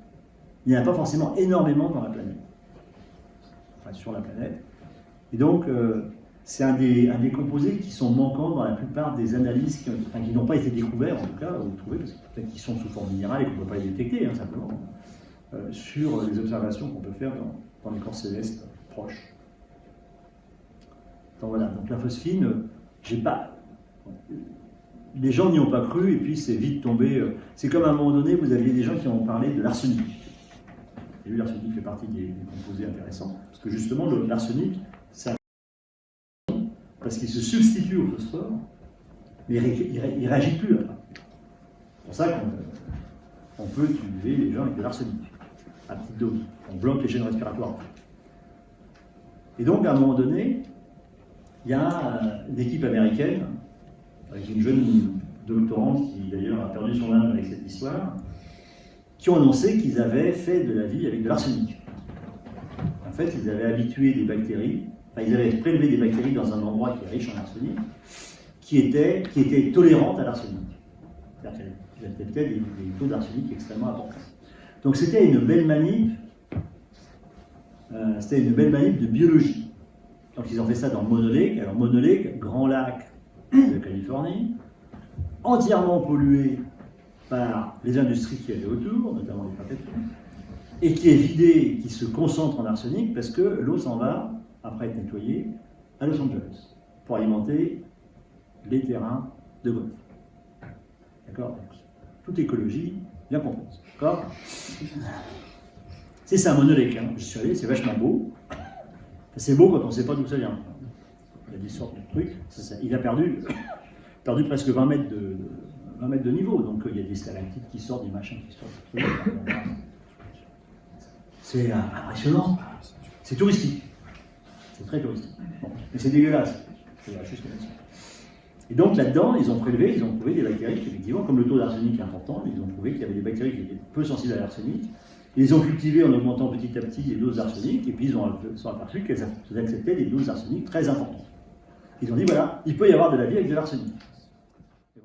Il n'y en a pas forcément énormément dans la planète. Enfin, sur la planète. Et donc, c'est un des composés qui sont manquants dans la plupart des analyses qui n'ont pas été découverts, en tout cas, ou trouvés, parce que peut-être qu'ils sont sous forme minérale et qu'on ne peut pas les détecter, hein, simplement, sur les observations qu'on peut faire dans les corps célestes proches. Donc voilà, donc la phosphine, les gens n'y ont pas cru, et puis c'est vite tombé. C'est comme à un moment donné, vous aviez des gens qui ont parlé de l'arsenic. Et l'arsenic fait partie des composés intéressants, parce que justement, l'arsenic, c'est parce qu'il se substitue au phosphore, mais il ne réagit plus après. C'est pour ça qu'on peut tuer les gens avec de l'arsenic, à petite dose. On bloque les chaînes respiratoires. Et donc, à un moment donné, il y a une équipe américaine, avec une jeune doctorante qui d'ailleurs a perdu son âme avec cette histoire, qui ont annoncé qu'ils avaient fait de la vie avec de l'arsenic. En fait, ils avaient habitué des bactéries, ils avaient prélevé des bactéries dans un endroit qui est riche en arsenic, qui étaient tolérantes à l'arsenic. C'est-à-dire qu'elles acceptaient des taux d'arsenic extrêmement importants. Donc c'était une belle manip, de biologie. Donc ils ont fait ça dans Mono Lake. Alors Mono Lake, grand lac de Californie, entièrement pollué par les industries qui avaient autour, notamment les papeteries, et qui est vidé, qui se concentre en arsenic parce que l'eau s'en va, après être nettoyée, à Los Angeles, pour alimenter les terrains de golf. D'accord? Toute écologie bien comprise. D'accord? C'est ça, Mono Lake. Hein. Je suis allé, c'est vachement beau. C'est beau quand on ne sait pas d'où ça vient. Il y a des sortes de trucs. Il a perdu presque 20 mètres de niveau. Donc il y a des stalactites qui sortent, des machins qui sortent. C'est impressionnant. C'est touristique. C'est très touristique. Bon. Mais c'est dégueulasse. C'est la juste comme ça. Et donc là-dedans, ils ont trouvé des bactéries qui, effectivement, comme le taux d'arsenic est important, ils ont trouvé qu'il y avait des bactéries qui étaient peu sensibles à l'arsenic. Ils les ont cultivées en augmentant petit à petit les doses d'arsenic, et puis ils sont aperçus qu'elles acceptaient des doses d'arsenic très importantes. Ils ont dit, voilà, il peut y avoir de la vie avec de l'arsenic.